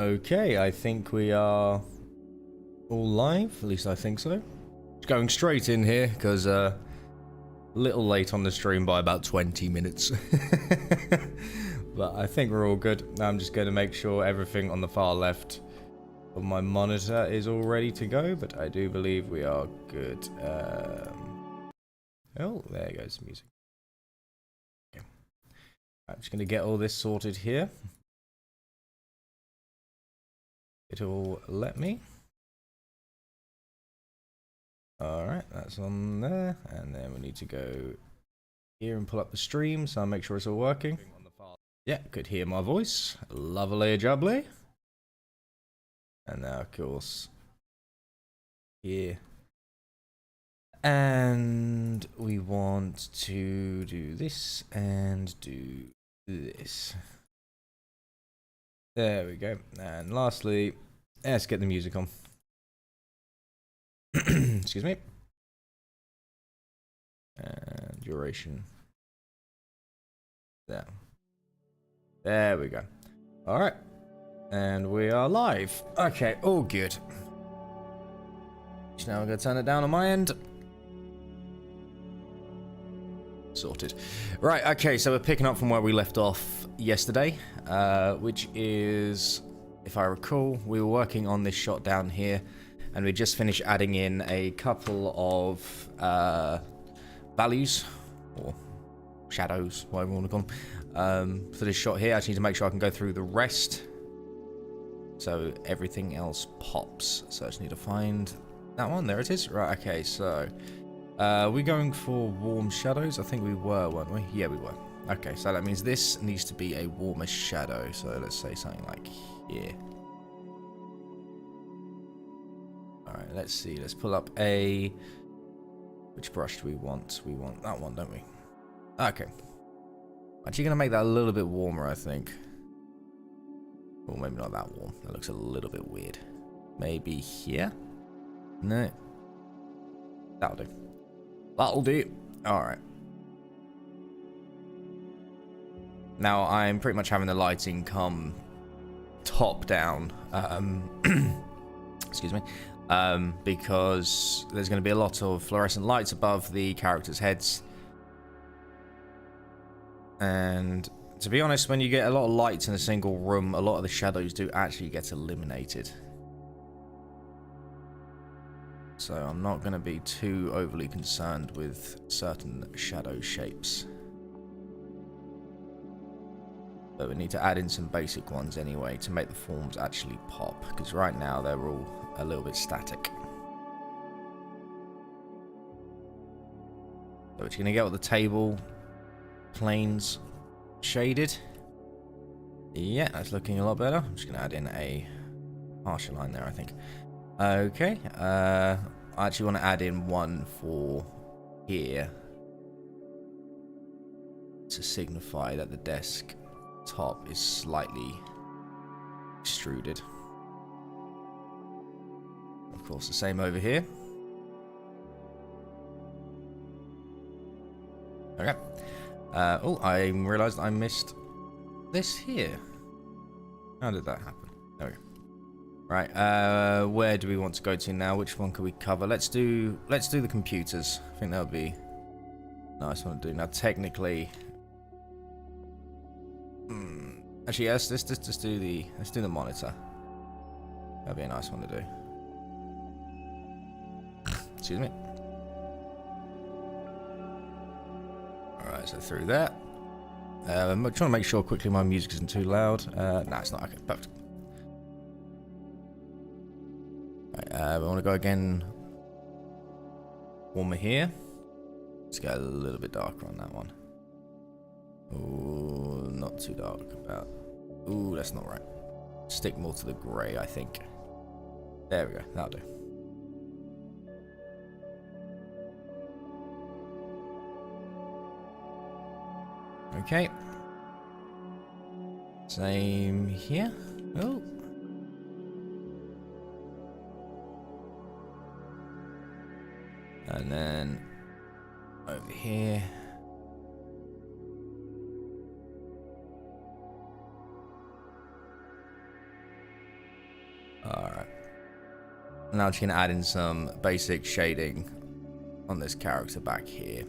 Okay, I think we are all live. At least I think so. Just going straight in here because a little late on the stream by about 20 minutes. But I think we're all good. I'm just going to make sure everything on the far left of my monitor is all ready to go, but I do believe we are good. Oh, there goes the music. Okay. I'm just going to get all this sorted here. It'll let me. Alright, that's on there. And then we need to go here and pull up the stream, so I'll make sure it's all working. Yeah, could hear my voice. Lovely jubbly. And now, of course, here. And we want to do this and do this. There we go. And lastly, let's get the music on. Excuse me. And duration. There we go. All right. And we are live. Okay, all good. So now I'm going to turn it down on my end. Sorted. Right, okay, so we're picking up from where we left off yesterday, which is, if I recall, we were working on this shot down here, and we just finished adding in a couple of values, or shadows, whatever you want to call them, for this shot here. I just need to make sure I can go through the rest, so everything else pops. So I just need to find that one. There it is. Right, okay, so we're going for warm shadows. I think we were, weren't we? Yeah, we were. Okay, so that means this needs to be a warmer shadow. So let's say something like here. Alright, let's see. Let's pull up a... Which brush do we want? We want that one, don't we? Okay. Actually going to make that a little bit warmer, I think. Or maybe not that warm. That looks a little bit weird. Maybe here? No. That'll do. That'll do. Alright. Now, I'm pretty much having the lighting come top down. Excuse me. Because there's going to be a lot of fluorescent lights above the characters' heads. And to be honest, when you get a lot of lights in a single room, a lot of the shadows do actually get eliminated. So I'm not going to be too overly concerned with certain shadow shapes. But we need to add in some basic ones anyway to make the forms actually pop, because right now they're all a little bit static. So we're just going to get with the table planes shaded. Yeah, that's looking a lot better. I'm just going to add in a harsher line there, I think. Okay, I actually want to add in one for here to signify that the desk top is slightly extruded. Of course, the same over here. Okay. Oh, I realized I missed this here. How did that happen? There we go. Right, where do we want to go to now? Which one can we cover? Let's do the computers. I think that would be a nice one to do. Now, technically, actually, yes, let's do the monitor. That'd be a nice one to do. Excuse me. All right, so through that. I'm trying to make sure quickly my music isn't too loud. No, it's not. Okay, perfect. Right, we want to go again. Warmer here. Let's get a little bit darker on that one. Ooh, not too dark. Ooh, that's not right. Stick more to the grey, I think. There we go. That'll do. Okay. Same here. Oh. And then over here. Now I'm just going to add in some basic shading on this character back here.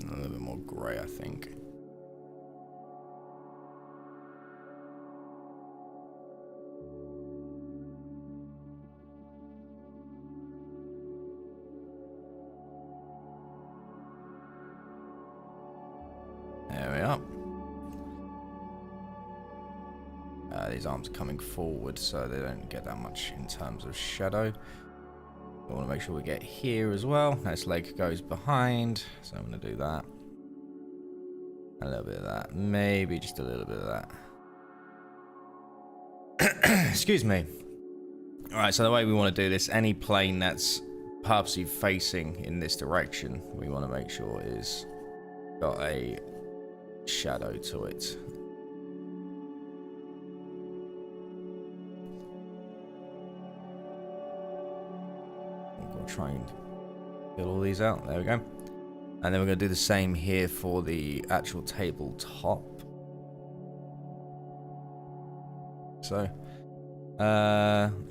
A little bit more grey, I think. There we are. These arms are coming forward so they don't get that much in terms of shadow. We want to make sure we get here as well. This leg goes behind, so I'm going to do that. A little bit of that. Maybe just a little bit of that. Excuse me. Alright, so the way we want to do this, any plane that's purposely facing in this direction, we want to make sure is got a shadow to it. We'll try and get all these out. There we go. And then we're going to do the same here for the actual tabletop. So,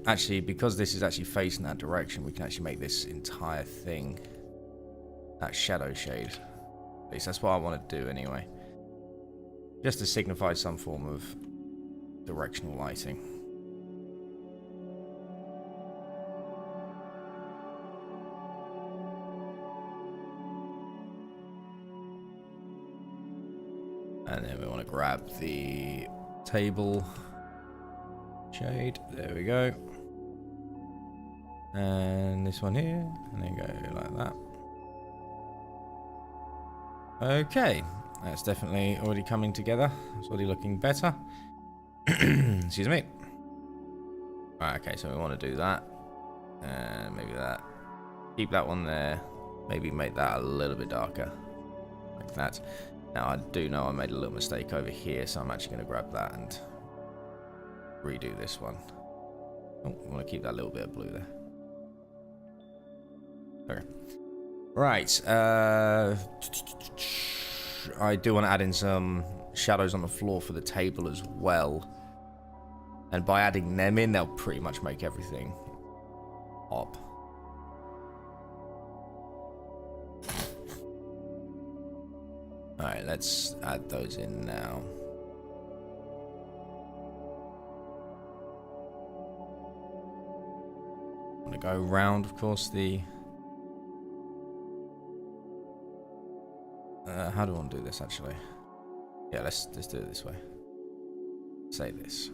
actually, because this is actually facing that direction, we can actually make this entire thing that shadow shade. At least that's what I want to do anyway. Just to signify some form of directional lighting. And then we want to grab the table shade. There we go. And this one here. And then go like that. Okay. That's definitely already coming together. It's already looking better. Excuse me. Right, okay, so we want to do that. And maybe that. Keep that one there. Maybe make that a little bit darker. Like that. Now, I do know I made a little mistake over here, so I'm actually going to grab that and redo this one. Oh, I want to keep that little bit of blue there. Okay. Right. I do want to add in some shadows on the floor for the table as well. And by adding them in, they'll pretty much make everything up. Alright, let's add those in now. I'm going to go round, of course, the... how do I want to do this, actually? Yeah, let's do it this way. Say this.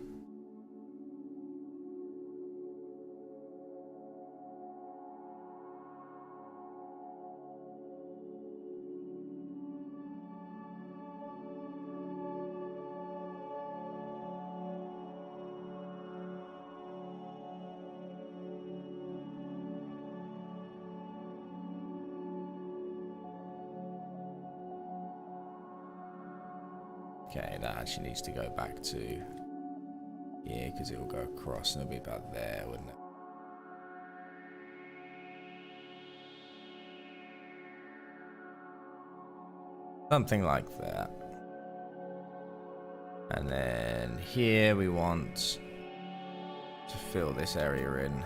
Okay, that actually needs to go back to here because it will go across and it'll be about there, wouldn't it? Something like that. And then here we want to fill this area in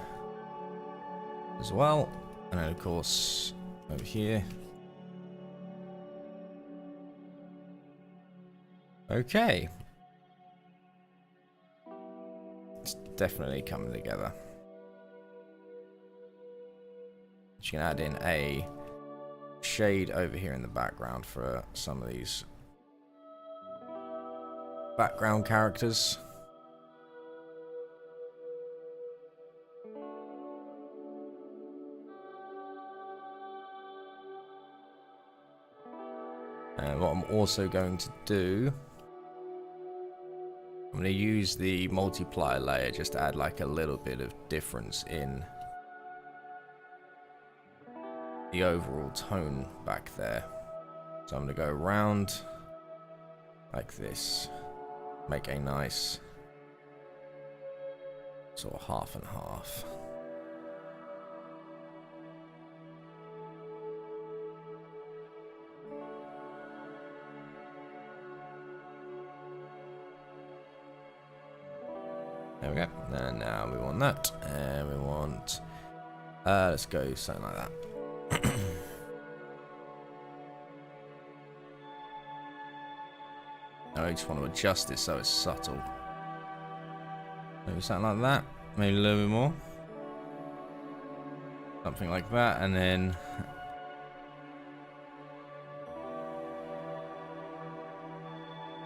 as well. And then of course over here. Okay. It's definitely coming together. You can add in a shade over here in the background for some of these background characters. And what I'm also going to do, I'm going to use the multiplier layer just to add like a little bit of difference in the overall tone back there. So I'm going to go around like this, make a nice So half and half. There we go. And now we want that. And we want... let's go something like that. I just want to adjust it so it's subtle. Maybe something like that. Maybe a little bit more. Something like that. And then...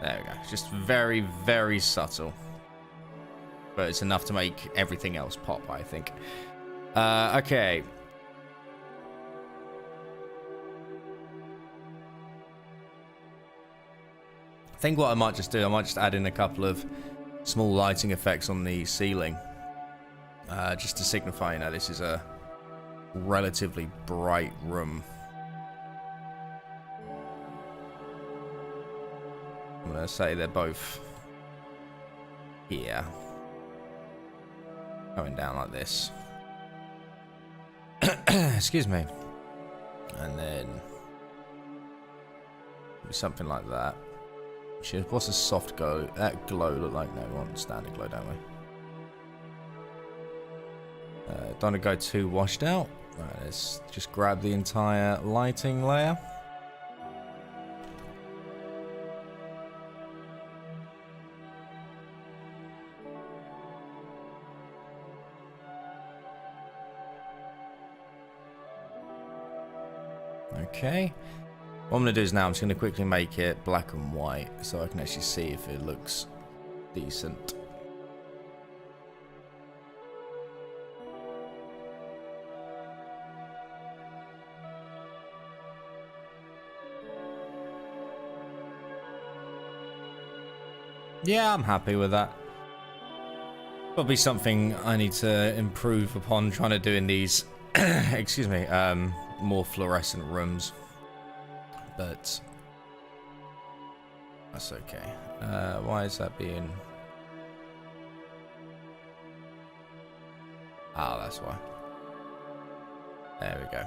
there we go. Just very, very subtle. But it's enough to make everything else pop, I think. Okay. I think what I might just do, I might just add in a couple of small lighting effects on the ceiling. Just to signify, you know, this is a relatively bright room. I'm going to say they're both here. Going down like this. Excuse me. And then something like that. What's a soft glow? That glow look like? No, we want standard glow, don't we? Don't want to go too washed out. Right, let's just grab the entire lighting layer. Okay. What I'm going to do is now I'm just going to quickly make it black and white so I can actually see if it looks decent. Yeah, I'm happy with that. Probably something I need to improve upon trying to do in these, excuse me, more fluorescent rooms. But that's okay. Why is that being... ah, that's why. There we go.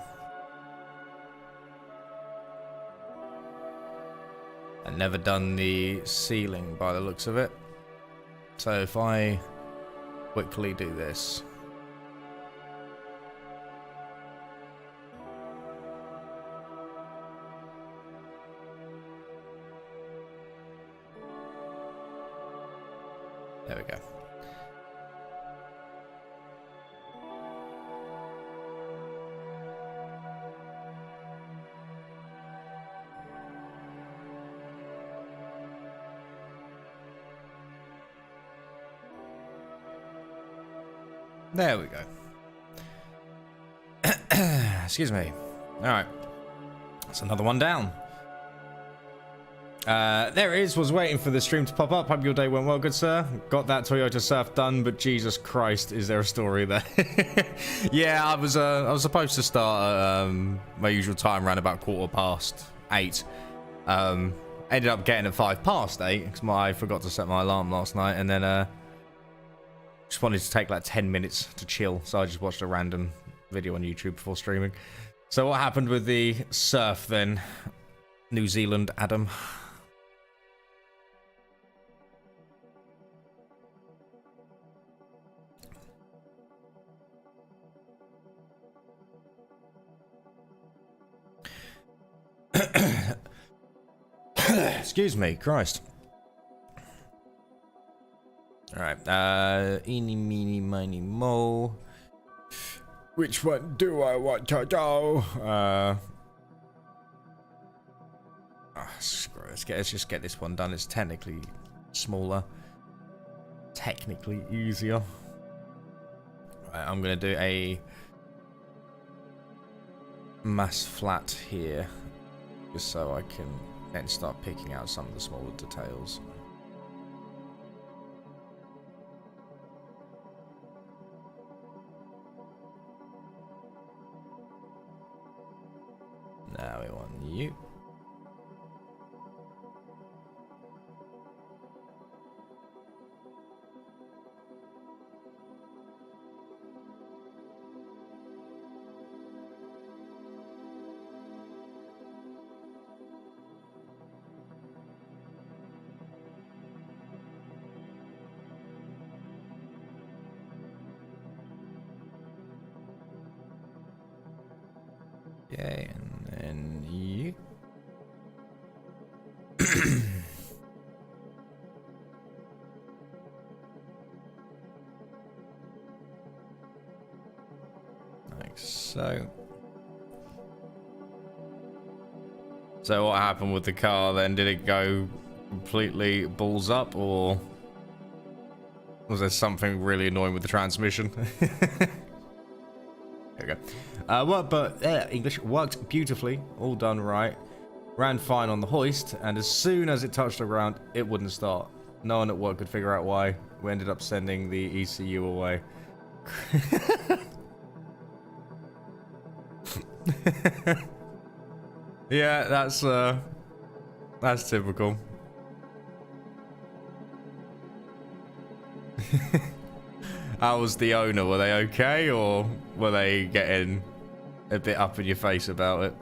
I've never done the ceiling by the looks of it. So if I quickly do this. There we go. There we go. Excuse me. Alright. That's another one down. There it is. Was waiting for the stream to pop up. Hope your day went well, good sir. Got that Toyota Surf done, but Jesus Christ, is there a story there? Yeah, I was supposed to start at my usual time, around about 8:15. Ended up getting at 8:05 because I forgot to set my alarm last night, and then just wanted to take like 10 minutes to chill, so I just watched a random video on YouTube before streaming. So what happened with the surf then? New Zealand, Adam. Excuse me, Christ. Alright, eeny, meeny, miny, mo. Which one do I want to do? Screw it. Let's just get this one done. It's technically smaller. Technically easier. Right, I'm going to do a mass flat here. Just so I can then start picking out some of the smaller details. Now we want you. Okay, and then you. Like so. So what happened with the car then? Did it go completely balls up, or was there something really annoying with the transmission? There we go. English worked beautifully, all done right. Ran fine on the hoist, and as soon as it touched the ground, it wouldn't start. No one at work could figure out why. We ended up sending the ECU away. Yeah, that's typical. How was the owner? Were they okay, or were they getting a bit up in your face about it?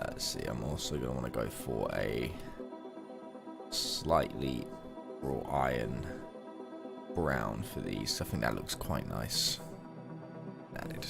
Let's see, I'm also going to want to go for a slightly raw iron brown for these. I think that looks quite nice. Added.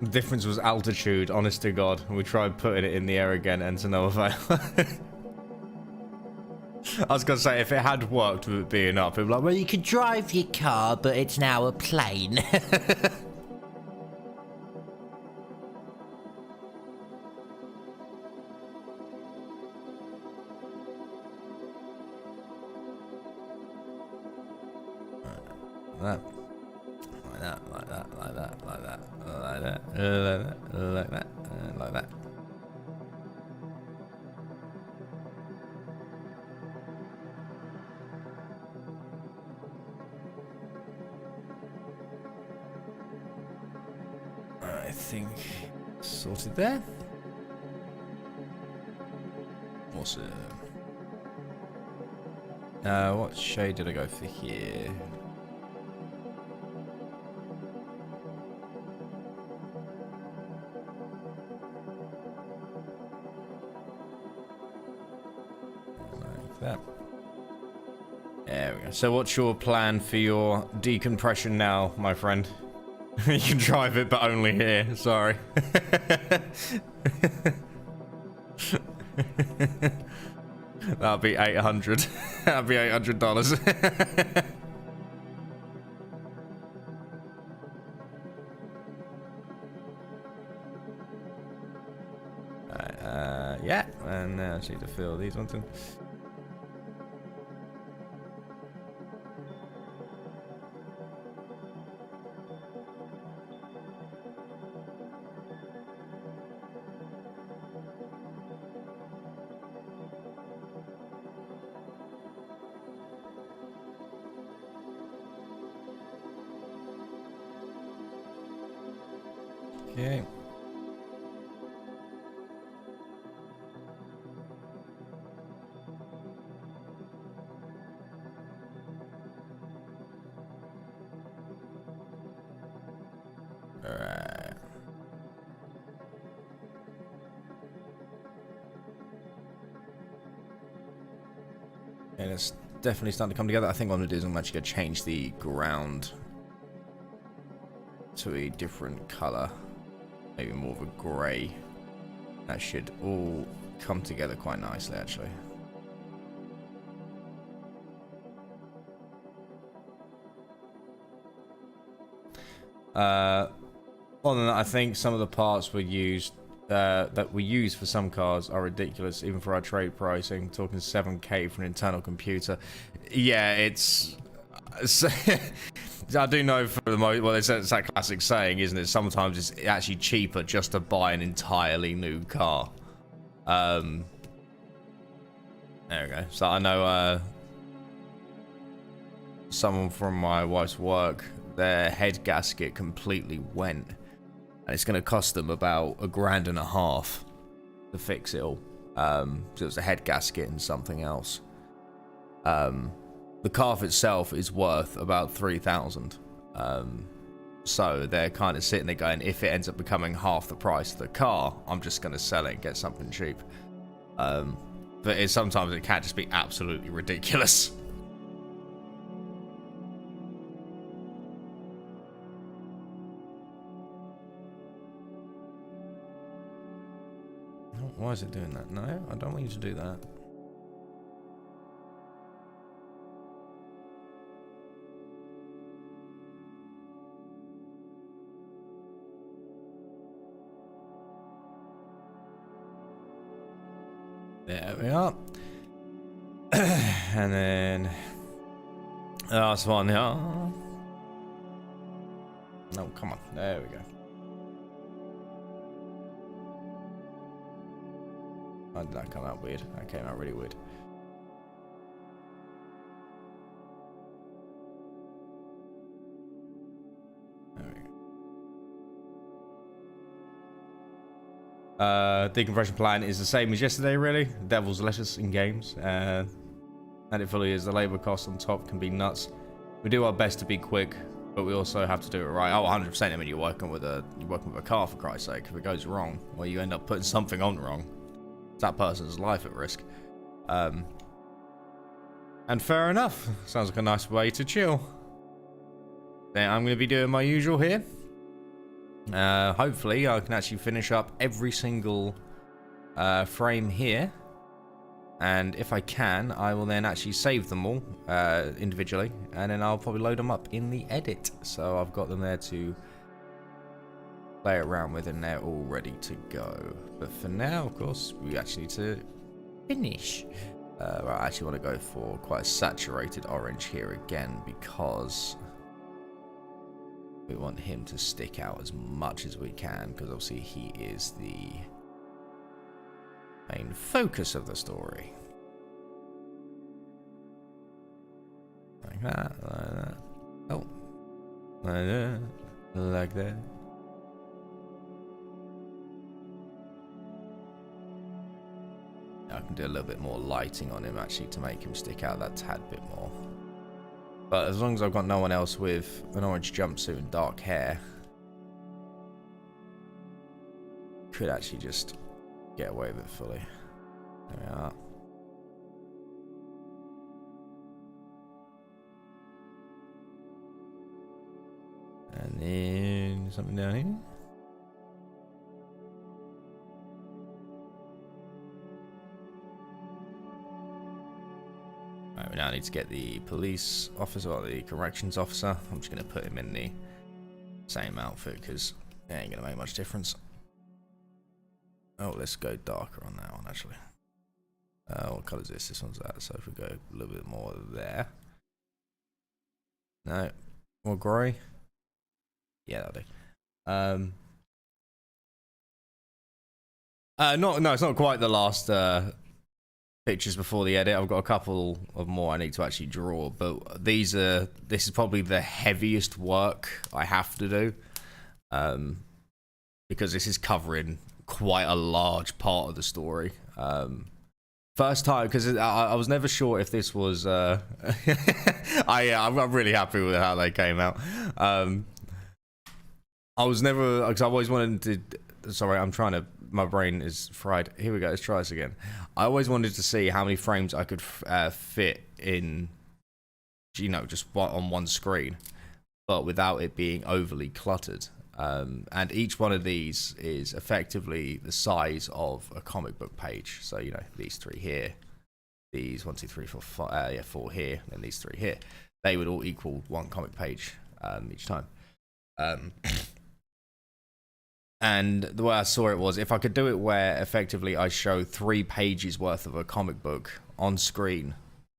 The difference was altitude, honest to God. We tried putting it in the air again and to no avail. I was going to say, if it had worked with it being up, it'd be like, well, you can drive your car, but it's now a plane. Like that, like that, like that, like that, like that, like that, like that, like that. I think sorted there. Awesome. What shade did I go for here? That. There we go. So what's your plan for your decompression now, my friend? You can drive it, but only here. Sorry. That'll be 800. That'll be $800. Yeah, and now I just need to fill these ones in. Okay. Alright. And it's definitely starting to come together. I think what I'm going to do is I'm actually going to change the ground to a different colour. Maybe more of a grey. That should all come together quite nicely, actually. Other than that, I think some of the parts were used that we use for some cars are ridiculous, even for our trade pricing. Talking 7K for an internal computer. Yeah, it's I do know for the most. Well, it's that classic saying, isn't it? Sometimes it's actually cheaper just to buy an entirely new car. There we go. So I know someone from my wife's work, their head gasket completely went and it's going to cost them about $1,500 to fix it all. So it's a head gasket and something else. The calf itself is worth about $3,000. So they're kind of sitting there going, if it ends up becoming half the price of the car, I'm just going to sell it and get something cheap. But sometimes it can just be absolutely ridiculous. Why is it doing that? No, I don't want you to do that. There we are. And then the last one here. No, come on. There we go. Why did that come out weird? That came out really weird. There we go. Decompression plan is the same as yesterday, really. Devil's lettuce in games. And it fully is. The labor cost on top can be nuts. We do our best to be quick, but we also have to do it right. Oh, 100%. I mean, you're working with a car, for Christ's sake. If it goes wrong, well, you end up putting something on wrong. That person's life at risk. And fair enough. Sounds like a nice way to chill. Then I'm going to be doing my usual here. Hopefully I can actually finish up every single frame here. And if I can, I will then actually save them all individually. And then I'll probably load them up in the edit. So I've got them there to play around with, and they're all ready to go. But for now, of course, we actually need to finish. I actually want to go for quite a saturated orange here again, because we want him to stick out as much as we can, because obviously he is the main focus of the story. Like that, like that. Oh, like that, like that. I can do a little bit more lighting on him actually to make him stick out that tad bit more. But as long as I've got no one else with an orange jumpsuit and dark hair, could actually just get away with it fully. There we are. And then something down here. Right, we now need to get the police officer or the corrections officer. I'm just going to put him in the same outfit because it ain't going to make much difference. Oh, let's go darker on that one actually. What colour is this? This one's that. So if we go a little bit more there. No, more grey. Yeah, that'll do. No, it's not quite the last pictures before the edit. I've got a couple of more I need to actually draw, but this is probably the heaviest work I have to do, because this is covering quite a large part of the story. First time, because I was never sure if this was I'm really happy with how they came out. I was never, because I always wanted to, sorry, I'm trying to, my brain is fried. Here we go, let's try this again. I always wanted to see how many frames I could fit in, you know, just on one screen, but without it being overly cluttered. And each one of these is effectively the size of a comic book page. So, you know, these three here, these 1, 2, 3, 4, 5, 4 here, and these three here. They would all equal one comic page each time. And the way I saw it was, if I could do it where effectively I show 3 pages worth of a comic book on screen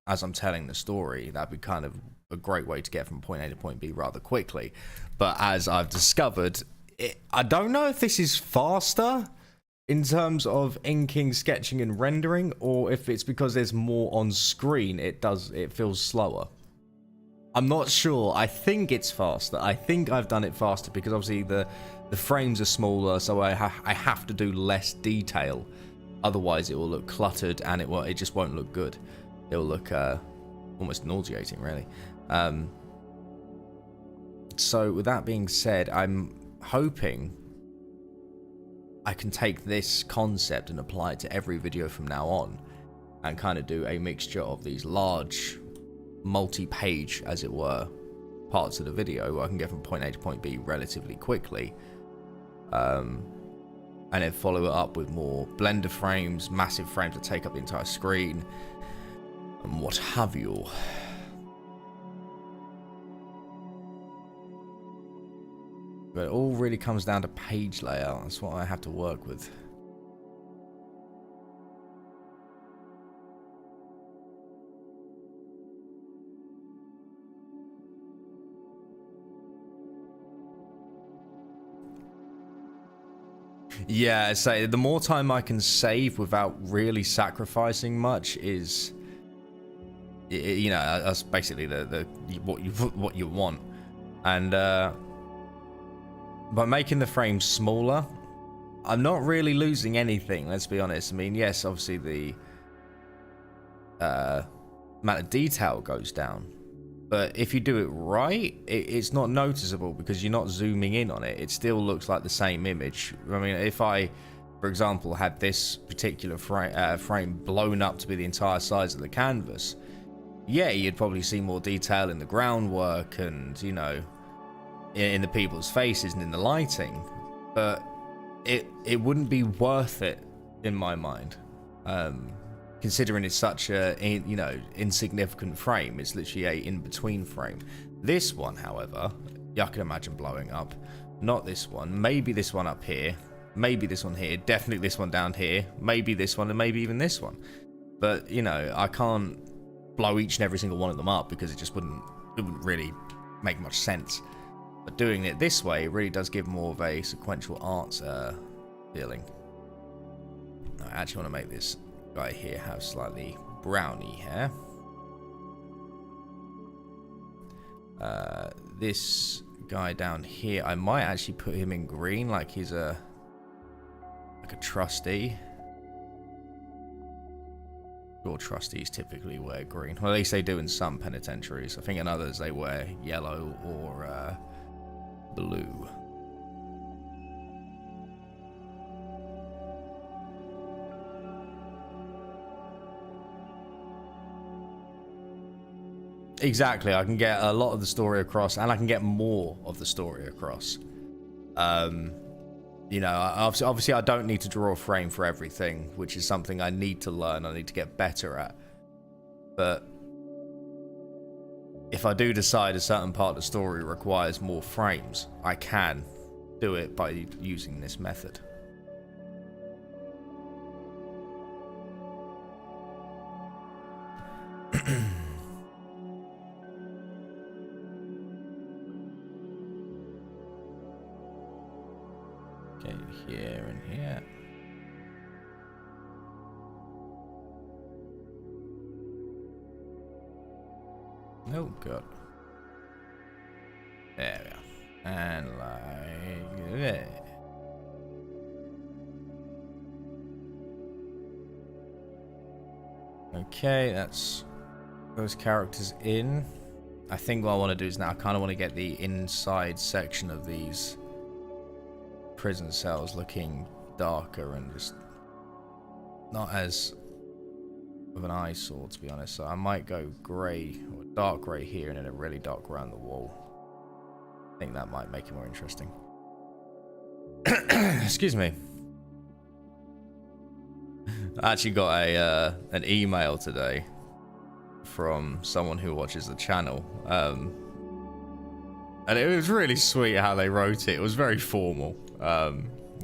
as I'm telling the story, that'd be kind of a great way to get from point A to point B rather quickly. But as I've discovered, I don't know if this is faster in terms of inking, sketching, and rendering, or if it's because there's more on screen, it feels slower. I'm not sure. I think it's faster. I think I've done it faster because obviously the frames are smaller, so I have to do less detail. Otherwise, it will look cluttered and it just won't look good. It will look almost nauseating, really. So with that being said, I'm hoping I can take this concept and apply it to every video from now on, and kind of do a mixture of these large, multi-page, as it were, parts of the video where I can get from point A to point B relatively quickly, and then follow it up with more blender frames, massive frames that take up the entire screen, and what have you. But it all really comes down to page layout. That's what I have to work with. Yeah, so the more time I can save without really sacrificing much is, you know, that's basically what you want. And by making the frame smaller, I'm not really losing anything, let's be honest. I mean, yes, obviously the amount of detail goes down, but if you do it right, it's not noticeable because you're not zooming in on it. It still looks like the same image. I mean, if I, for example, had this particular frame blown up to be the entire size of the canvas, yeah, you'd probably see more detail in the groundwork and, you know, in the people's faces and in the lighting, but it wouldn't be worth it in my mind, considering it's such a, you know, insignificant frame. It's literally a in-between frame. This one, however, I can imagine blowing up. Not this one. Maybe this one up here, maybe this one here, definitely this one down here, maybe this one, and maybe even this one. But, you know, I can't blow each and every single one of them up because it wouldn't really make much sense. But doing it this way really does give more of a sequential art feeling. I actually want to make this guy here have slightly browny hair. This guy down here, I might actually put him in green, like he's like a trustee. Or trustees typically wear green. Well, at least they do in some penitentiaries. I think in others they wear yellow or blue. Exactly, I can get a lot of the story across, and I can get more of the story across. You know, obviously I don't need to draw a frame for everything, which is something I need to learn, I need to get better at. But if I do decide a certain part of the story requires more frames, I can do it by using this method. Okay, here and here. Oh god. There we are. And like that. Okay, that's those characters in. I think what I want to do is now I kind of want to get the inside section of these prison cells looking darker and just not as of an eyesore, to be honest. So I might go grey or dark grey here and then a really dark around the wall. I think that might make it more interesting. Excuse me. I actually got an email today from someone who watches the channel, and it was really sweet how they wrote it. It was very formal.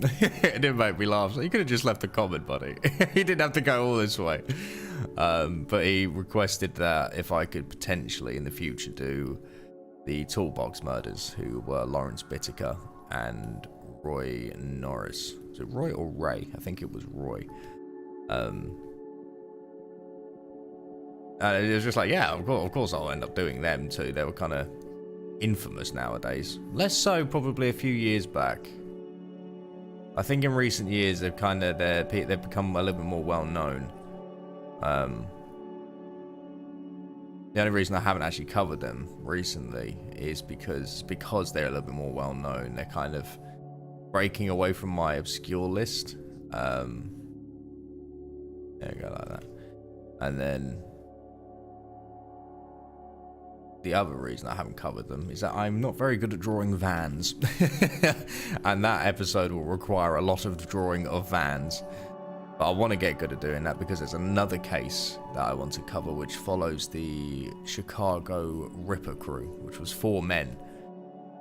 It didn't make me laugh. So you could have just left a comment, buddy. He didn't have to go all this way. But he requested that if I could potentially in the future do the Toolbox murders, who were Lawrence Bittaker and Roy Norris. Was it Roy or Ray? I think it was Roy. And it was just like, yeah, of course I'll end up doing them too. They were kind of infamous nowadays. Less so probably a few years back. I think in recent years they've become a little bit more well known. The only reason I haven't actually covered them recently is because they're a little bit more well known. They're kind of breaking away from my obscure list. There we go, like that. And then the other reason I haven't covered them is that I'm not very good at drawing vans. And that episode will require a lot of drawing of vans. But I want to get good at doing that because there's another case that I want to cover which follows the Chicago Ripper crew, which was 4 men.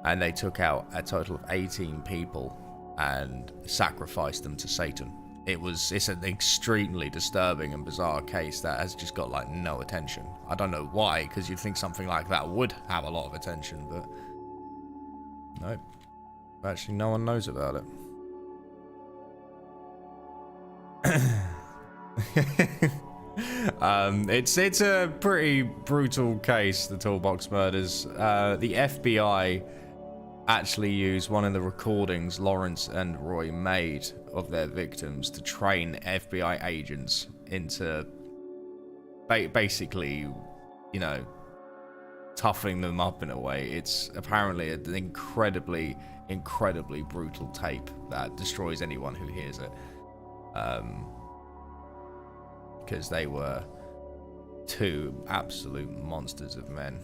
And they took out a total of 18 people and sacrificed them to Satan. It's an extremely disturbing and bizarre case that has just got like no attention. I don't know why, because you'd think something like that would have a lot of attention, but nope. Actually, no one knows about it. It's a pretty brutal case, the Toolbox murders. The FBI actually used one of the recordings Lawrence and Roy made of their victims to train FBI agents into basically, you know, toughening them up in a way. It's apparently an incredibly brutal tape that destroys anyone who hears it. Because they were 2 absolute monsters of men.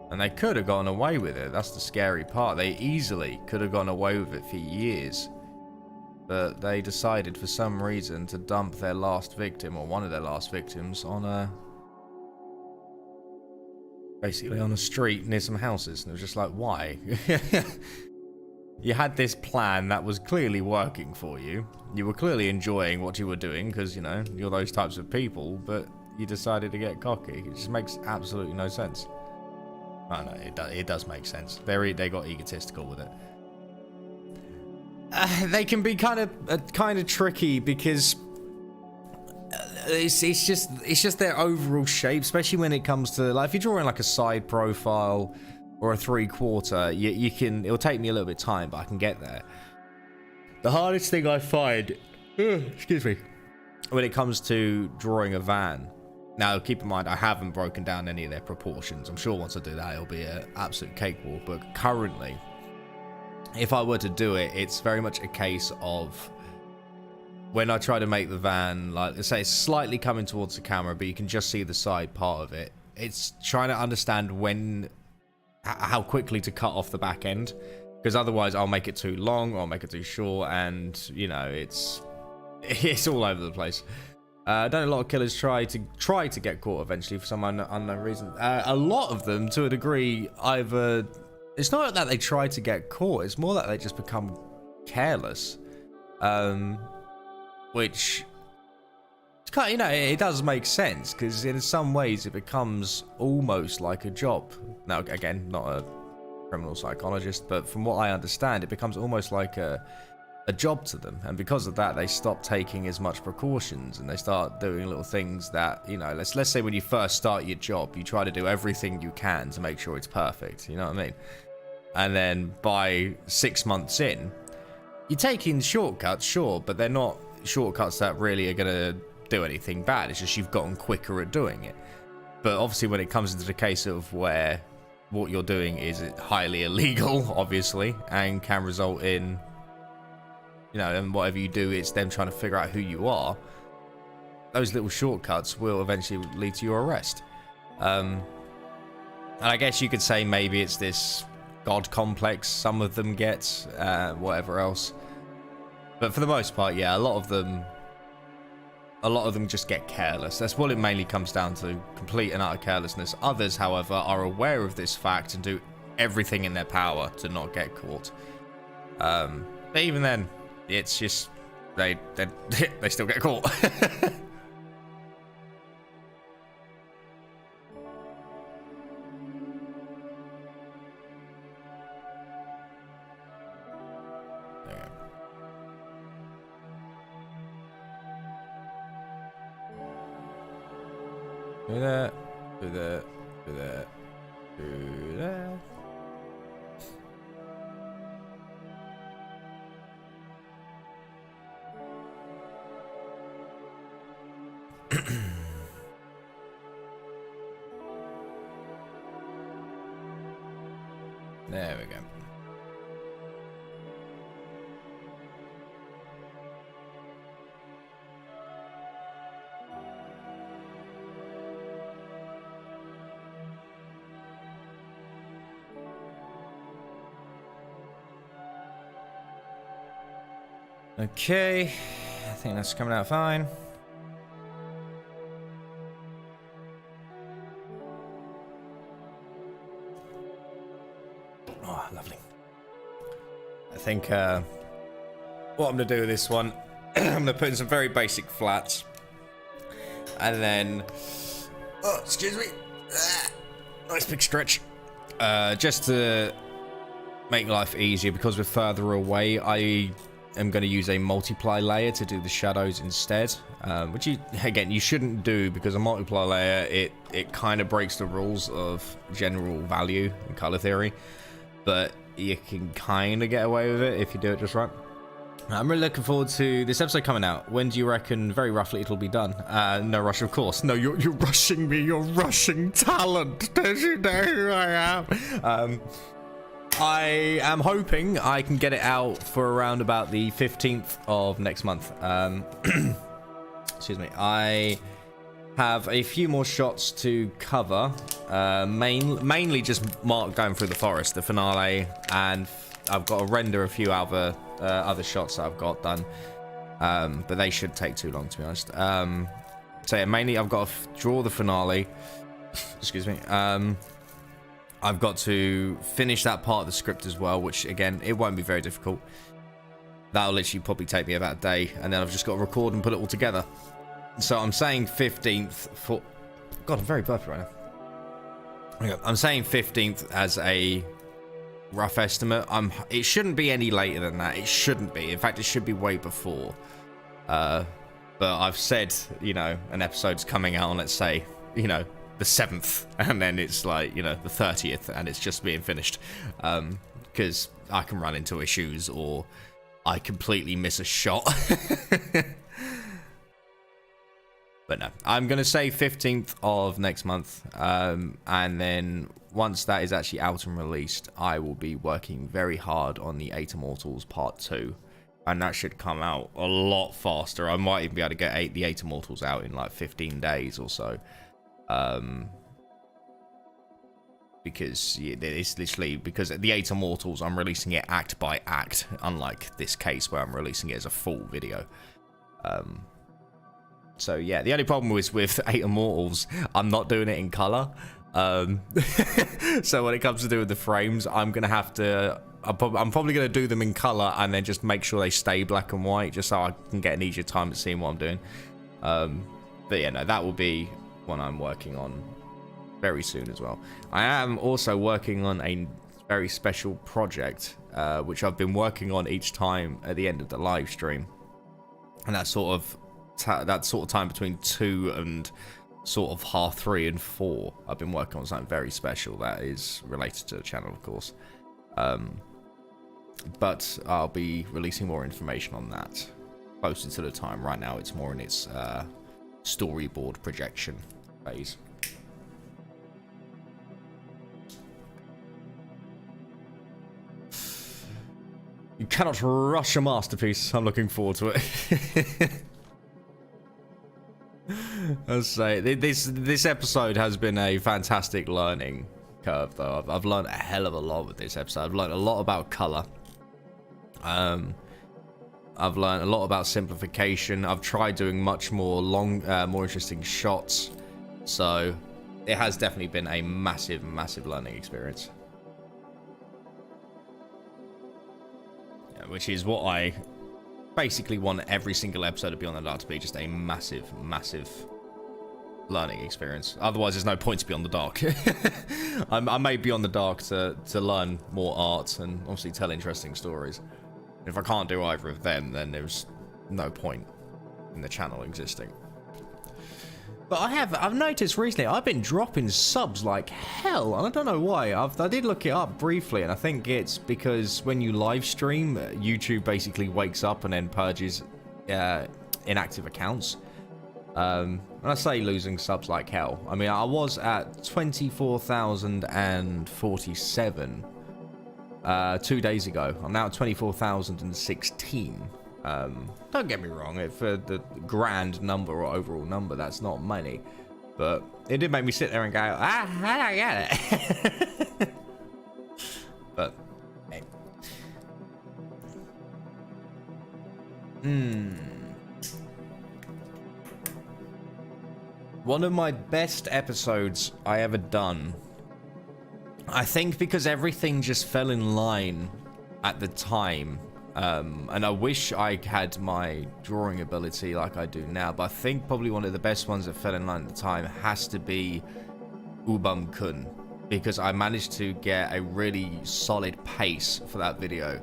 And they could have gone away with it. That's the scary part. They easily could have gone away with it for years. But they decided for some reason to dump their last victim, or one of their last victims, on basically on a street near some houses. And it was just like, why? You had this plan that was clearly working for you. You were clearly enjoying what you were doing because, you know, you're those types of people, but you decided to get cocky. It just makes absolutely no sense. Oh no, it does make sense. They got egotistical with it. They can be kind of tricky because it's just their overall shape, especially when it comes to, like, if you're drawing like a side profile or a 3/4, it'll take me a little bit of time, but I can get there. The hardest thing I find, excuse me, when it comes to drawing a van. Now, keep in mind, I haven't broken down any of their proportions. I'm sure once I do that, it'll be an absolute cakewalk. But currently, if I were to do it, it's very much a case of when I try to make the van, like, let's say it's slightly coming towards the camera, but you can just see the side part of it. It's trying to understand how quickly to cut off the back end, because otherwise I'll make it too long or I'll make it too short, and, you know, it's all over the place. I know a lot of killers try to get caught eventually for some unknown reason. A lot of them, to a degree, either it's not that they try to get caught; it's more that they just become careless, which, you know, it does make sense because in some ways it becomes almost like a job. Now, again, not a criminal psychologist, but from what I understand, it becomes almost like a job to them, and because of that they stop taking as much precautions and they start doing little things that, you know, let's say when you first start your job you try to do everything you can to make sure it's perfect, you know what I mean, and then by 6 months in you're taking shortcuts, sure, but they're not shortcuts that really are gonna do anything bad. It's just you've gotten quicker at doing it. But obviously when it comes into the case of where what you're doing is highly illegal, obviously, and can result in, you know, and whatever you do, it's them trying to figure out who you are, those little shortcuts will eventually lead to your arrest. And I guess you could say maybe it's this god complex some of them get, whatever else. But for the most part, yeah, a lot of them just get careless. That's what it mainly comes down to, complete and utter carelessness. Others, however, are aware of this fact and do everything in their power to not get caught. But even then, it's just they still get caught. Do that. Do that. Do that. Do that. There we go. Okay, I think that's coming out fine. Oh, lovely. I think what I'm going to do with this one, I'm going to put in some very basic flats. And then, oh, excuse me. Nice big stretch. Just to make life easier, because we're further away, I am going to use a multiply layer to do the shadows instead, which you shouldn't do, because a multiply layer, it kind of breaks the rules of general value in color theory, but you can kind of get away with it if you do it just right. I'm really looking forward to this episode coming out. When do you reckon, very roughly, it'll be done? No rush, of course. No, you're rushing me. You're rushing talent. Don't you know who I am? I am hoping I can get it out for around about the 15th of next month. Excuse me. I have a few more shots to cover. Mainly just Mark going through the forest, the finale, and I've got to render a few other shots that I've got done. But they should take too long, to be honest. So yeah, mainly I've got to draw the finale. Excuse me. I've got to finish that part of the script as well, which, again, it won't be very difficult. That'll literally probably take me about a day, and then I've just got to record and put it all together. So I'm saying 15th for... God, I'm very burpy right now. I'm saying 15th as a rough estimate. It shouldn't be any later than that. It shouldn't be. In fact, it should be way before. But I've said, you know, an episode's coming out on, let's say, you know, the 7th, and then it's like, you know, the 30th, and it's just being finished, because I can run into issues, or I completely miss a shot. But no, I'm gonna say 15th of next month, and then once that is actually out and released, I will be working very hard on the 8 Immortals Part 2, and that should come out a lot faster. I might even be able to get the 8 Immortals out in like 15 days or so. Because it's literally, because the 8 Immortals, I'm releasing it act by act, unlike this case where I'm releasing it as a full video. So yeah, the only problem is with 8 Immortals, I'm not doing it in color. So when it comes to doing the frames, I'm gonna have to, I'm probably gonna do them in color and then just make sure they stay black and white, just so I can get an easier time at seeing what I'm doing. But yeah, no, that will be one I'm working on very soon as well. I am also working on a very special project, which I've been working on each time at the end of the live stream, and that sort of time between 2 and sort of 3:30 and 4, I've been working on something very special that is related to the channel, of course. But I'll be releasing more information on that closer to the time. Right now, it's more in its storyboard projection phase. You cannot rush a masterpiece. I'm looking forward to it. I'll say this episode has been a fantastic learning curve, though. I've learned a hell of a lot with this episode. I've learned a lot about color. I've learned a lot about simplification. I've tried doing much more more interesting shots. So it has definitely been a massive, massive learning experience. Yeah, which is what I basically want every single episode of Beyond the Dark to be, just a massive, massive learning experience. Otherwise, there's no point to Beyond the Dark. I made Beyond the Dark to learn more art and obviously tell interesting stories. If I can't do either of them, then there's no point in the channel existing. But I've noticed recently I've been dropping subs like hell, and I don't know why. I did look it up briefly, and I think it's because when you live stream, YouTube basically wakes up and then purges inactive accounts. And I say losing subs like hell. I mean, I was at 24,047 2 days ago. I'm now at 24,016. Don't get me wrong, for the grand number or overall number, that's not money, but it did make me sit there and go, I get it. But hey. One of my best episodes I ever done, I think, because everything just fell in line at the time. And I wish I had my drawing ability like I do now, but I think probably one of the best ones that fell in line at the time has to be Ubam-kun, because I managed to get a really solid pace for that video.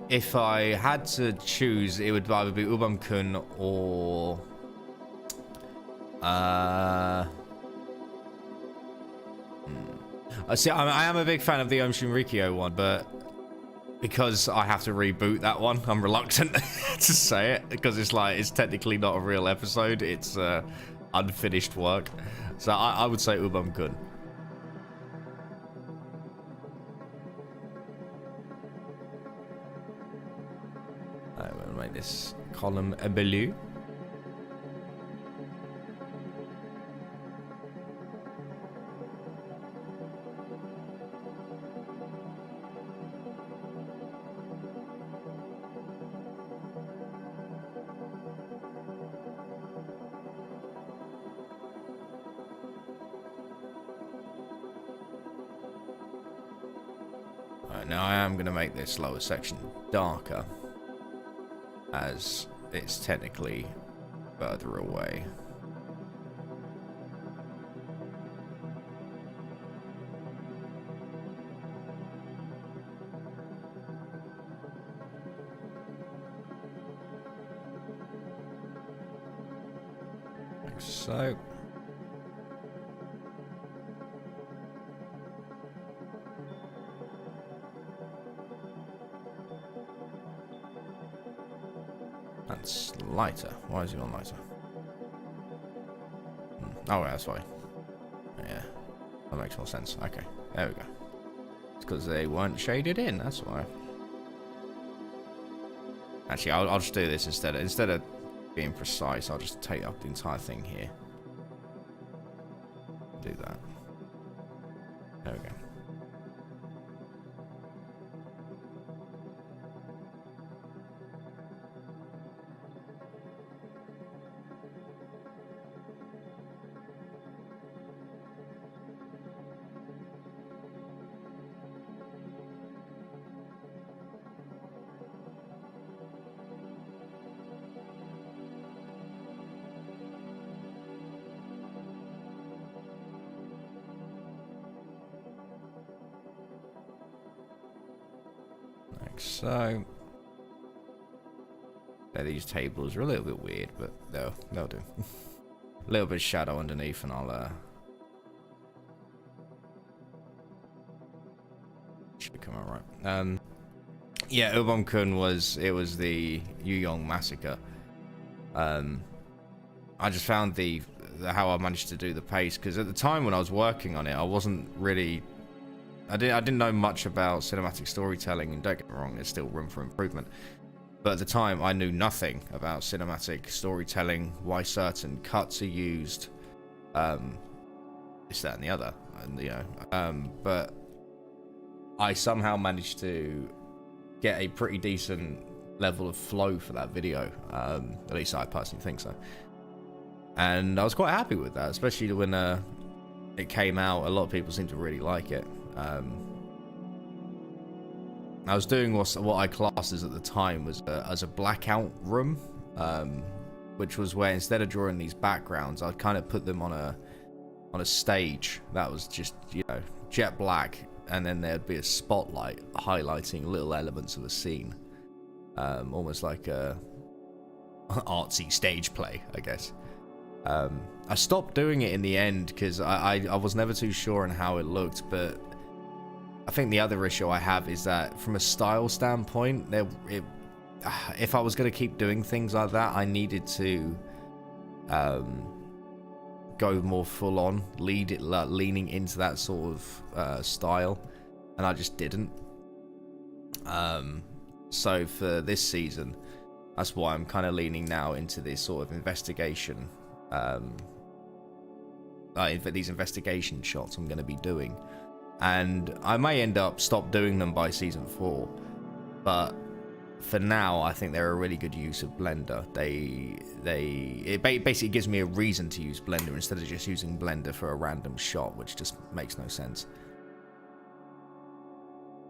If I had to choose, it would either be Ubam-kun or see, I am a big fan of the Om Shinrikyo one, but because I have to reboot that one, I'm reluctant to say it, because it's technically not a real episode, it's unfinished work. So I would say Ubam-kun. I'm gonna make this column a blue. Now I am going to make this lower section darker, as it's technically further away. Like so. That's lighter. Why is it on lighter? Oh, that's why. Yeah, that makes more sense. Okay, there we go. It's because they weren't shaded in. That's why. Actually, I'll just do this instead of being precise. I'll just take up the entire thing here. Do that. There we go. So, yeah, these tables are a little bit weird, but they'll do. A little bit of shadow underneath, and I'll should come out right. Yeah, Ubam-kun was the Yuyong massacre. I just found how I managed to do the pace, because at the time when I was working on it, I wasn't really. I didn't know much about cinematic storytelling, and don't get me wrong, there's still room for improvement. But at the time, I knew nothing about cinematic storytelling, why certain cuts are used, this, that, and the other, and but I somehow managed to get a pretty decent level of flow for that video. At least I personally think so. And I was quite happy with that, especially when it came out. A lot of people seemed to really like it. I was doing what I classed as at the time was as a blackout room, which was where instead of drawing these backgrounds, I'd kind of put them on a stage that was just jet black, and then there'd be a spotlight highlighting little elements of a scene, almost like a artsy stage play, I guess. I stopped doing it in the end because I was never too sure on how it looked, but I think the other issue I have is that from a style standpoint, if I was going to keep doing things like that, I needed to go more full on, leaning into that sort of style, and I just didn't. So for this season, that's why I'm kind of leaning now into this sort of investigation. These investigation shots I'm going to be doing, and I may end up stop doing them by season 4, but for now I think they're a really good use of Blender. It basically gives me a reason to use Blender instead of just using Blender for a random shot, which just makes no sense.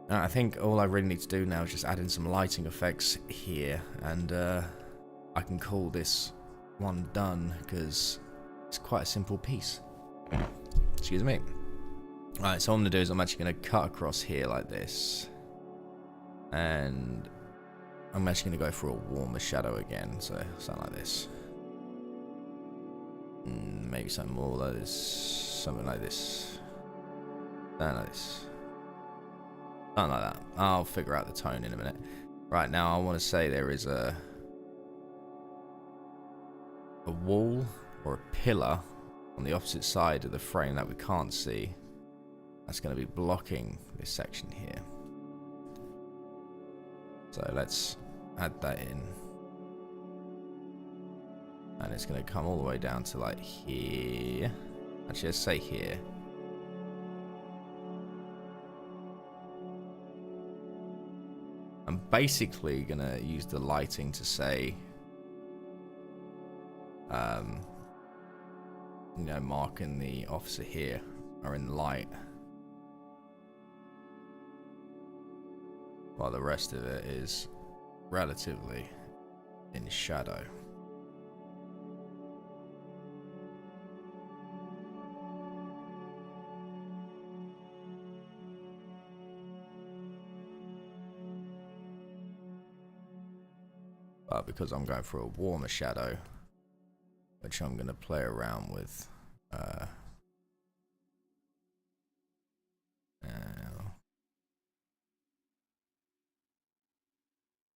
I think all I really need to do now is just add in some lighting effects here, and I can call this one done because it's quite a simple piece. Excuse me. Right, so what I'm going to do is I'm actually going to cut across here like this, and I'm actually going to go for a warmer shadow again, so something like this. Maybe something more like this, something like this, something like this. Something like that. I'll figure out the tone in a minute. Right, now I want to say there is a wall or a pillar on the opposite side of the frame that we can't see. That's going to be blocking this section here. So let's add that in. And it's going to come all the way down to like here. Actually, let's say here. I'm basically going to use the lighting to say, you know, marking the officer here are in light, while the rest of it is relatively in shadow. But because I'm going for a warmer shadow, which I'm going to play around with,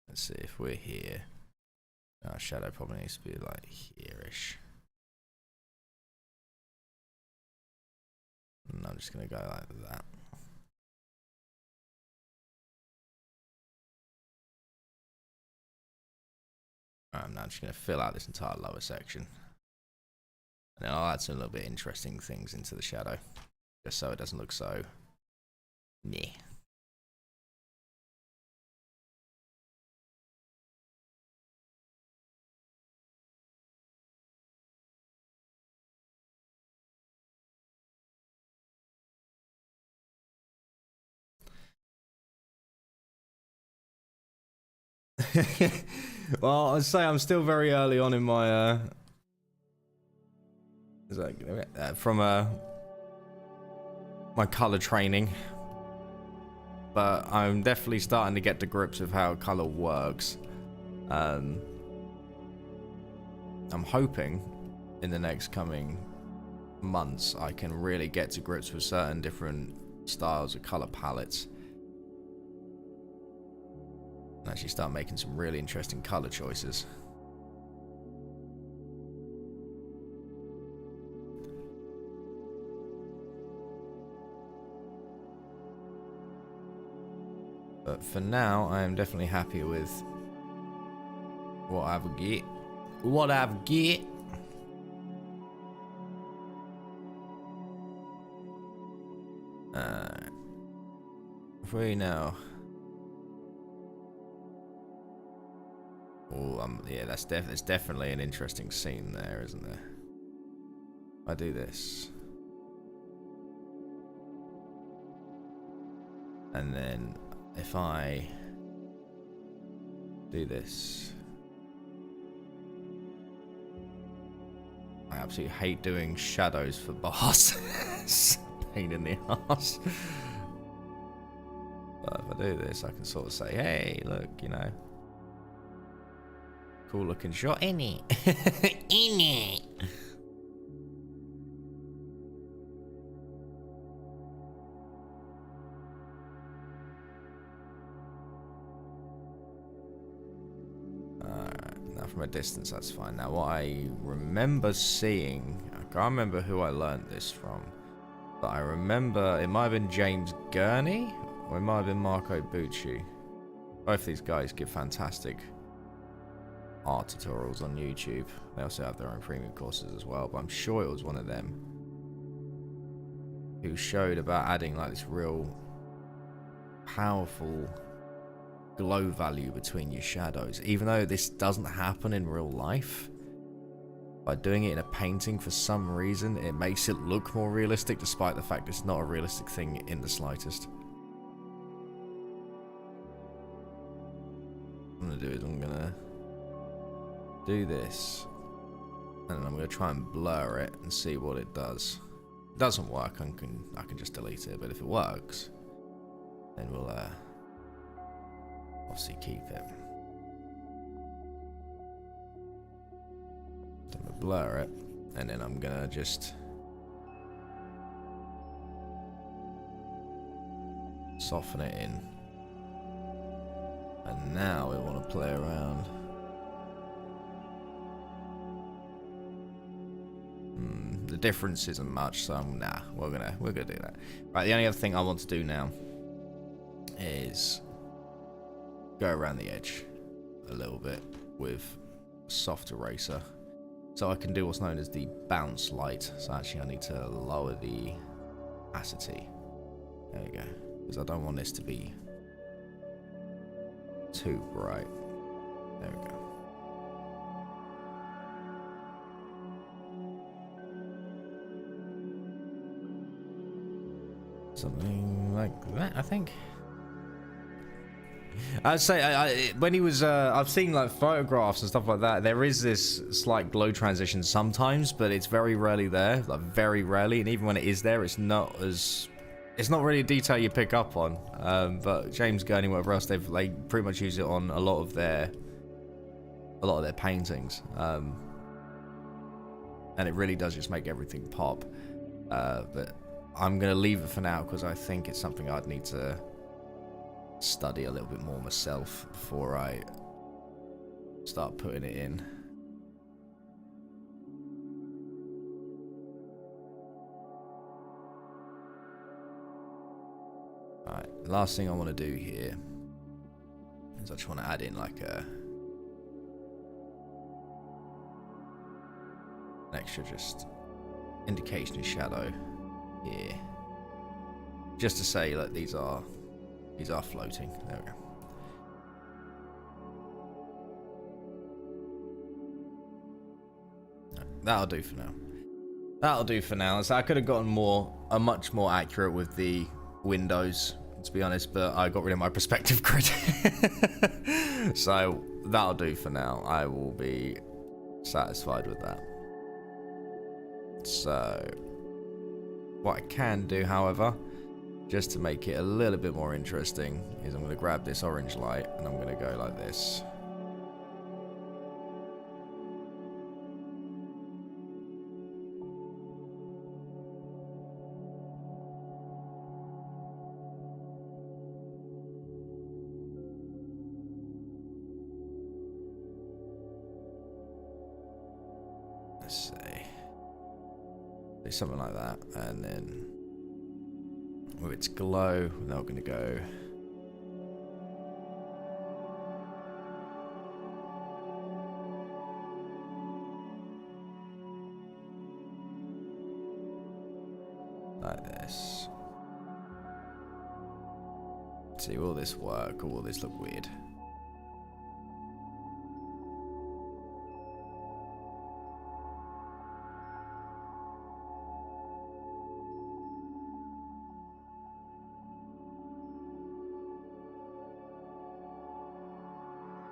let's see if we're here. Our shadow probably needs to be like here-ish. And I'm just going to go like that. I'm now just going to fill out this entire lower section. And then I'll add some little bit interesting things into the shadow, just so it doesn't look so meh. Well, I'd say I'm still very early on in my my color training, but I'm definitely starting to get to grips with how color works. I'm hoping in the next coming months I can really get to grips with certain different styles of color palettes. Actually start making some really interesting color choices. But for now, I am definitely happy with what I've got. What I've got. If we know. Oh, yeah, that's definitely an interesting scene there, isn't there? I do this, and then if I do this, I absolutely hate doing shadows for bars. It's a pain in the ass. But if I do this, I can sort of say, hey, look, you know. Cool looking shot, innit? Innit? Now from a distance, that's fine. Now what I remember seeing, I can't remember who I learned this from, but I remember it might have been James Gurney, or it might have been Marco Bucci. Both these guys give fantastic art tutorials on YouTube. They also have their own premium courses as well, but I'm sure it was one of them who showed about adding like this real powerful glow value between your shadows, even though this doesn't happen in real life. By doing it in a painting, for some reason it makes it look more realistic, despite the fact it's not a realistic thing in the slightest. What I'm gonna do is I'm gonna do this, and then I'm gonna try and blur it and see what it does. If it doesn't work, I can just delete it, but if it works, then we'll obviously keep it. So I'm gonna blur it, and then I'm gonna just soften it in. And now we want to play around. The difference isn't much, so nah, we're gonna do that. Right, the only other thing I want to do now is go around the edge a little bit with soft eraser, so I can do what's known as the bounce light. So actually I need to lower the opacity. There we go, because I don't want this to be too bright. There we go. Something like that, I think. I'd say when he was, I've seen like photographs and stuff like that. There is this slight glow transition sometimes, but it's very rarely there, like very rarely. And even when it is there, it's not really a detail you pick up on. But James Gurney, whatever else, they pretty much use it on a lot of their paintings, and it really does just make everything pop. But I'm gonna leave it for now because I think it's something I'd need to study a little bit more myself before I start putting it in. Alright, last thing I want to do here is I just want to add in like an extra just indication of shadow here, just to say that these are floating. There we go. That'll do for now. That'll do for now. So I could have gotten much more accurate with the windows, to be honest, but I got rid of my perspective grid. So that'll do for now. I will be satisfied with that. So what I can do, however, just to make it a little bit more interesting, is I'm going to grab this orange light and I'm going to go like this. Let's see. Do something like that, and then with its glow, we're now going to go like this. See, will this work or will this look weird?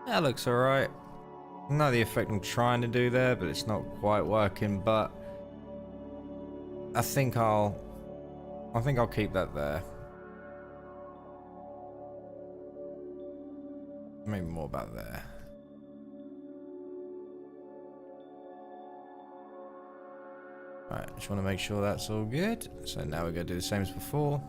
That looks alright. I know the effect I'm trying to do there, but it's not quite working. But I think I'll keep that there. Maybe more about there. Right, just want to make sure that's all good. So now we're going to do the same as before.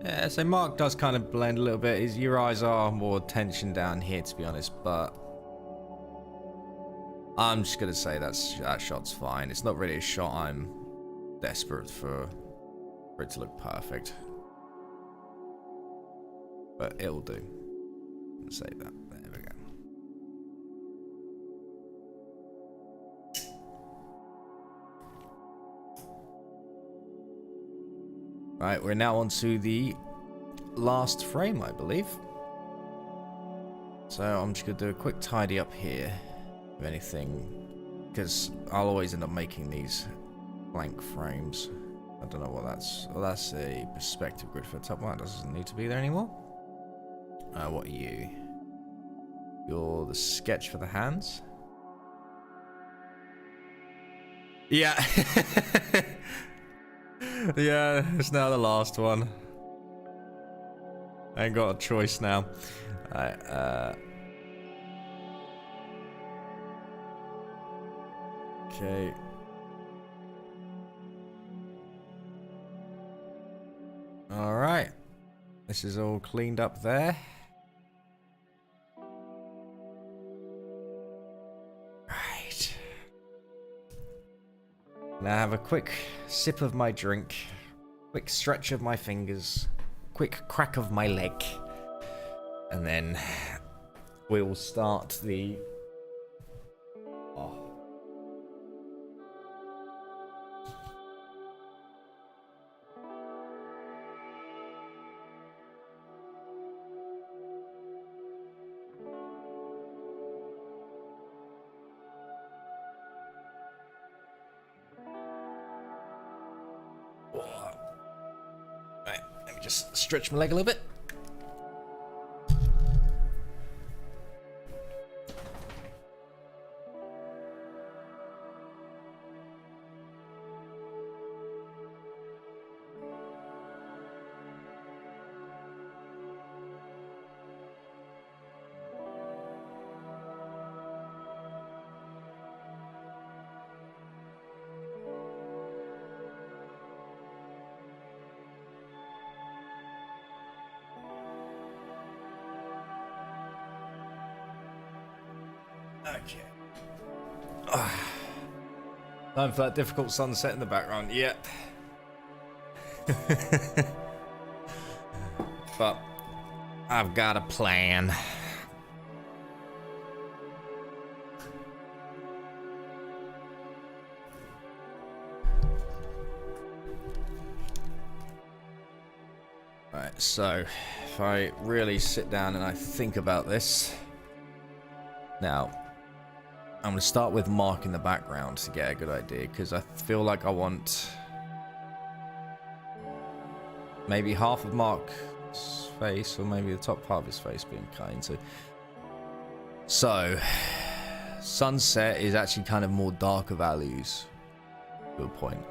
Yeah, so Mark does kind of blend a little bit. Your eyes are more tension down here, to be honest, but I'm just gonna say that shot's fine. It's not really a shot I'm desperate for it to look perfect, but it'll do. Save that. There we go. Right, we're now on to the last frame, I believe. So I'm just going to do a quick tidy up here of anything, because I'll always end up making these blank frames. I don't know what that's... Well, that's a perspective grid for the top one. That doesn't need to be there anymore. What are you? You're the sketch for the hands? Yeah. Yeah, it's now the last one. I ain't got a choice now. Alright, okay. Alright. This is all cleaned up there. Right. Now have a quick sip of my drink. Quick stretch of my fingers. Quick crack of my leg. And then we'll start the... Oh. Right, let me just stretch my leg a little bit. Okay. Time for that difficult sunset in the background. Yep. But I've got a plan. Right, so if I really sit down and I think about this. Now, I'm going to start with Mark in the background to get a good idea, because I feel like I want maybe half of Mark's face, or maybe the top part of his face being cut into. So, sunset is actually kind of more darker values to a point.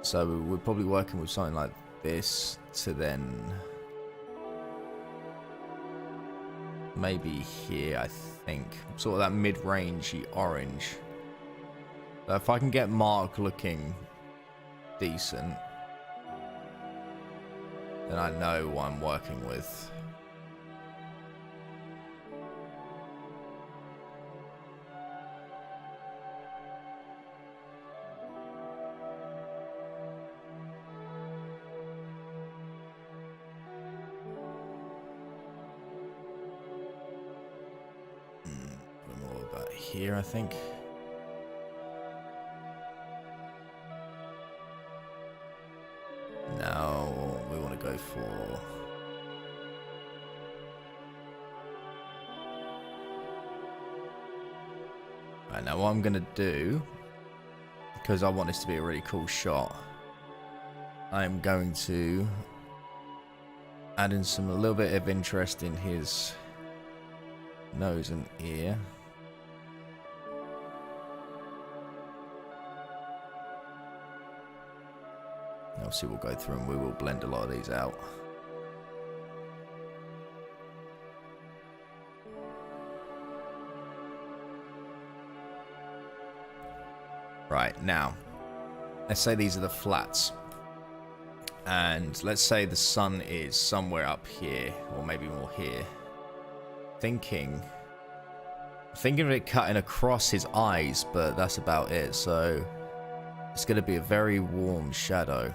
So we're probably working with something like this to then maybe here, I think. Sort of that mid-rangey orange. So if I can get Mark looking decent, then I know what I'm working with. Here, I think. Now we want to go for right now. What I'm gonna do, because I want this to be a really cool shot, I'm going to add in a little bit of interest in his nose and ear. Obviously we'll go through and we will blend a lot of these out. Right, now, let's say these are the flats. And let's say the sun is somewhere up here, or maybe more here. Thinking of it cutting across his eyes, but that's about it. So it's going to be a very warm shadow.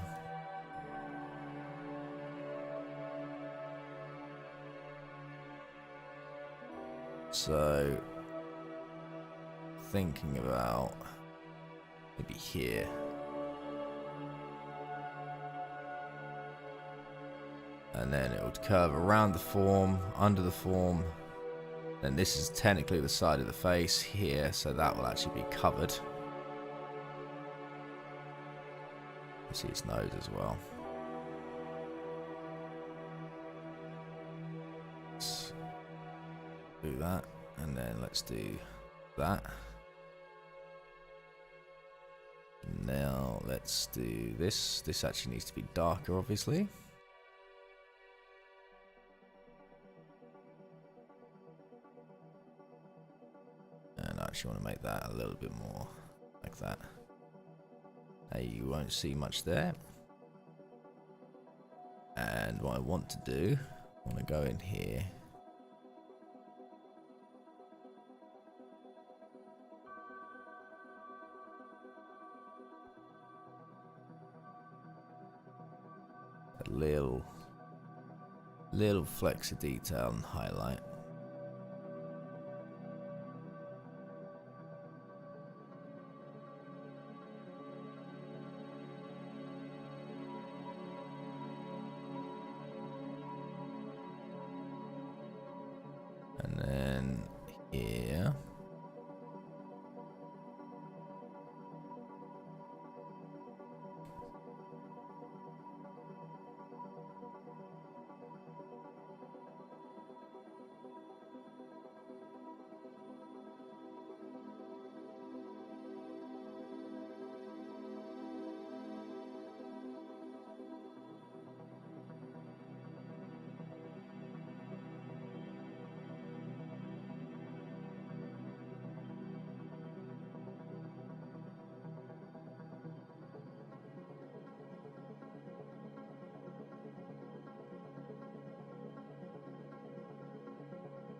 So thinking about maybe here. And then it would curve around the form, under the form. Then this is technically the side of the face here, so that will actually be covered. You see his nose as well. Let's do that, and then let's do that. Now let's do this. This actually needs to be darker, obviously. And I actually want to make that a little bit more like that. You won't see much there. And what I want to do, I want to go in here. A little flecks of detail and highlight. And then here.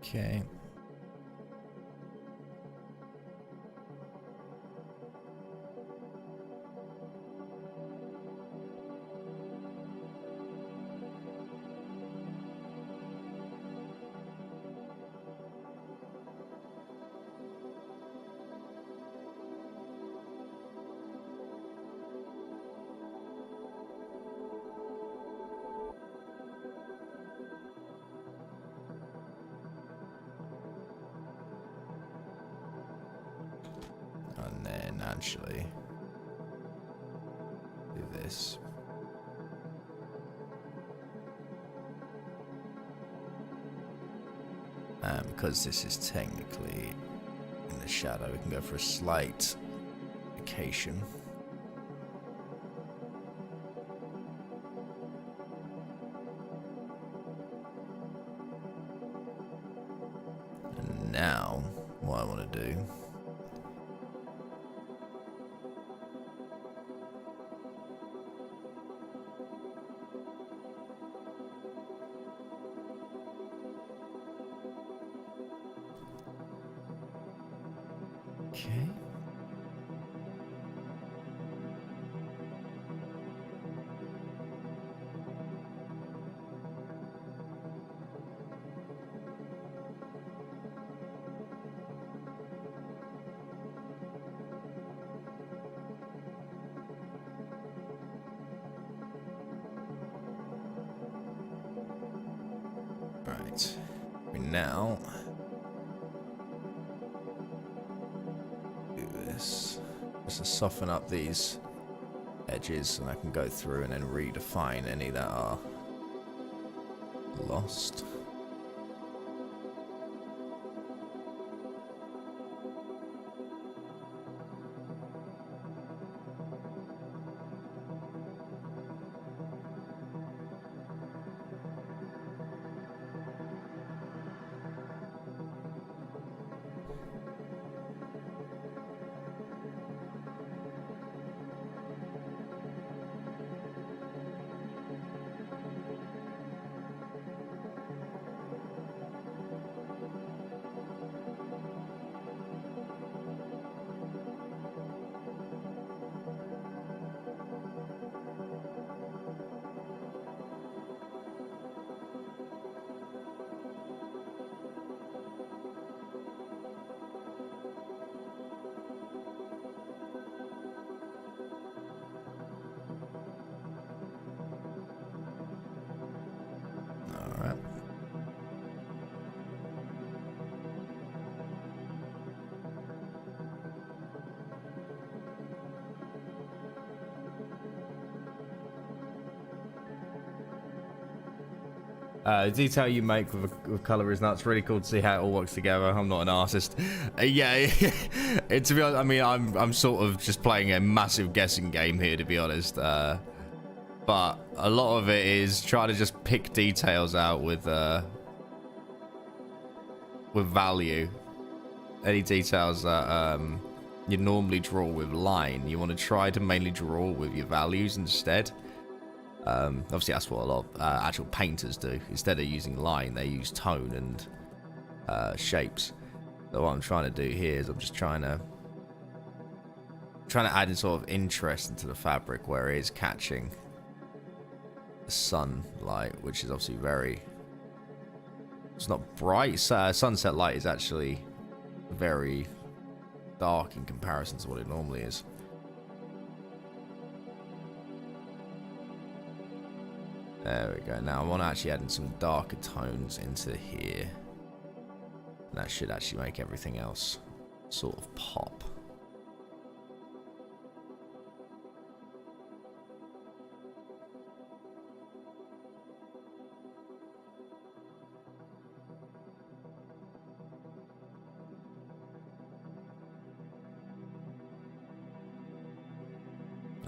Okay. And then actually do this. Because this is technically in the shadow, we can go for a slight occasion. And now, what I want to do . Okay. Right. We now do this just to soften up these edges, and I can go through and then redefine any that are lost. The detail you make with color is nuts. Really cool to see how it all works together. I'm not an artist. Yeah, to be honest, I mean, I'm sort of just playing a massive guessing game here, to be honest. But a lot of it is trying to just pick details out with value. Any details that you normally draw with line, you want to try to mainly draw with your values instead. Obviously that's what a lot of actual painters do. Instead of using line, they use tone and shapes. So what I'm trying to do here is I'm just trying to add in sort of interest into the fabric where it is catching the sunlight, which is obviously it's not bright. Sunset light is actually very dark in comparison to what it normally is. There we go. Now I want to actually add in some darker tones into here. And that should actually make everything else sort of pop.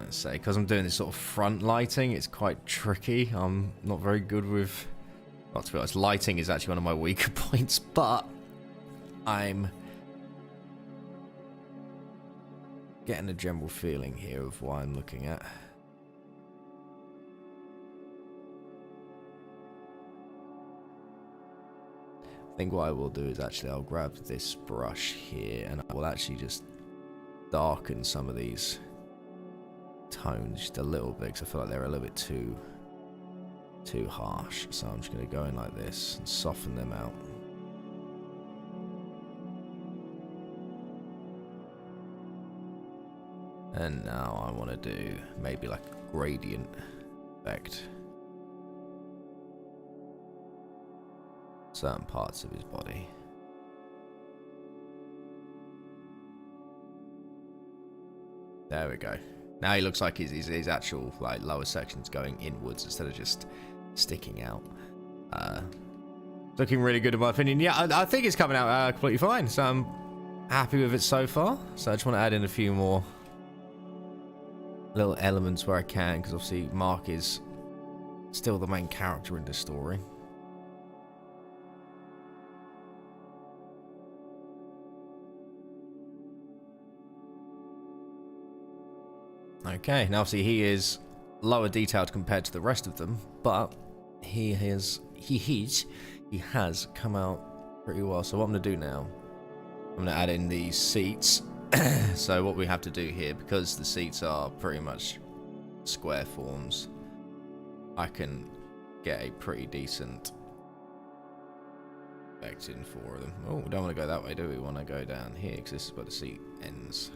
Say, because I'm doing this sort of front lighting, it's quite tricky. I'm not very good with, well, to be honest, lighting is actually one of my weaker points, but I'm getting a general feeling here of what I'm looking at. I think what I will do is actually I'll grab this brush here and I will actually just darken some of these tones just a little bit because I feel like they're a little bit too harsh. So I'm just going to go in like this and soften them out. And now I want to do maybe like a gradient effect. Certain parts of his body. There we go. Now he looks like his actual like lower section's going inwards instead of just sticking out. Looking really good in my opinion. Yeah, I think it's coming out completely fine. So I'm happy with it so far. So I just want to add in a few more little elements where I can, because obviously Mark is still the main character in the story. Okay, now obviously he is lower detailed compared to the rest of them, but he has come out pretty well. So what I'm going to do now, I'm going to add in these seats. So what we have to do here, because the seats are pretty much square forms, I can get a pretty decent effect in for them. Oh, we don't want to go that way, do we? We want to go down here, because this is where the seat ends.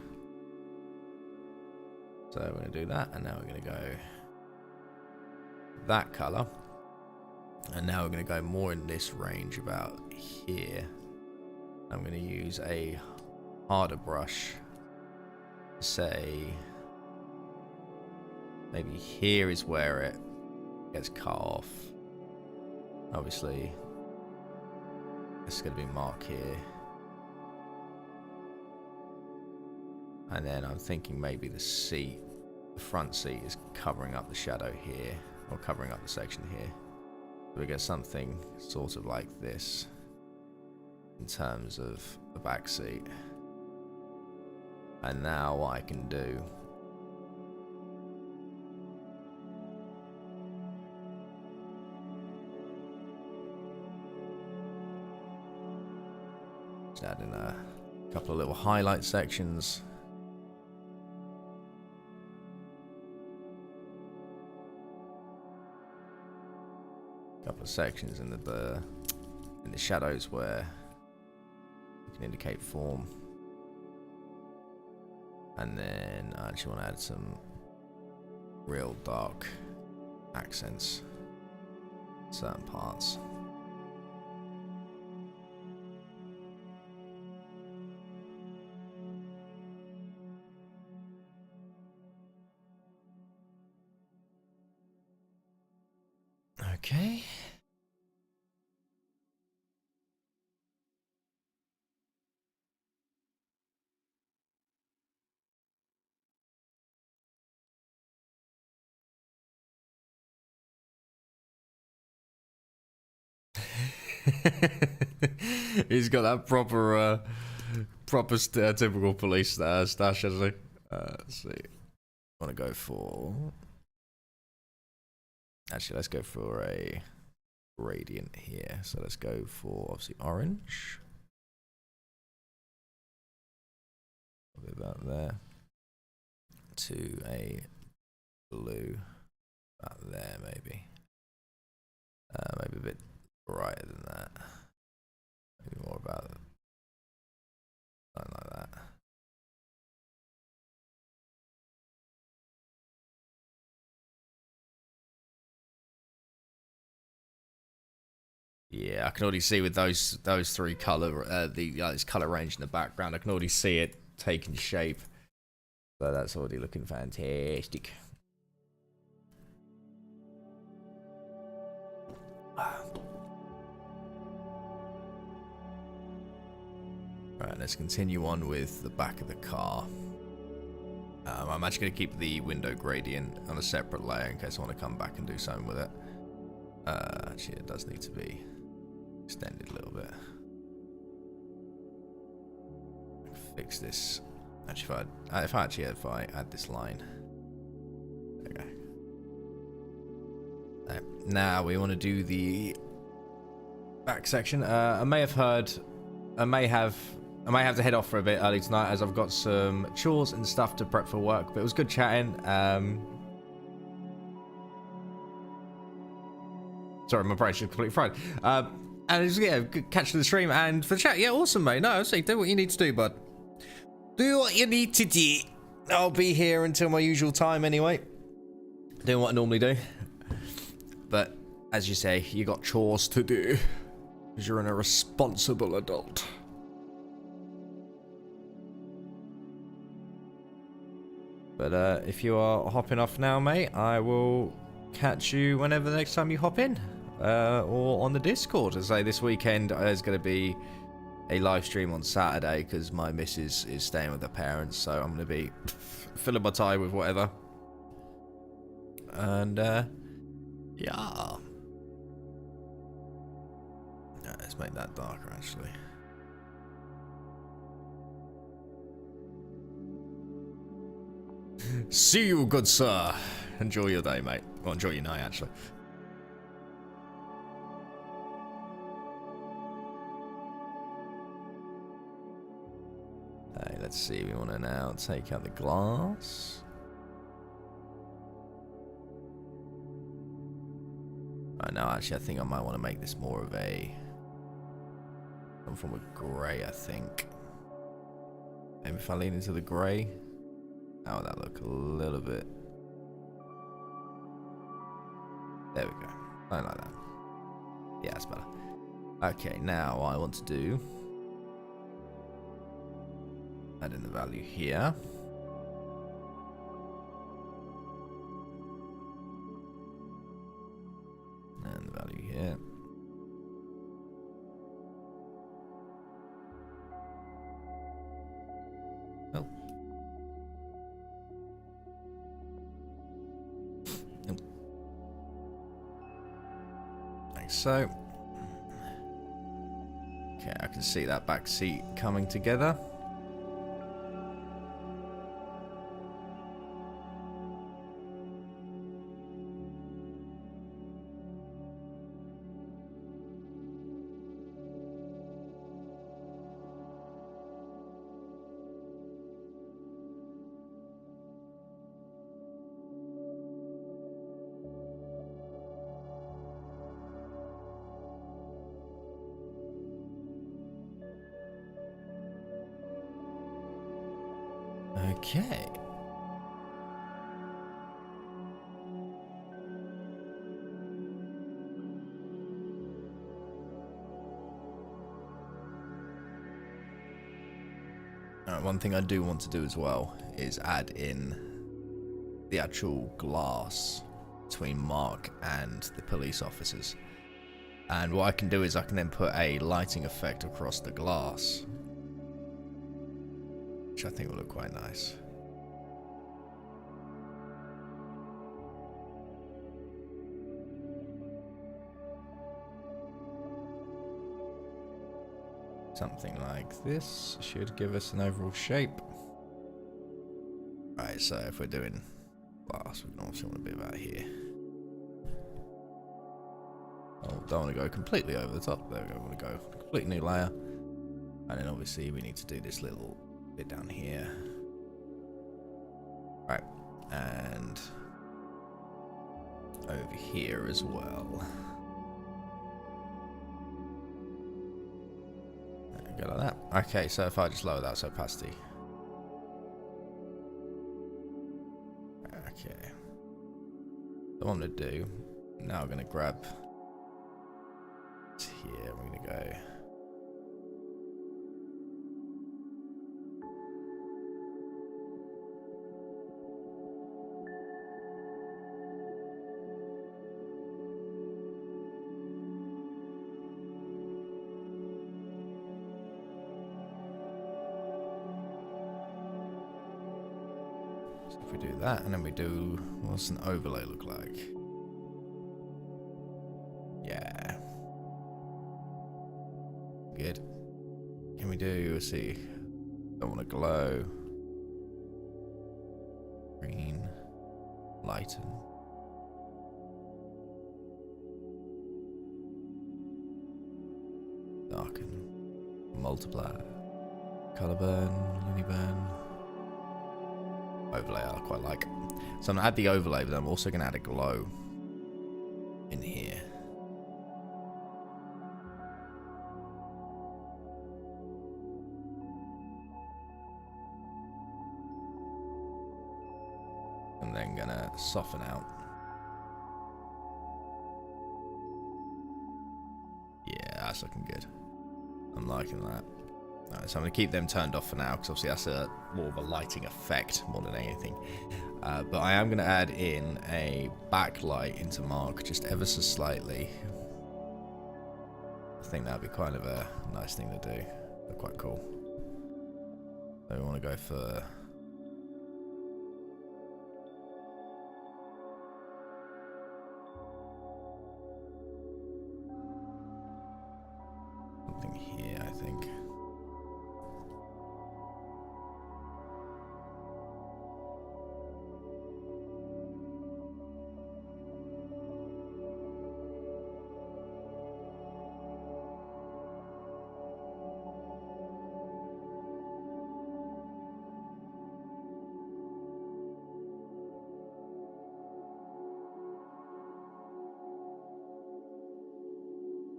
So we're going to do that, and now we're going to go that colour. And now we're going to go more in this range about here. I'm going to use a harder brush. Say, maybe here is where it gets cut off. Obviously, this is going to be Mark here. And then I'm thinking maybe the seat, the front seat is covering up the shadow here, or covering up the section here. So we get something sort of like this in terms of the back seat. And now what I can do is add in a couple of little highlight sections. Couple of sections in the shadows where you can indicate form. And then I actually want to add some real dark accents in certain parts. Okay. He's got that proper, typical police stash, hasn't he? Let's see. I want to go for... Actually, let's go for a gradient here. So let's go for, obviously, orange. A bit about there. To a blue. About there, maybe. Maybe a bit brighter than that. Maybe more about something like that. Yeah, I can already see with those three color this color range in the background. I can already see it taking shape. So that's already looking fantastic. Right, let's continue on with the back of the car. I'm actually going to keep the window gradient on a separate layer in case I want to come back and do something with it. Actually, it does need to be extended a little bit. Fix this. Actually, if I add this line. There we go. Now we want to do the back section. I may have to head off for a bit early tonight as I've got some chores and stuff to prep for work. But it was good chatting. Sorry, my brain's just completely fried. And it was, yeah, good catch the stream and for the chat. Yeah, awesome, mate. No, see, do what you need to do, bud. Do what you need to do. I'll be here until my usual time anyway. Doing what I normally do. But, as you say, you got chores to do. Because you're a responsible adult. But if you are hopping off now, mate, I will catch you whenever the next time you hop in. Or on the Discord. As I say, this weekend there's going to be a live stream on Saturday because my missus is staying with her parents, so I'm going to be filling my time with whatever. And yeah. Let's make that darker actually. See you, good sir. Enjoy your day, mate. Well, enjoy your night actually. Let's see, we want to now take out the glass. No, actually, I think I might want to make this more of a... some form of grey, I think. Maybe if I lean into the grey. How would that look? A little bit. There we go. Something like that. Yeah, that's better. Okay, now what I want to do... add in the value here. And the value here. Oh. Oh. Like so. Okay, I can see that back seat coming together. Okay. One thing I do want to do as well is add in the actual glass between Mark and the police officers. And what I can do is I can then put a lighting effect across the glass, which I think will look quite nice. Something like this should give us an overall shape. Right, so if we're doing glass, we also want to be about here. Oh, don't want to go completely over the top. There we go. We want to go complete new layer. And then obviously we need to do this little bit down here. Right, and over here as well. Go like that. Okay, so if I just lower that opacity. Okay. What I'm going to do, now I'm going to grab this here, we're going to go. If we do that, and then we do, what's an overlay look like? Yeah. Good. Can we do, let's see, don't want to glow. Green. Lighten. Darken. Multiply. Color burn, linear burn. Overlay I quite like. So I'm going to add the overlay, but I'm also going to add a glow in here. And then going to soften out. Yeah, that's looking good. I'm liking that. Alright, so I'm going to keep them turned off for now, because obviously that's a more of a lighting effect more than anything. But I am going to add in a backlight into Mark, just ever so slightly. I think that'd be kind of a nice thing to do. They're quite cool. So we want to go for... something here, I think.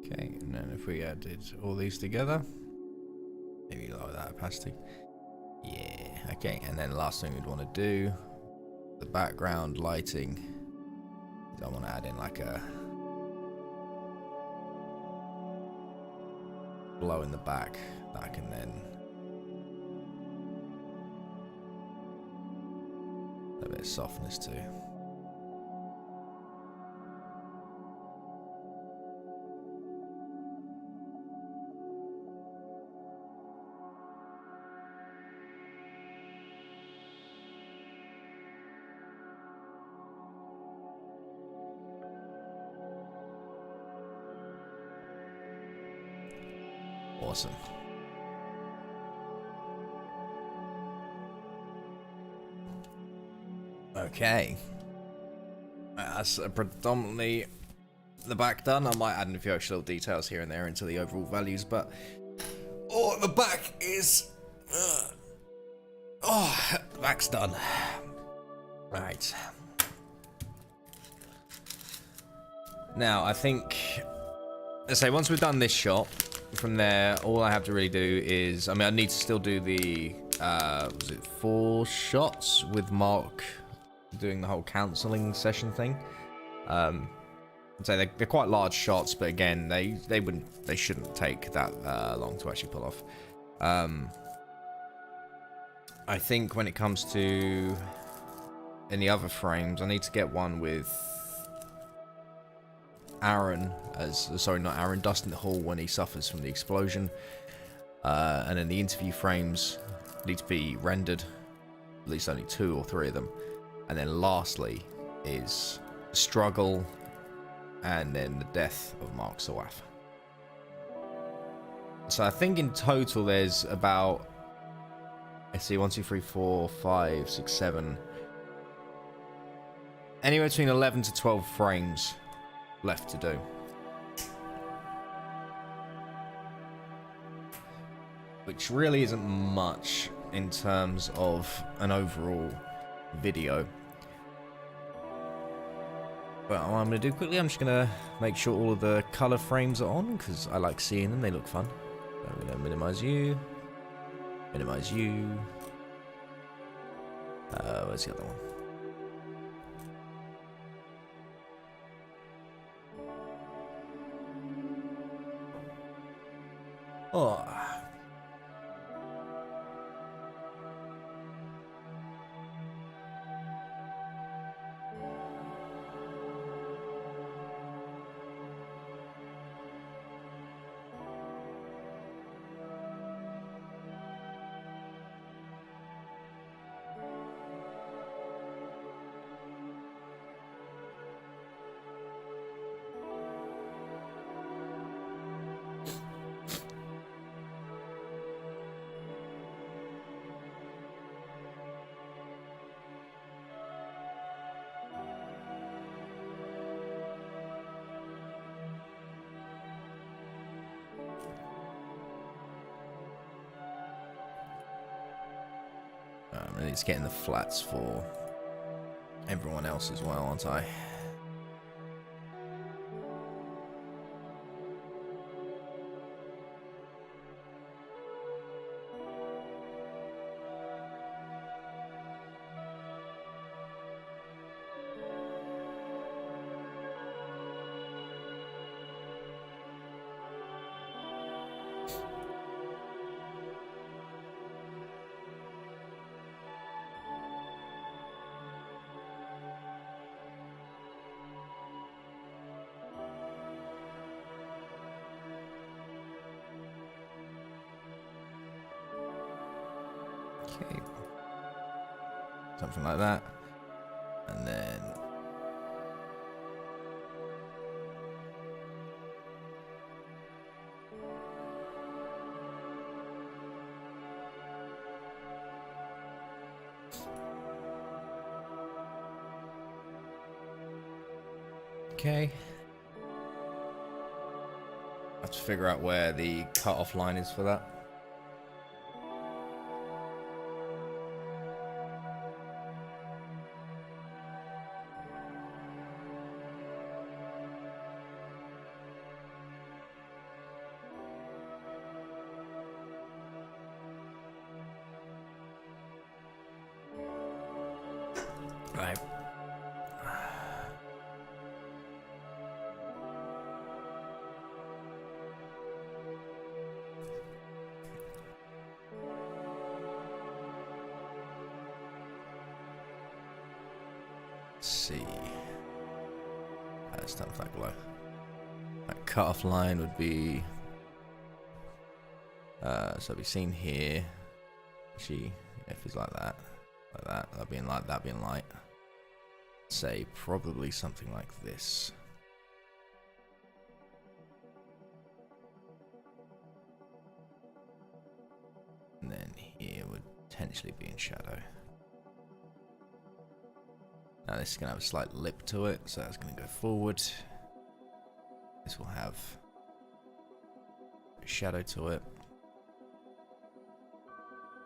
Okay, and then if we added all these together, maybe lower that opacity. Yeah, okay, and then last thing we'd want to do, the background lighting, is I want to add in like a glow in the back that I can then a bit of softness too. Awesome. Okay. That's predominantly the back done. I might add in a few extra little details here and there into the overall values, but oh, the back is the back's done. Right. Now, I think, let's say once we've done this shot, from there, all I have to really do is, I mean, I need to still do the, was it 4 shots with Mark doing the whole counseling session thing. So they're quite large shots, but again, they shouldn't take that long to actually pull off. I think when it comes to any other frames, I need to get one with Aaron, not Aaron, Dustin Hall when he suffers from the explosion, and then the interview frames need to be rendered, at least only 2 or 3 of them, and then lastly is struggle, and then the death of Mark Sawaf. So I think in total there's about, let's see, 1, 2, 3, 4, 5, 6, 7. Anywhere between 11 to 12 frames left to do. Which really isn't much in terms of an overall video. But what I'm going to do quickly, I'm just going to make sure all of the color frames are on, because I like seeing them, they look fun. So I'm going to minimize you. Minimize you. Where's the other one? Oh. And it's getting the flats for everyone else as well, aren't I? Okay. Something like that. And then okay. I have to figure out where the cutoff line is for that. Right. Let's see. That's not that low. That cutoff line would be so be seen here. Actually, if it's like that, that being light, that being light. Say probably something like this. And then here would potentially be in shadow. Now this is going to have a slight lip to it, so that's going to go forward. This will have a shadow to it.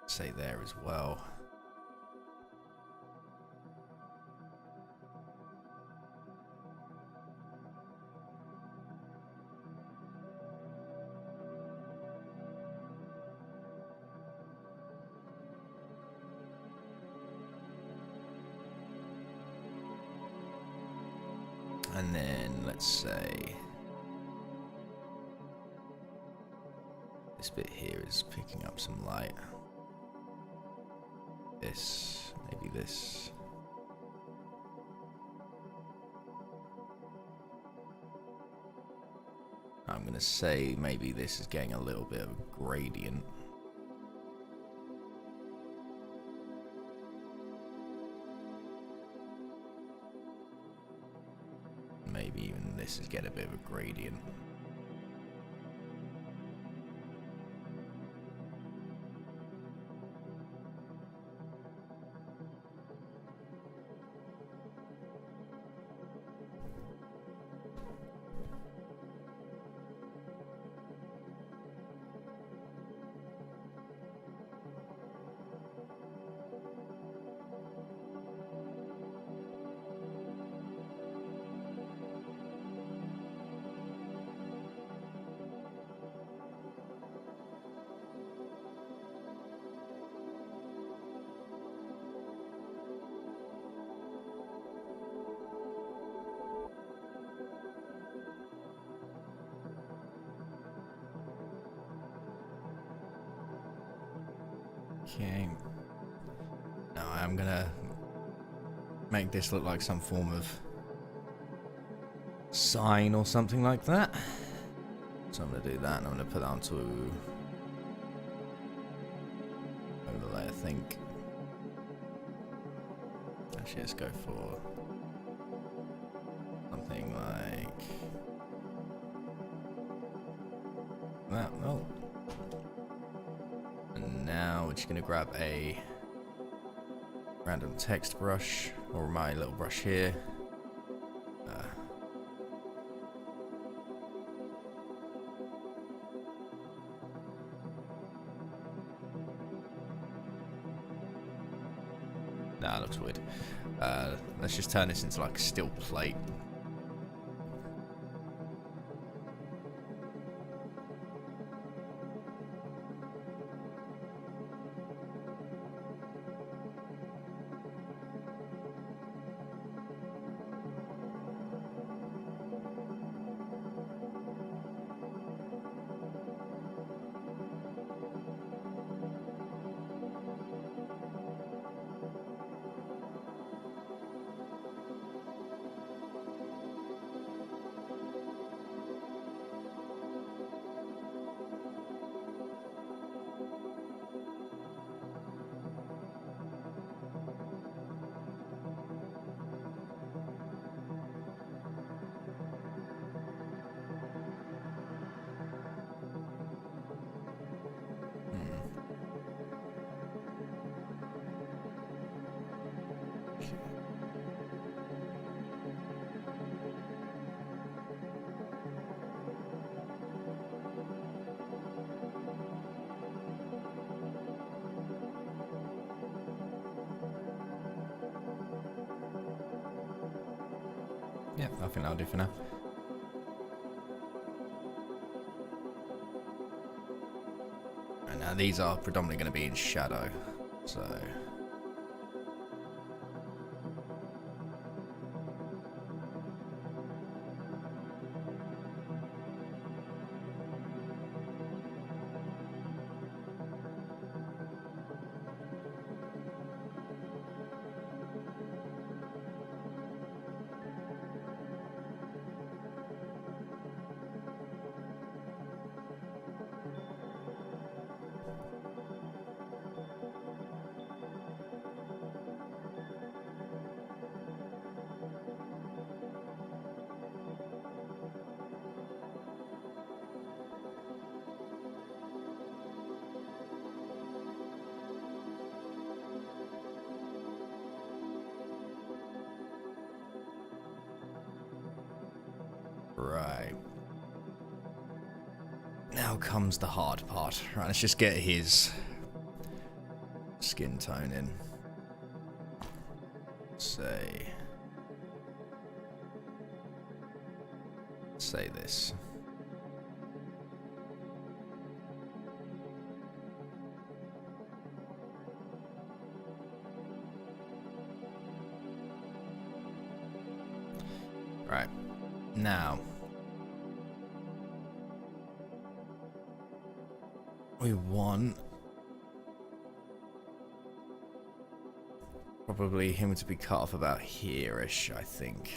Say there as well. And then let's say this bit here is picking up some light. This, maybe this. I'm gonna say maybe this is getting a little bit of a gradient. Maybe even this is getting a bit of a gradient. Okay. Now I'm gonna make this look like some form of sign or something like that. So I'm gonna do that, and I'm gonna put that onto overlay, I think. Actually, let's go for something like that. Oh. And now we're just gonna grab a random text brush, or my little brush here. Nah, that looks weird. Let's just turn this into like a still plate. Yeah, I think that'll do for now. And now these are predominantly going to be in shadow, so... Right. Now comes the hard part. Right, let's just get his skin tone in. Say this. Right. Now we want probably him to be cut off about here-ish, I think.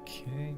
Okay.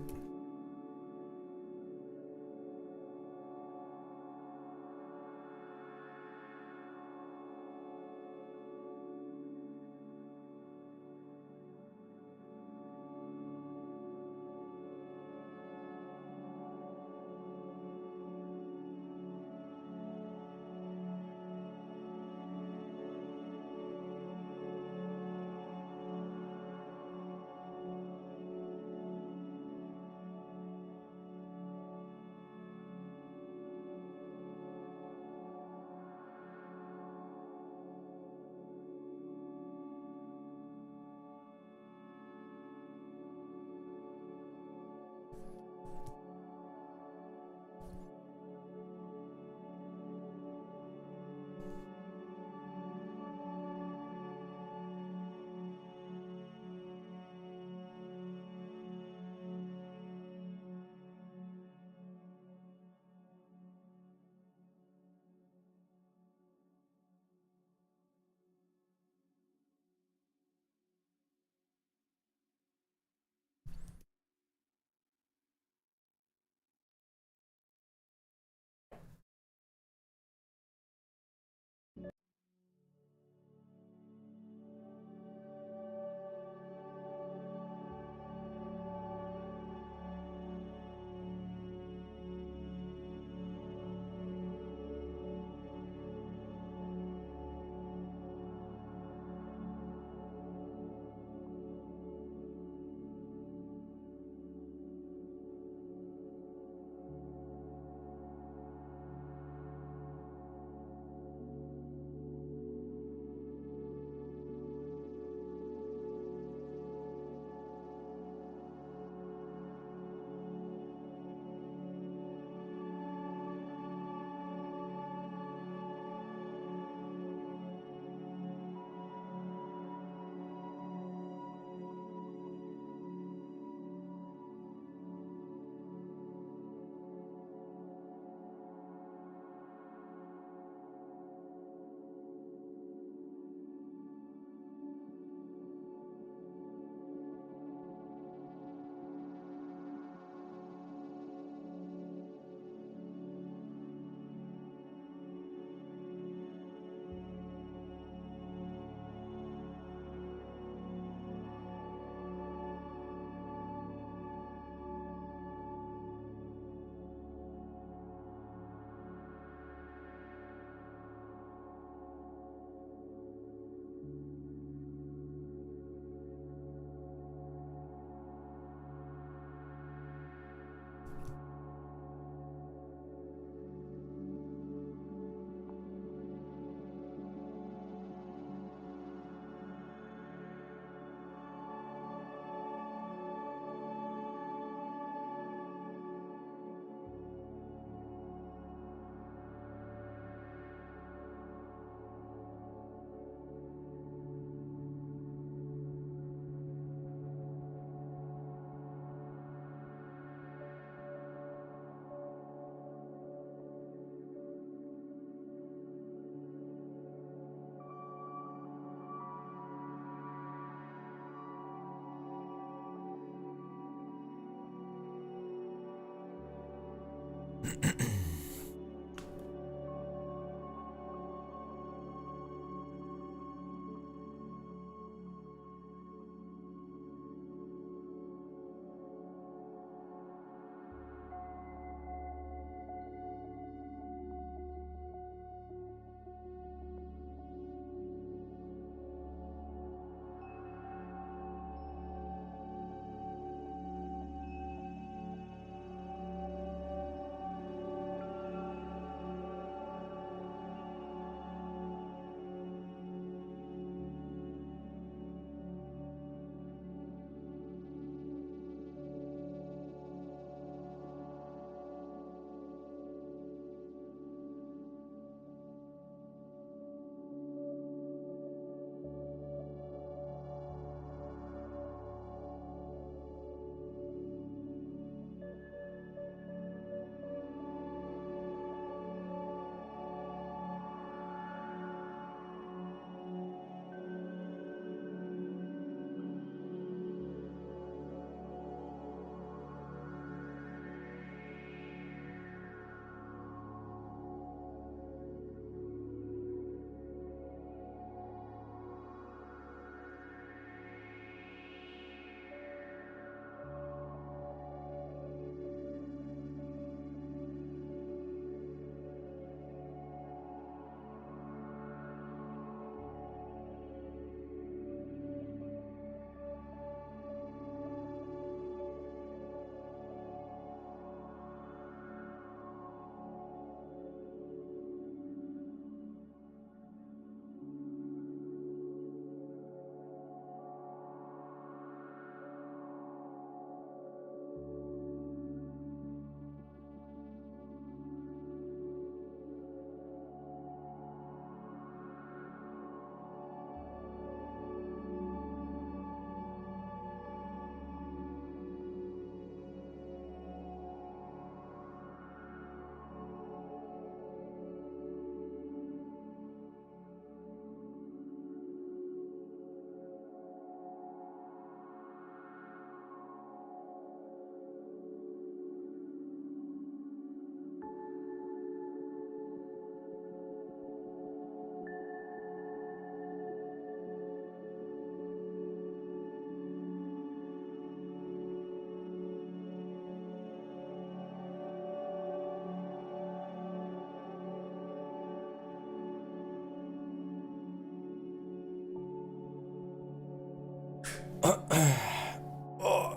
Oh,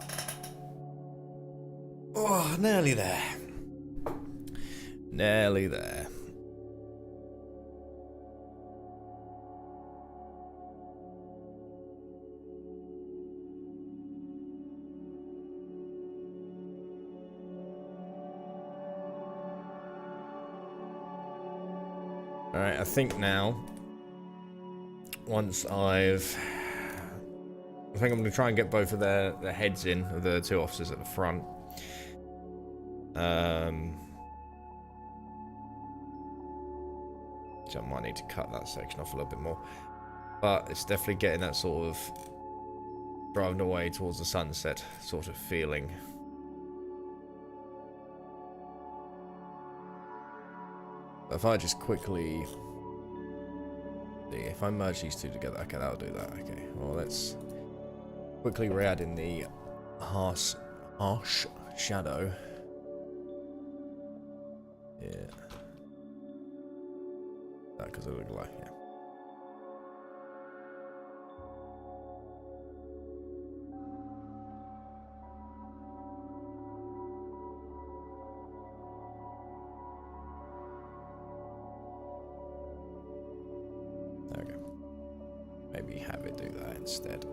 oh, nearly there. Nearly there. Alright, I think now, once I think I'm going to try and get both of their heads in, of the two officers at the front. So I might need to cut that section off a little bit more. But it's definitely getting that sort of driving away towards the sunset sort of feeling. If I just quickly... if I merge these two together, okay, that'll do that. Okay, well, let's quickly re-add in the harsh shadow. Yeah. That because it looked like, yeah. There we go. Maybe have it do that instead.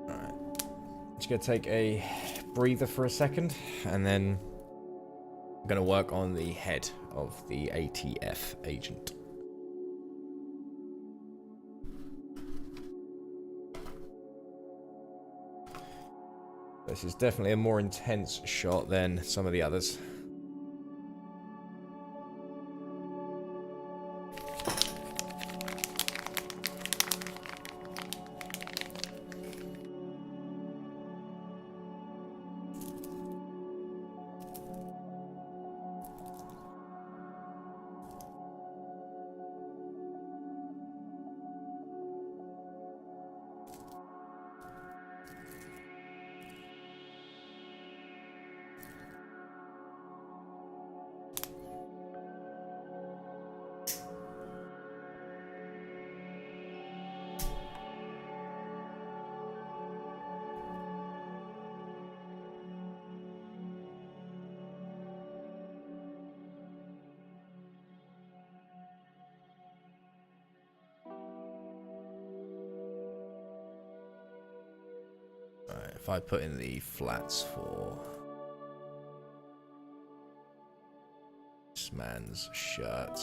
Alright. Just gonna take a breather for a second, and then I'm gonna work on the head of the ATF agent. This is definitely a more intense shot than some of the others. Alright, if I put in the flats for this man's shirt.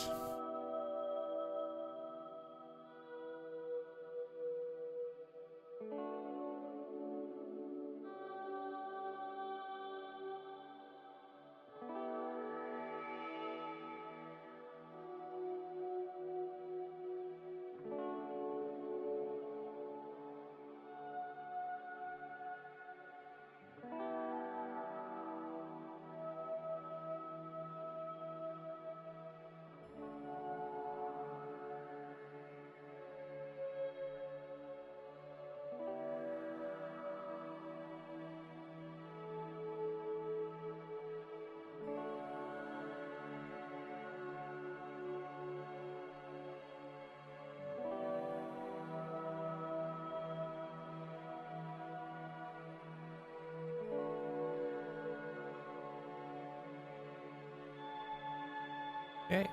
Okay.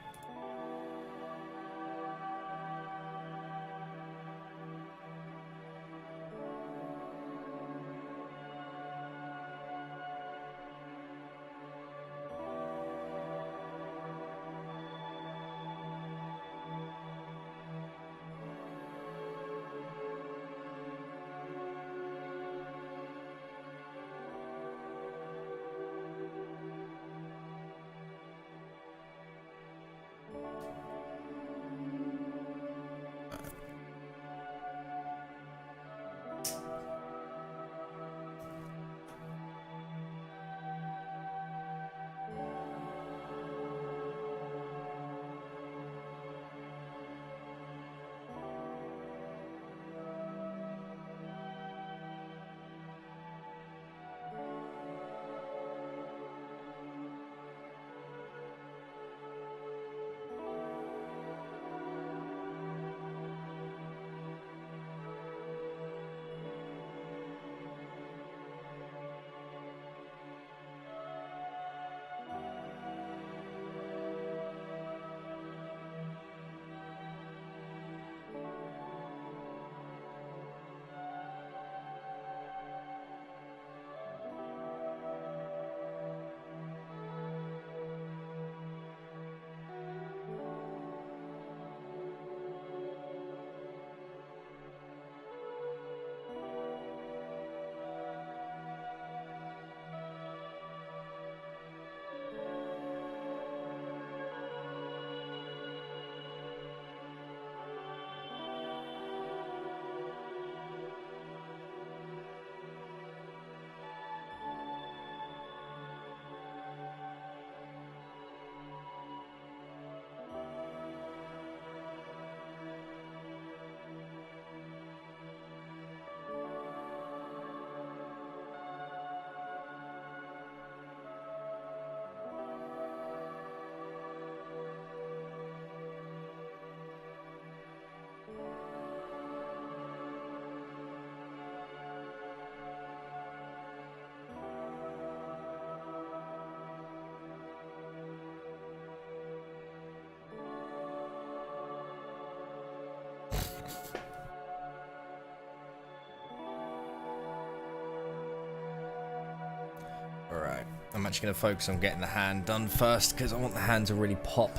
I'm actually going to focus on getting the hand done first because I want the hand to really pop.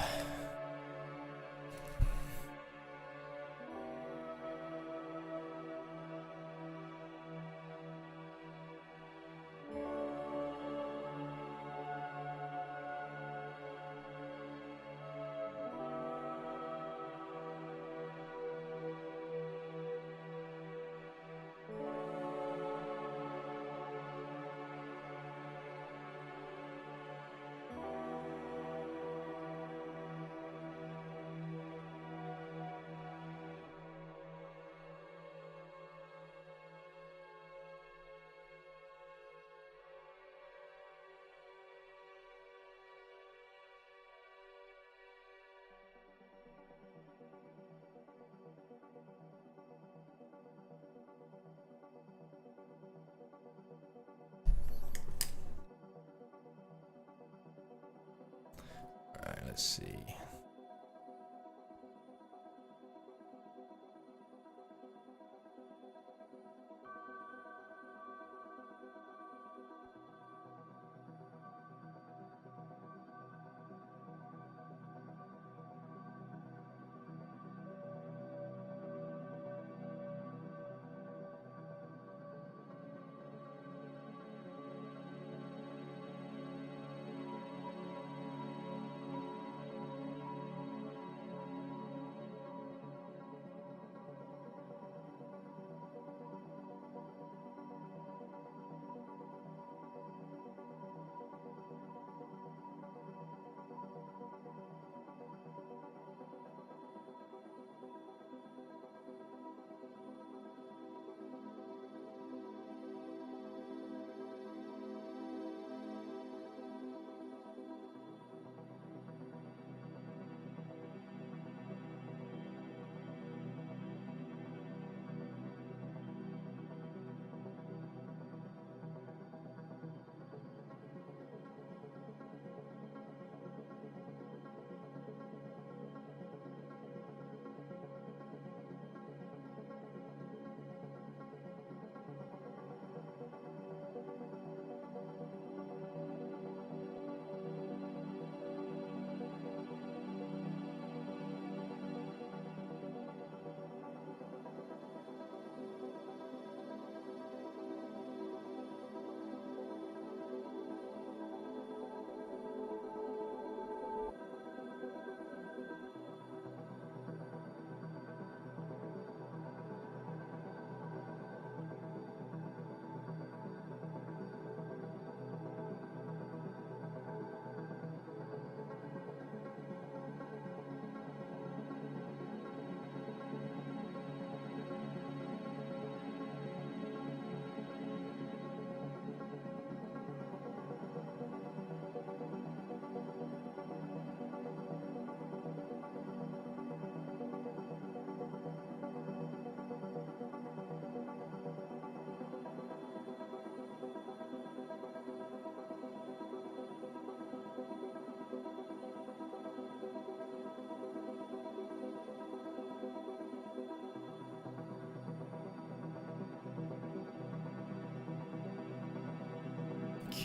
Alright, let's see.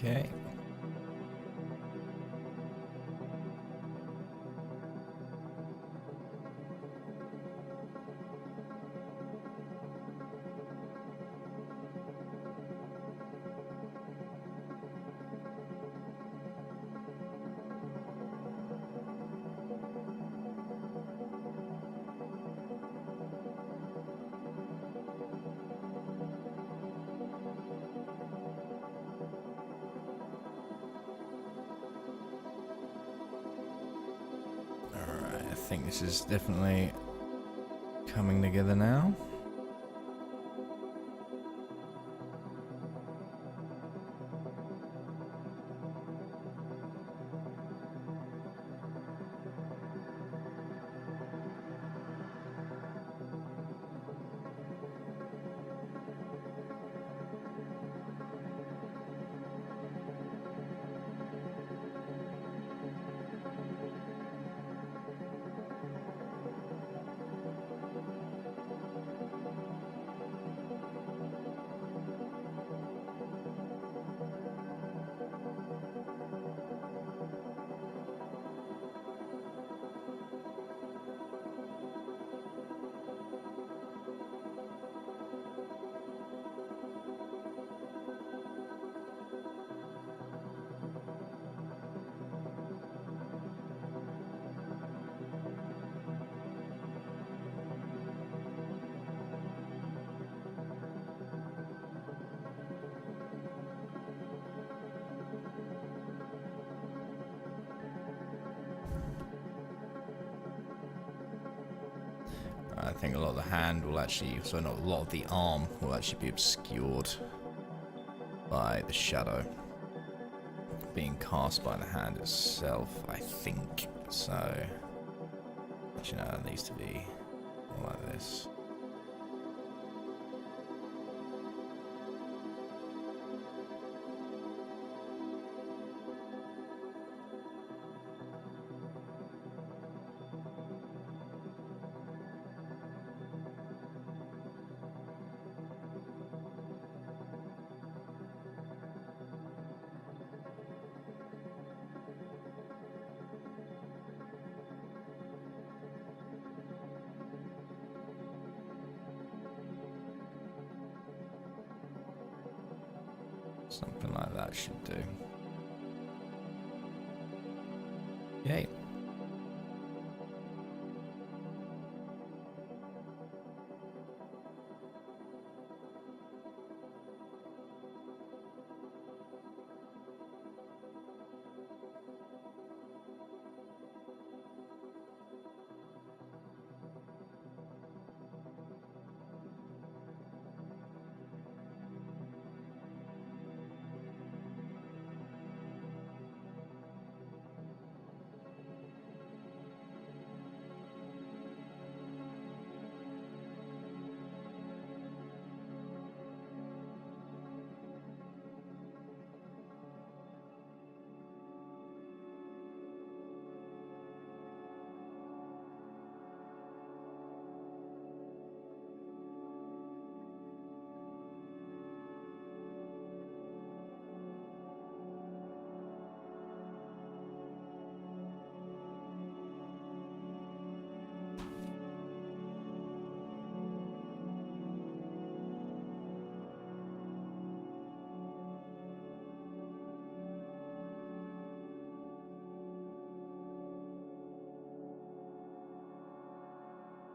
Okay. I think this is definitely coming together now. I think a lot of the hand will actually, so not a lot of the arm will actually be obscured by the shadow being cast by the hand itself, I think. So, actually, no, it needs to be more like this. Something like that should do. Yay.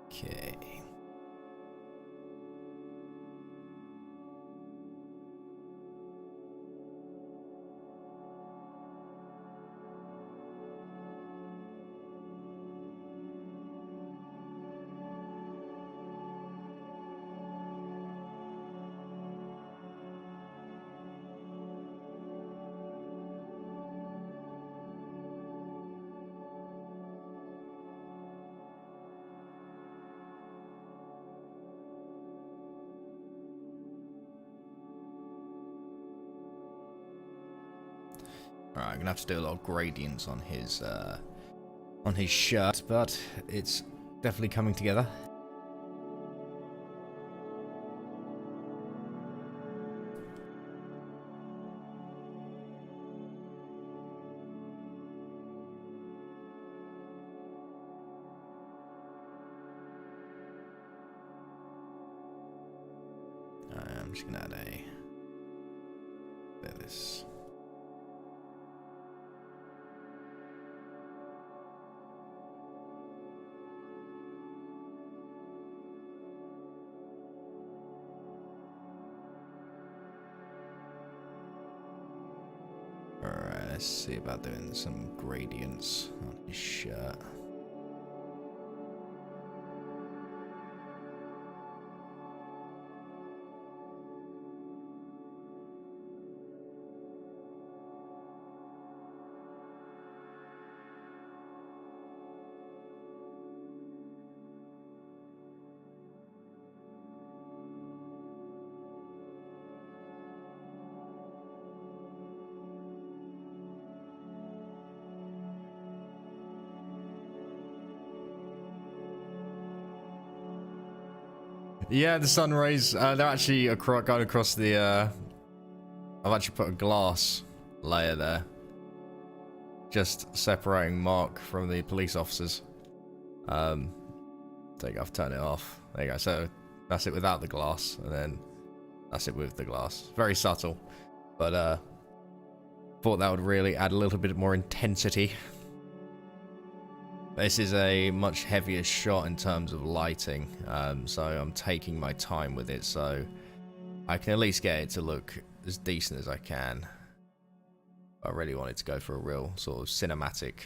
Okay. Alright, I'm gonna have to do a lot of gradients on his shirt, but it's definitely coming together. I'm just gonna add a bit of this. Alright, let's see about doing some gradients on his shirt. Yeah, the sun rays, they're actually going across the, I've actually put a glass layer there. Just separating Mark from the police officers. There you go, I've turned it off. There you go, so that's it without the glass, and then that's it with the glass. Very subtle, but thought that would really add a little bit more intensity. This is a much heavier shot in terms of lighting, so I'm taking my time with it, so I can at least get it to look as decent as I can. I really wanted to go for a real sort of cinematic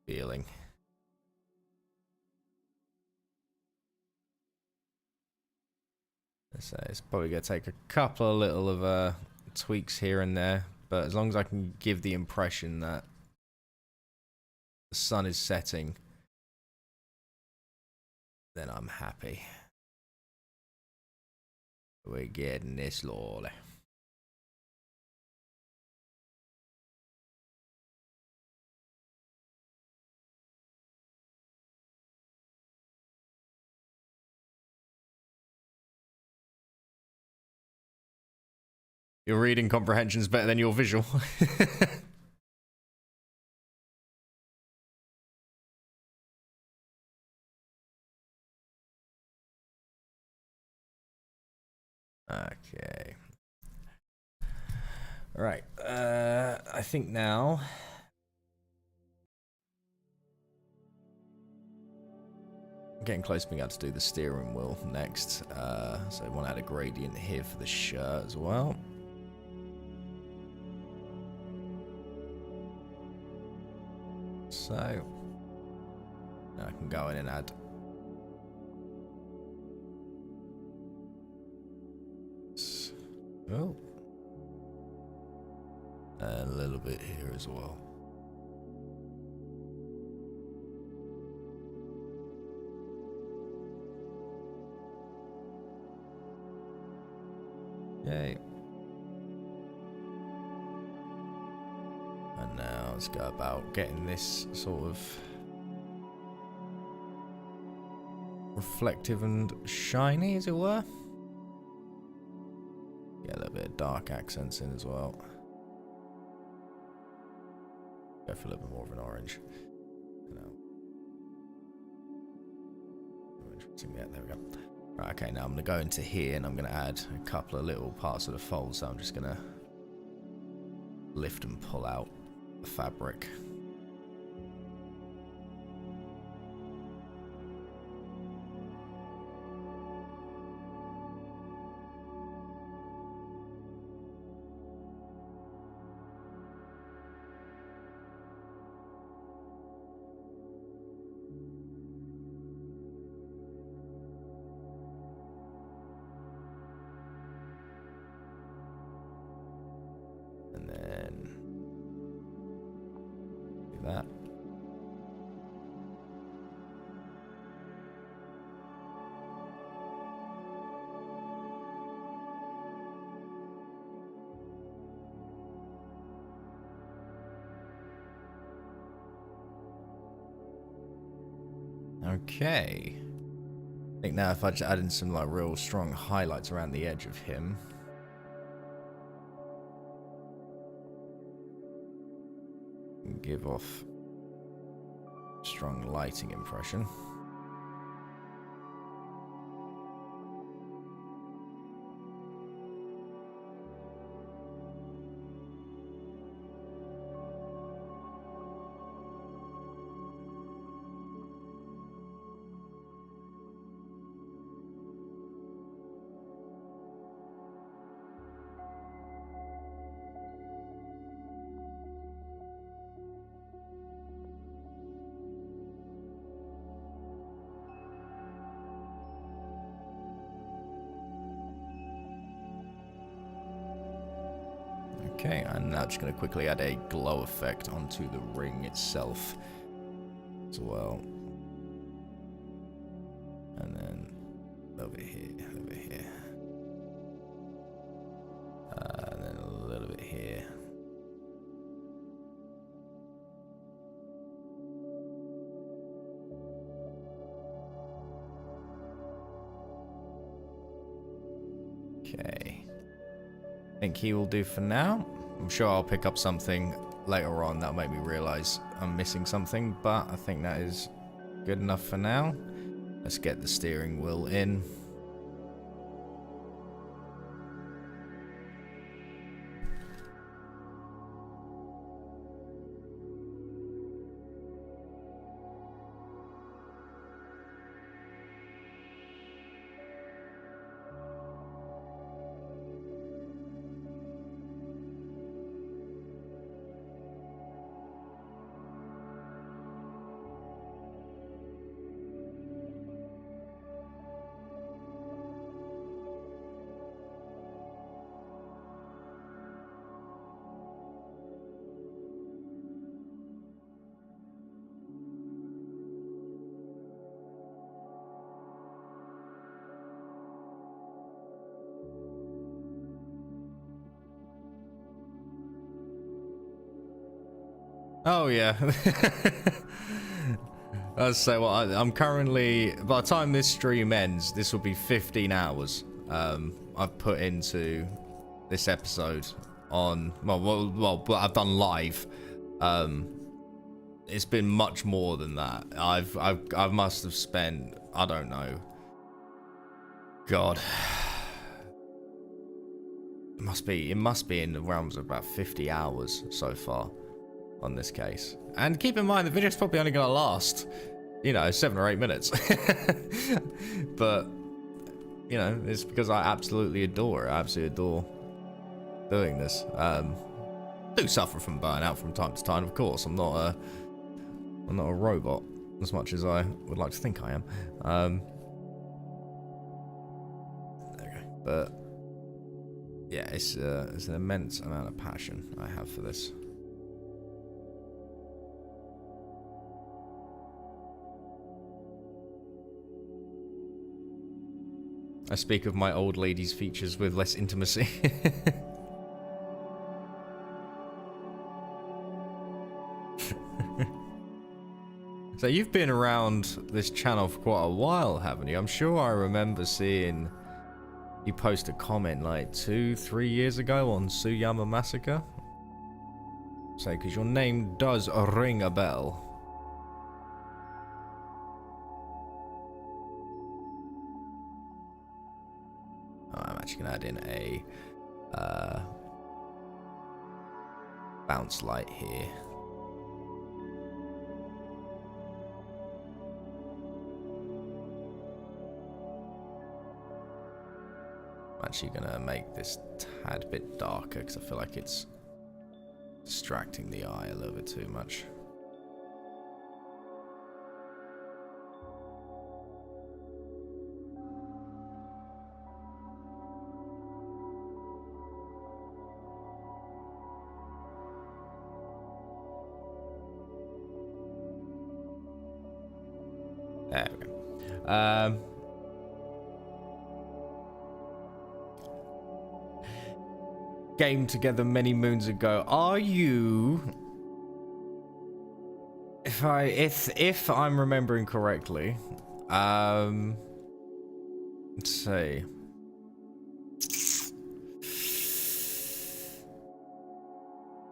feeling. So it's probably going to take a couple of little of tweaks here and there, but as long as I can give the impression that the sun is setting, then I'm happy. We're getting this, lolly. Your reading comprehension's better than your visual. Okay. Right. I think now I'm getting close to being able to do the steering wheel next. So I want to add a gradient here for the shirt as well. So now I can go in and add oh, and a little bit here as well. Yay. And now let's go about getting this sort of reflective and shiny, as it were. Get a little bit of dark accents in as well. Go for a little bit more of an orange. Yeah, there we go. Right, okay, now I'm going to go into here and I'm going to add a couple of little parts of the fold. So I'm just going to lift and pull out the fabric. And then do that. Okay. I think now if I just add in some like real strong highlights around the edge of him. Give off strong lighting impression. Okay, and now just going to quickly add a glow effect onto the ring itself as well. And then over here, over here. And then a little bit here. Okay. I think he will do for now. I'm sure I'll pick up something later on that'll make me realize I'm missing something, but I think that is good enough for now. Let's get the steering wheel in. Oh yeah. I'll say, well, I'm currently, by the time this stream ends, this will be 15 hours I've put into this episode on, well, I've done live. It's been much more than that. I must have spent, I don't know, God, it must be in the realms of about 50 hours so far on this case. And keep in mind, the video's probably only gonna last, you know, 7 or 8 minutes. But, you know, it's because I absolutely adore doing this. I do suffer from burnout from time to time, of course. I'm not a robot, as much as I would like to think I am. There we go. But yeah, it's an immense amount of passion I have for this. I speak of my old lady's features with less intimacy. So you've been around this channel for quite a while, haven't you? I'm sure I remember seeing you post a comment like 2-3 years ago on Suyama Massacre. Say, because your name does ring a bell. Oh, I'm actually gonna add in a bounce light here. I'm actually gonna make this tad bit darker because I feel like it's distracting the eye a little bit too much. There we go. Game together many moons ago. Are you? If I'm remembering correctly, let's see.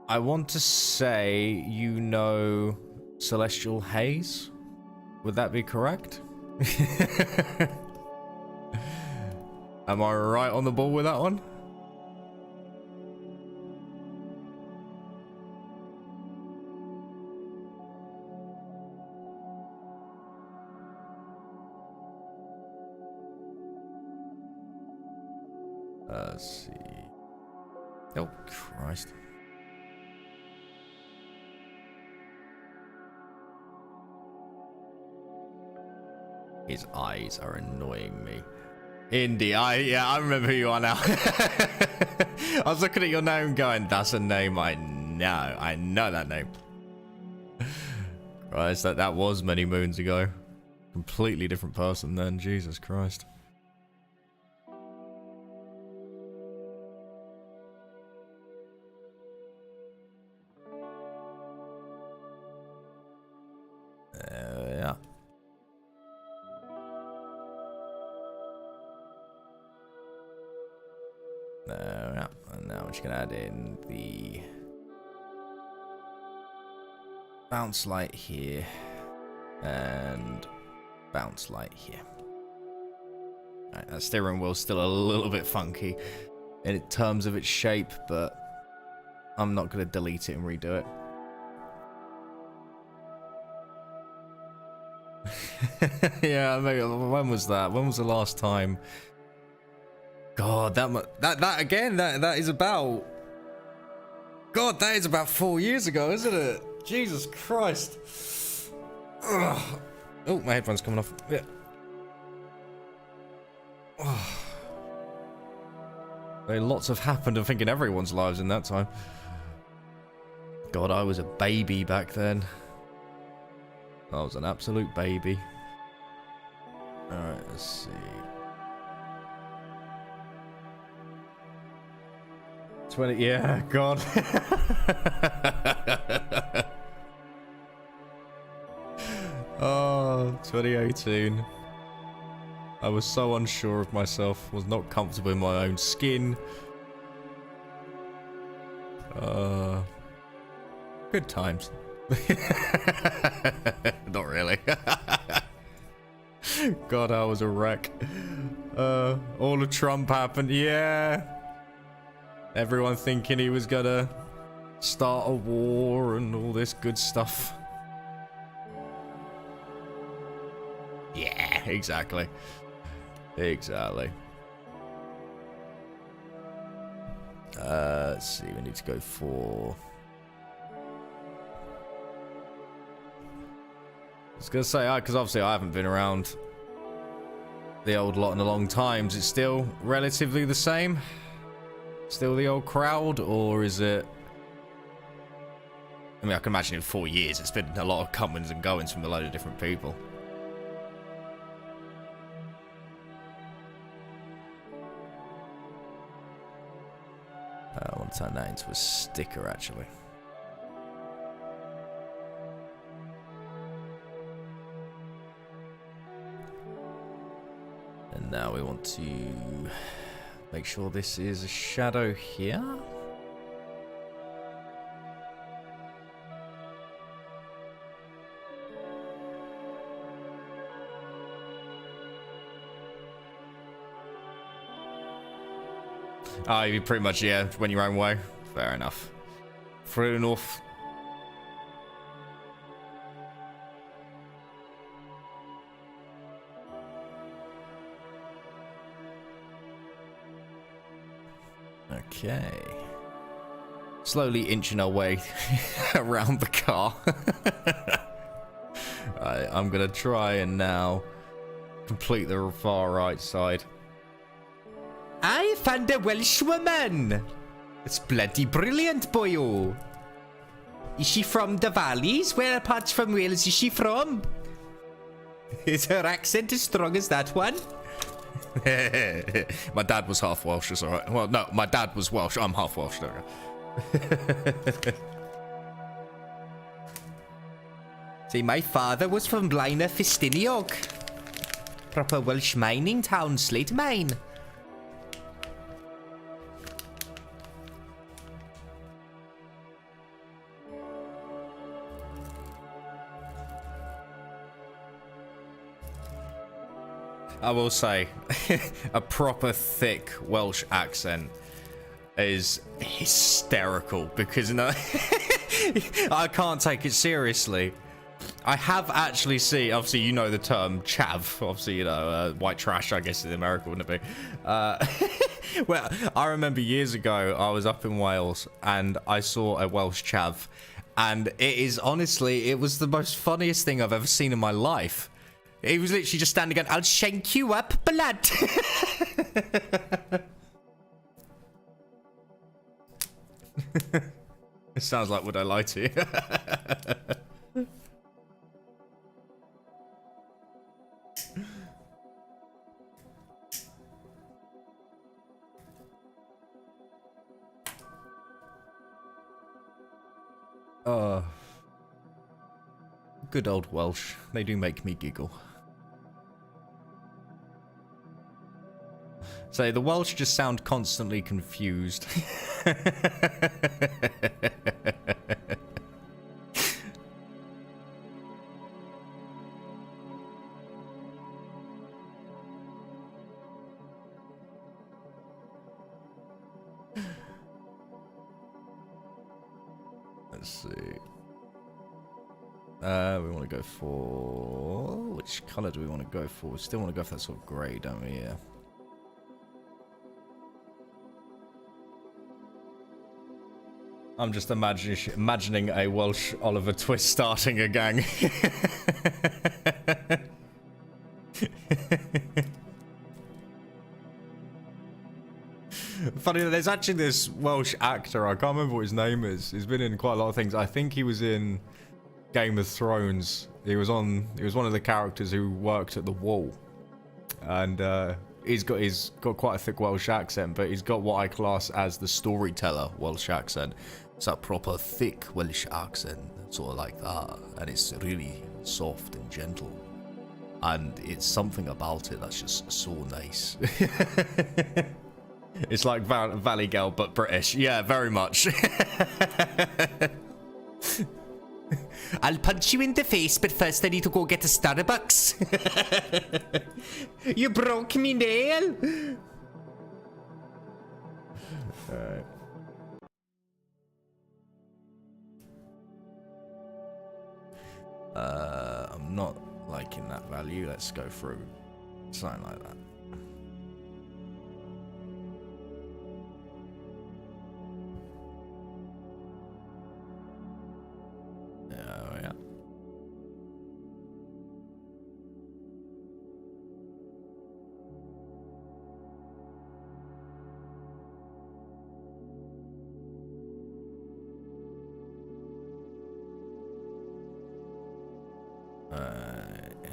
I want to say you know Celestial Haze. Would that be correct? Am I right on the ball with that one? Let's see. Oh, Christ. His eyes are annoying me. Indy, yeah, I remember who you are now. I was looking at your name going, that's a name I know that name. Christ, that was many moons ago. Completely different person then, Jesus Christ. Yeah. Yeah. And now we're just gonna add in the bounce light here and bounce light here. Alright, that steering wheel's still a little bit funky in terms of its shape, but I'm not gonna delete it and redo it. Yeah, maybe, when was that? When was the last time? God, that again, that is about... God, that is about 4 years ago, isn't it? Jesus Christ. Ugh. Oh, my headphone's coming off. Yeah. Lots have happened, I think, in everyone's lives in that time. God, I was a baby back then. I was an absolute baby. Alright, let's see. 20, yeah, God. 2018. I was so unsure of myself, was not comfortable in my own skin. Good times. Not really. God, I was a wreck. All of Trump happened. Yeah. Everyone thinking he was gonna start a war and all this good stuff. Yeah, exactly. Exactly. Let's see, we need to go for... I was gonna say, because obviously I haven't been around the old lot in a long time. Is it still relatively the same? Still the old crowd, or is it... I mean, I can imagine in 4 years it's been a lot of comings and goings from a load of different people. I want to turn that into a sticker, actually. And now we want to make sure this is a shadow here. Oh, you pretty much, yeah, went your own way. Fair enough. Fair enough. Okay. Slowly inching our way around the car. Right, I'm gonna try and now complete the far right side. I found a Welsh woman. It's bloody brilliant, boyo. Is she from the valleys? Where parts from Wales is she from? Is her accent as strong as that one? My dad was half Welsh, it's alright. Well, no, my dad was Welsh. I'm half Welsh, there we go. See, my father was from Blaenau Ffestiniog. Proper Welsh mining town, slate mine. I will say, a proper thick Welsh accent is hysterical because I can't take it seriously. I have actually seen, obviously you know the term chav, obviously you know, white trash I guess in America, wouldn't it be? Well, I remember years ago I was up in Wales and I saw a Welsh chav, and it is honestly, it was the most funniest thing I've ever seen in my life. He was literally just standing going, I'll shank you up, blood. It sounds like, would I lie to you? Good old Welsh. They do make me giggle. So the Welsh just sound constantly confused. Let's see. We want to go for... Which colour do we want to go for? We still want to go for that sort of grey, don't we? Yeah. I'm just imagining a Welsh Oliver Twist starting a gang. Funny, there's actually this Welsh actor, I can't remember what his name is. He's been in quite a lot of things. I think he was in Game of Thrones. He was one of the characters who worked at the Wall. And he's got quite a thick Welsh accent, but he's got what I class as the storyteller Welsh accent. It's a proper thick Welsh accent, sort of like that, and it's really soft and gentle. And it's something about it that's just so nice. It's like Valley Girl, but British. Yeah, very much. I'll punch you in the face, but first I need to go get a Starbucks. You broke me nail. Alright. I'm not liking that value. Let's go through something like that. Oh, yeah.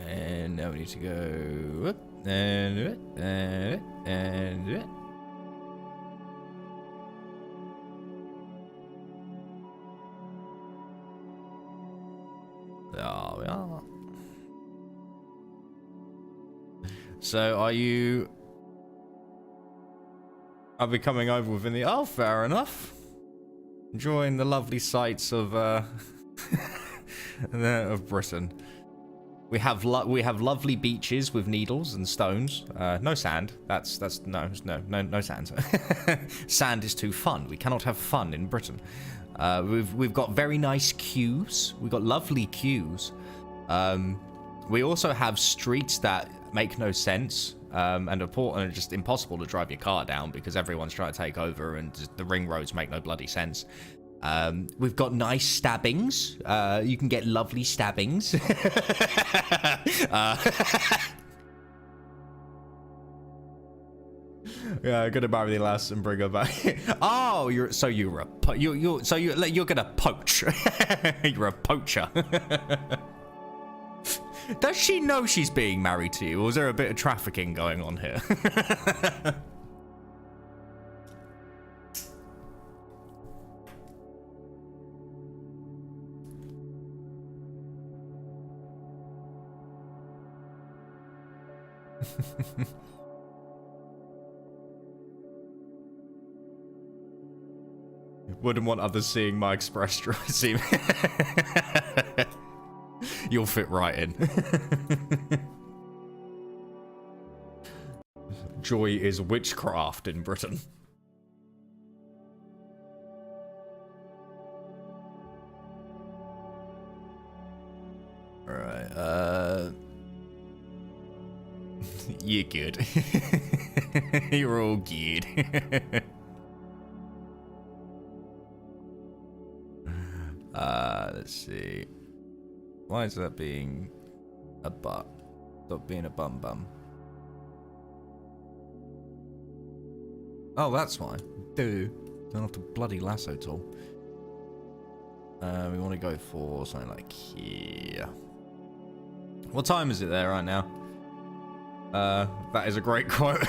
And now we need to go up and there we are. So are you? I'll be coming over within the. Oh, fair enough. Enjoying the lovely sights of of Britain. We have lovely beaches with needles and stones. No sand. That's no sand. Sand is too fun. We cannot have fun in Britain. We've got very nice queues. We've got lovely queues. We also have streets that make no sense and are just impossible to drive your car down because everyone's trying to take over and the ring roads make no bloody sense. We've got nice stabbings. You can get lovely stabbings. Yeah, gonna marry the lass and bring her back. Oh, you're gonna poach. You're a poacher. Does she know she's being married to you, or is there a bit of trafficking going on here? Wouldn't want others seeing my express drive. You'll fit right in. Joy is witchcraft in Britain. Alright, you're good. You're all good. Let's see. Why is that being a butt? Stop being a bum. Oh, that's why. Don't have to bloody lasso tool. We want to go for something like here. What time is it there right now? That is a great quote.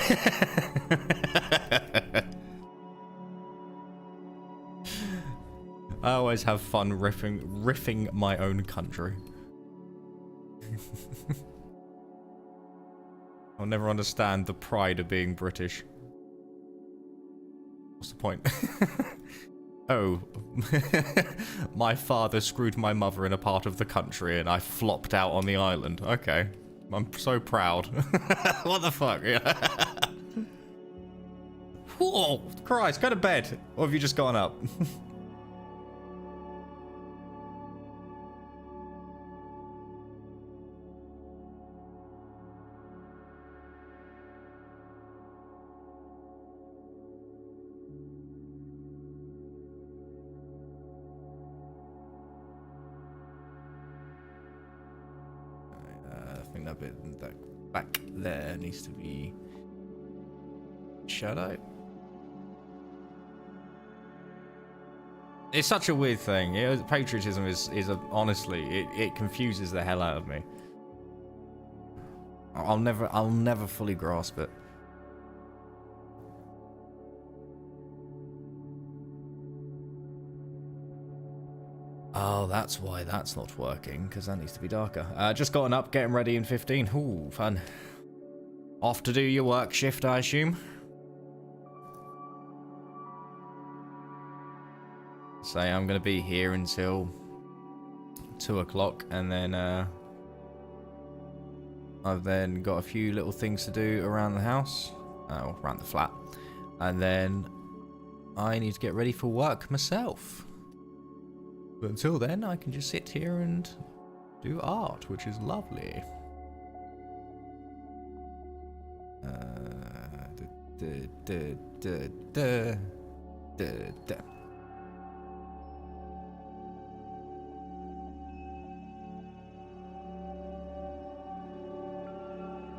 I always have fun riffing my own country. I'll never understand the pride of being British. What's the point? Oh, my father screwed my mother in a part of the country and I flopped out on the island. Okay, I'm so proud. What the fuck? Oh, Christ, go to bed. Or have you just gone up? That bit that back there needs to be shut out. It's such a weird thing. Patriotism is honestly it confuses the hell out of me. I'll never fully grasp it. Oh, that's why that's not working, because that needs to be darker. Just gotten up, getting ready in 15. Ooh, fun. Off to do your work shift, I assume. So I'm going to be here until 2 o'clock, and then I've then got a few little things to do around the house, around the flat, and then I need to get ready for work myself. But until then, I can just sit here and do art, which is lovely.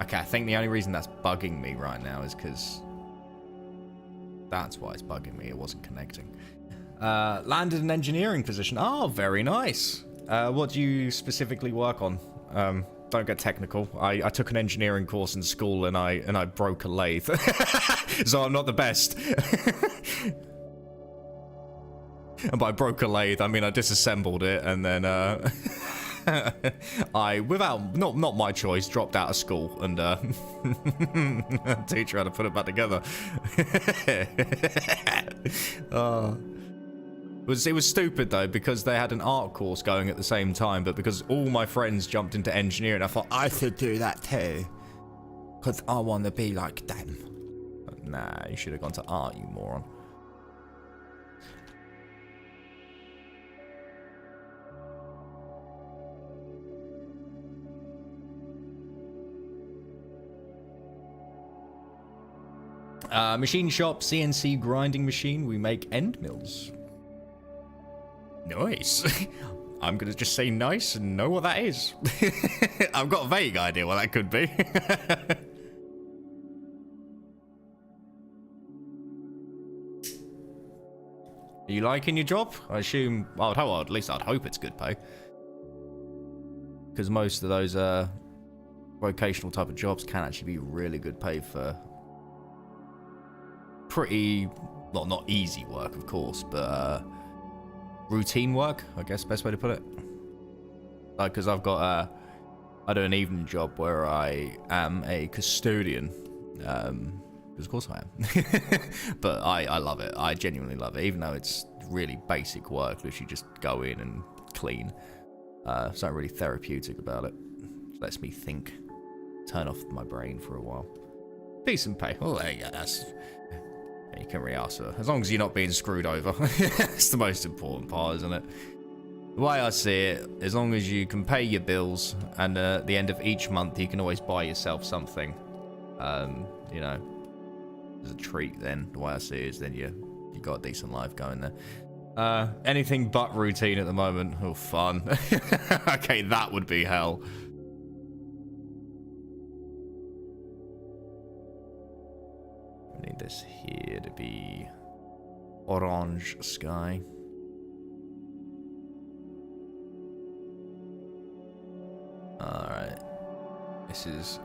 Okay, I think the only reason that's bugging me right now is because that's why it's bugging me. It wasn't connecting. Landed an engineering position. Oh, very nice. What do you specifically work on? Don't get technical. I took an engineering course in school and I broke a lathe. So I'm not the best. And by broke a lathe, I mean I disassembled it and then I, without not my choice, dropped out of school and teacher had to put it back together. It was stupid though, because they had an art course going at the same time, but because all my friends jumped into engineering, I thought I should do that too, because I want to be like them. But nah, you should have gone to art, you moron. Machine shop, CNC grinding machine. We make end mills. Nice. I'm gonna just say nice and know what that is. I've got a vague idea what that could be. Are you liking your job? I assume, well, at least I'd hope it's good pay. Because most of those vocational type of jobs can actually be really good pay for pretty, well, not easy work, of course, but routine work, I guess, best way to put it. Like, because I've got I do an evening job where I am a custodian, because of course I am. But I love it. I genuinely love it, even though it's really basic work. Literally just go in and clean. It's not really therapeutic about it. It lets me think, turn off my brain for a while. Decent pay. Oh, there you go. You can really ask for, as long as you're not being screwed over. It's the most important part, isn't it? The way I see it, as long as you can pay your bills, and at the end of each month you can always buy yourself something, you know, as a treat. Then the way I see it is, then you got a decent life going there. Anything but routine at the moment. Oh, fun. Okay, that would be hell. I need this here to be orange sky. Alright. This is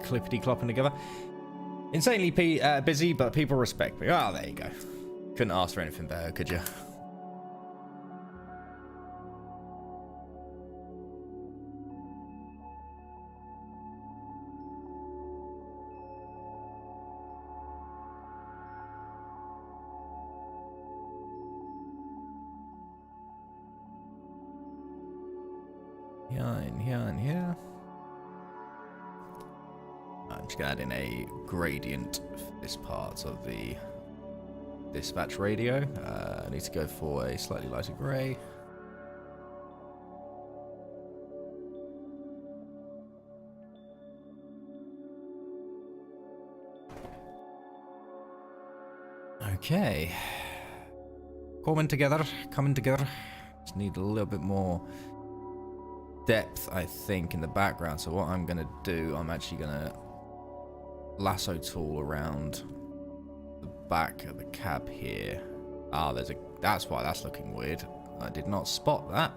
clippity-clopping together. Insanely busy, but people respect me. Oh, there you go. Couldn't ask for anything better, could you? Here and here. I'm just gonna add in a gradient for this part of the dispatch radio. I need to go for a slightly lighter grey. Okay. Coming together. Just need a little bit more depth, I think, in the background. So what I'm gonna do, I'm actually gonna lasso tool around the back of the cab here. Ah, that's why that's looking weird. I did not spot that.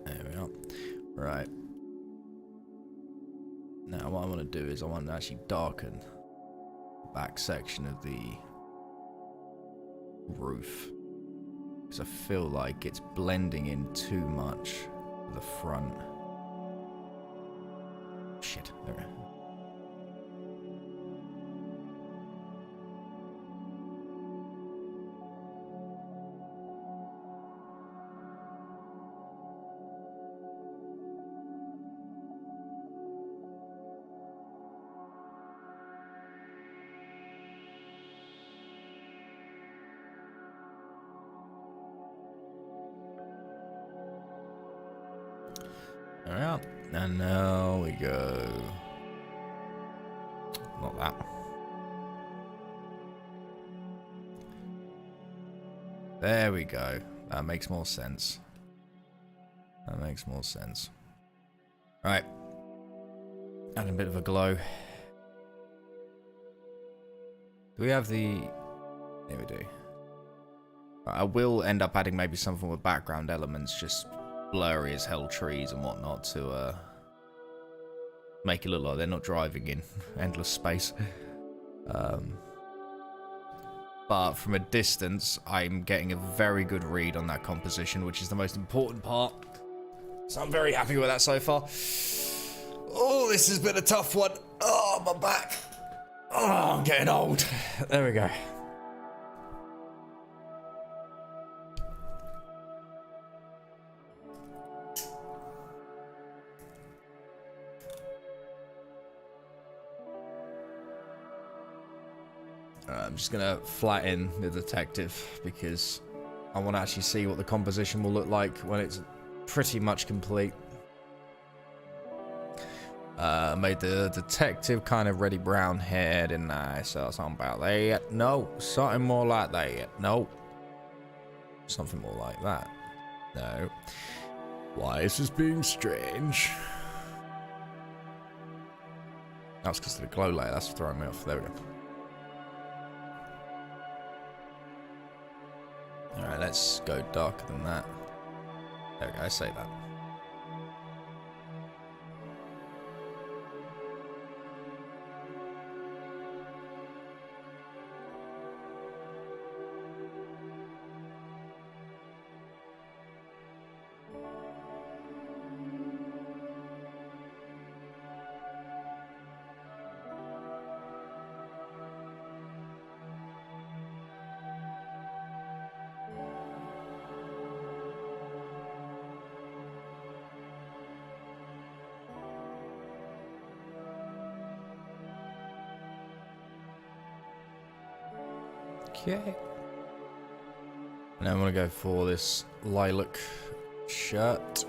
There we are. Right. Now what I want to do is I want to actually darken the back section of the roof, because I feel like it's blending in too much with the front. Shit, there we go. Alright, and now we go. Not that. There we go. That makes more sense. That makes more sense. Right. Add a bit of a glow. Do we have the... Here we do. I will end up adding maybe some form of background elements, just blurry as hell trees and whatnot to make it look like they're not driving in endless space. But from a distance, I'm getting a very good read on that composition, which is the most important part. So I'm very happy with that so far. Oh, this has been a tough one. Oh, my back. Oh, I'm getting old. There we go. I'm just gonna flatten the detective because I want to actually see what the composition will look like when it's pretty much complete. Made the detective kind of reddy brown hair, didn't I? So something about that. No, something more like that. No, something more like that. No. Why is this being strange? That's because of the glow layer. That's throwing me off. There we go. Alright, let's go darker than that. There we go, I say that. Okay. Now I'm gonna go for this lilac shirt.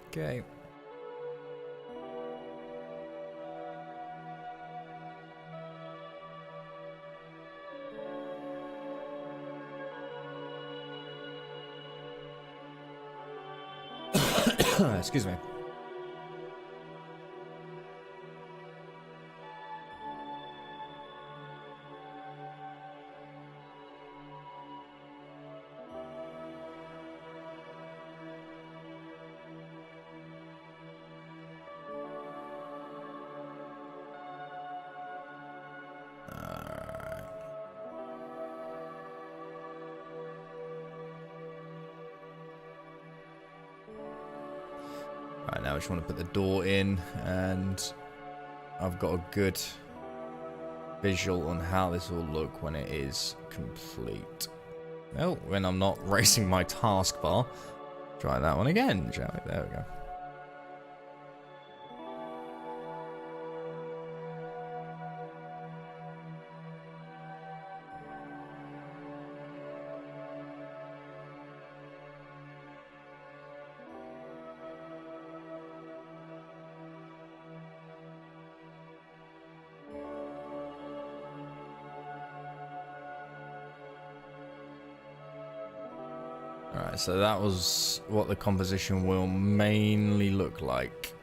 Okay. Excuse me. Right, now I just want to put the door in, and I've got a good visual on how this will look when it is complete. Oh, when I'm not racing my taskbar. Try that one again, shall we? There we go. Right, so that was what the composition will mainly look like.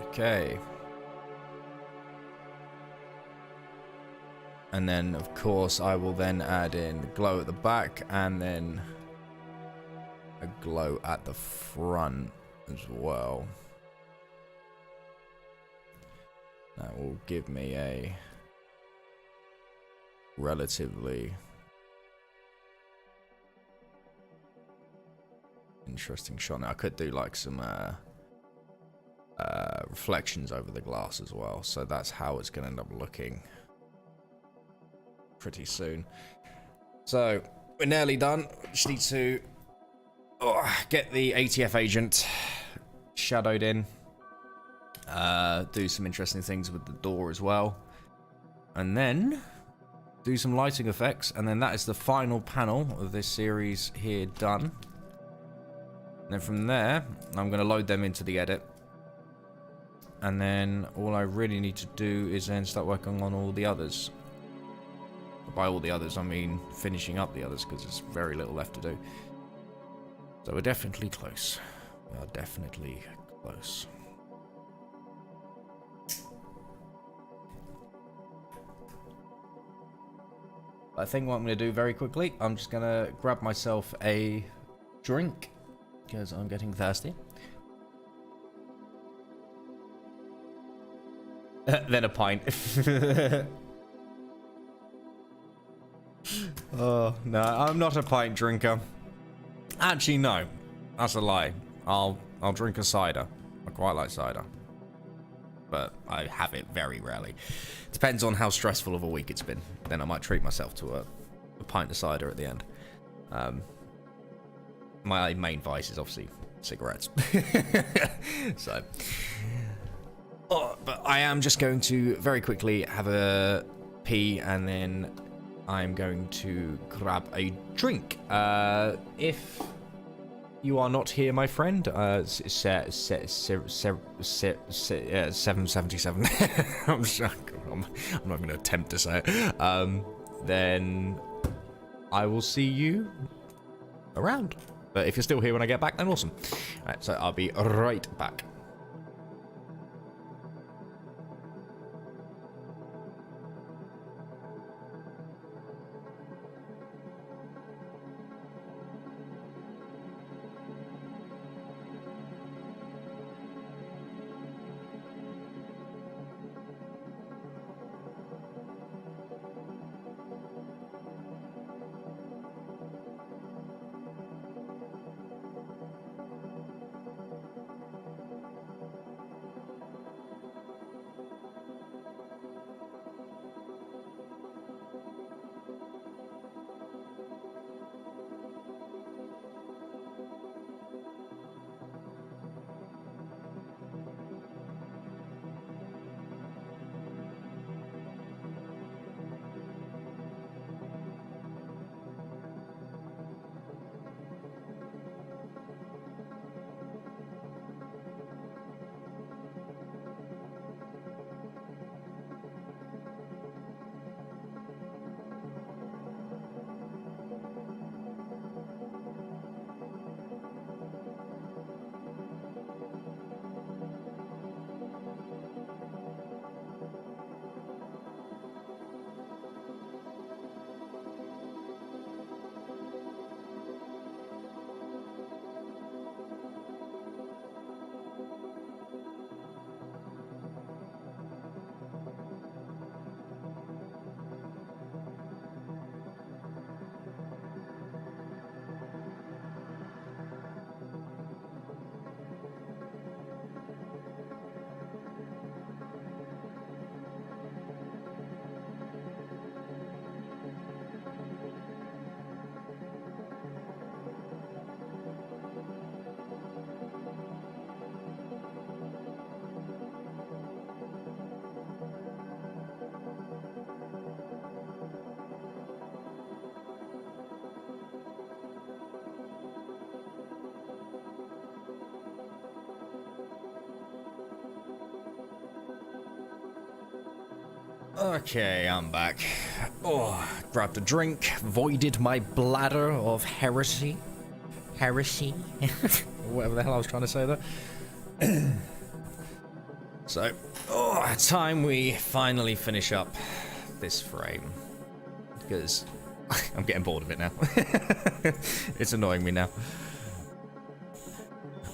Okay. And then, of course, I will then add in the glow at the back and then a glow at the front as well. That will give me a relatively interesting shot. Now, I could do like some reflections over the glass as well, so that's how it's going to end up looking pretty soon. So we're nearly done. Just need to get the ATF agent shadowed in, do some interesting things with the door as well, and then do some lighting effects, and then that is the final panel of this series here done. And then from there, I'm going to load them into the edit. And then all I really need to do is then start working on all the others. By all the others, I mean finishing up the others, because there's very little left to do. So we're definitely close. We are definitely close. I think what I'm going to do very quickly, I'm just going to grab myself a drink, because I'm getting thirsty. Then a pint. Oh, no, I'm not a pint drinker. Actually, no. That's a lie. I'll drink a cider. I quite like cider. But I have it very rarely. Depends on how stressful of a week it's been. Then I might treat myself to a pint of cider at the end. My main vice is obviously cigarettes. So... but I am just going to very quickly have a pee, and then I'm going to grab a drink. If you are not here, my friend, 777. I'm not going to attempt to say it. Then I will see you around. But if you're still here when I get back, then awesome. All right, so I'll be right back. Okay, I'm back. Oh, grabbed a drink, voided my bladder of heresy. Heresy? Whatever the hell I was trying to say there. So, time we finally finish up this frame. Because I'm getting bored of it now. It's annoying me now.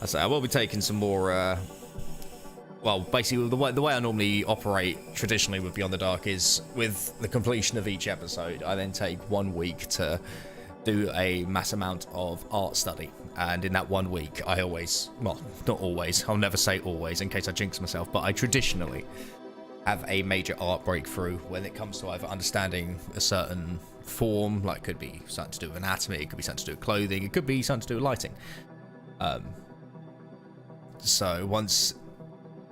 I say I will be taking some more, well, basically the way I normally operate traditionally with Beyond the Dark is with the completion of each episode, I then take 1 week to do a mass amount of art study. And in that 1 week, I always, well, not always, I'll never say always in case I jinx myself, but I traditionally have a major art breakthrough when it comes to either understanding a certain form, like it could be something to do with anatomy, it could be something to do with clothing, it could be something to do with lighting. So once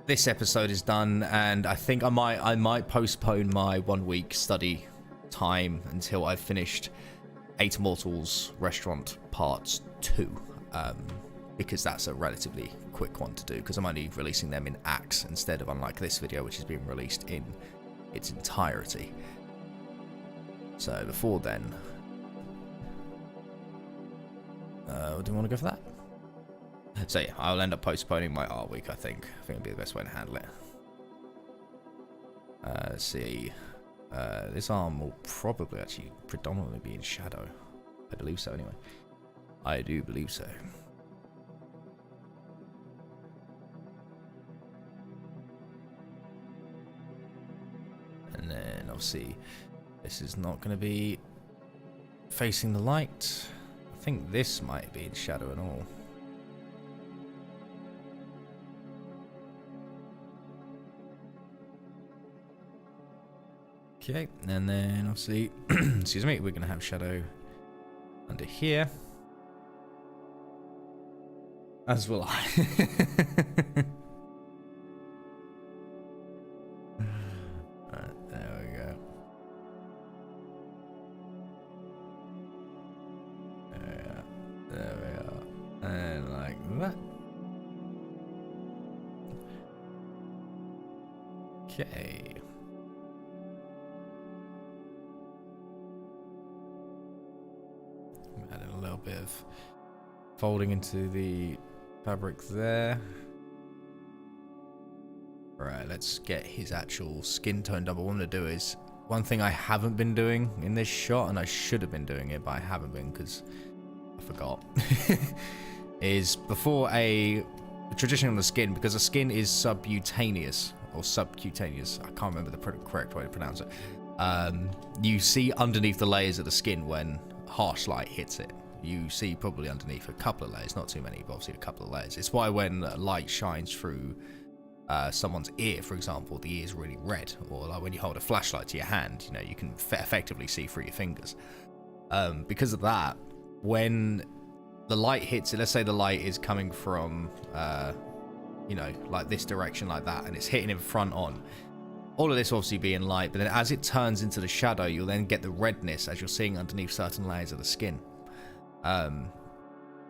this episode is done, and I think I might postpone my 1 week study time until I've finished 8 Immortals Restaurant Part 2, because that's a relatively quick one to do, because I'm only releasing them in acts instead of unlike this video, which is being released in its entirety. So before then, do you want to go for that? So yeah, I'll end up postponing my art week, I think. It'll be the best way to handle it. Let's see. This arm will probably actually predominantly be in shadow. I believe so anyway. I do believe so. And then obviously this is not going to be facing the light. I think this might be in shadow and all. Okay, and then obviously, excuse me, we're going to have shadow under here. As will I. Right, there we go. There we are. And like that. Okay. Adding a little bit of folding into the fabric there. Right, let's get his actual skin tone up. What I want to do is, one thing I haven't been doing in this shot, and I should have been doing it, but I haven't been because I forgot, is before a tradition on the skin, because the skin is subcutaneous, or subcutaneous, I can't remember the correct way to pronounce it. You see underneath the layers of the skin when harsh light hits it. You see probably underneath a couple of layers, not too many, but obviously a couple of layers. It's why when light shines through someone's ear, for example, the ear is really red, or like when you hold a flashlight to your hand, you know, you can effectively see through your fingers. Because of that, when the light hits it, let's say the light is coming from, you know, like this direction, like that, and it's hitting in front on. All of this obviously being light, but then as it turns into the shadow, you'll then get the redness as you're seeing underneath certain layers of the skin. And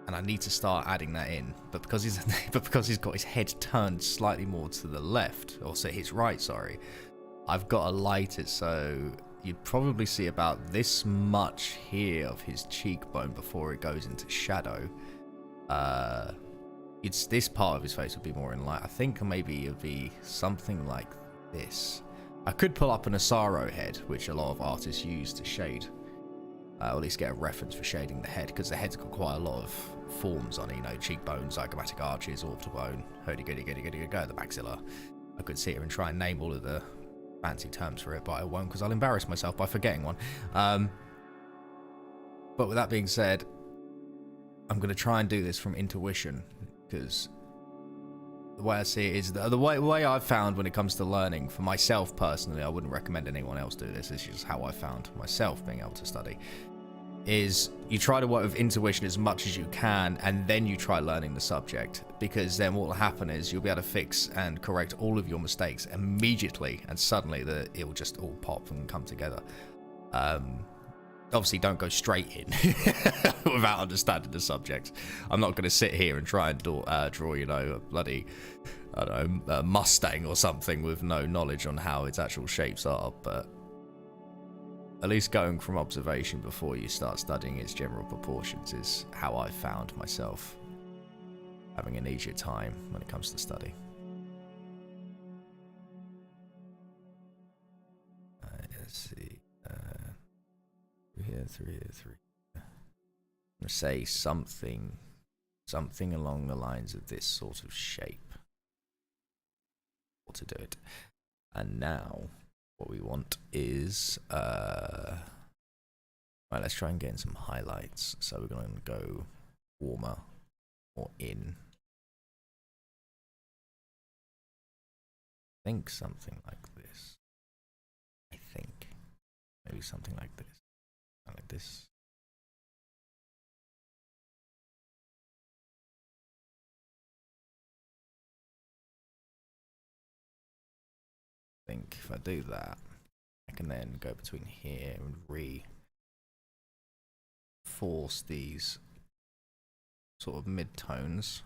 I need to start adding that in, but because he's got his head turned slightly more to the left, or say his right, sorry, I've got to light it so you'd probably see about this much here of his cheekbone before it goes into shadow. It's this part of his face would be more in light. I think maybe it would be something like this. I could pull up an Asaro head, which a lot of artists use to shade, or at least get a reference for shading the head, because the head's got quite a lot of forms on it, you know, cheekbones, zygomatic arches, orbital hurdy-gurdy, go, the maxilla. I could sit here and try and name all of the fancy terms for it, but I won't, because I'll embarrass myself by forgetting one. But with that being said, I'm going to try and do this from intuition, because the way I see it is the way I've found when it comes to learning, for myself personally, I wouldn't recommend anyone else do this, it's just how I found myself being able to study, is you try to work with intuition as much as you can, and then you try learning the subject, because then what will happen is you'll be able to fix and correct all of your mistakes immediately, and suddenly it will just all pop and come together. obviously don't go straight in without understanding the subject. I'm not going to sit here and try and draw, you know, a bloody, I don't know, a Mustang or something with no knowledge on how its actual shapes are, but at least going from observation before you start studying its general proportions is how I found myself having an easier time when it comes to study. Let's see. 3 here. I'm gonna say something along the lines of this sort of shape. To do it. And now what we want is right, let's try and get in some highlights. So we're going to go warmer or in. I think something like this. I think maybe something like this. Like this. I think if I do that, I can then go between here and force these sort of mid-tones.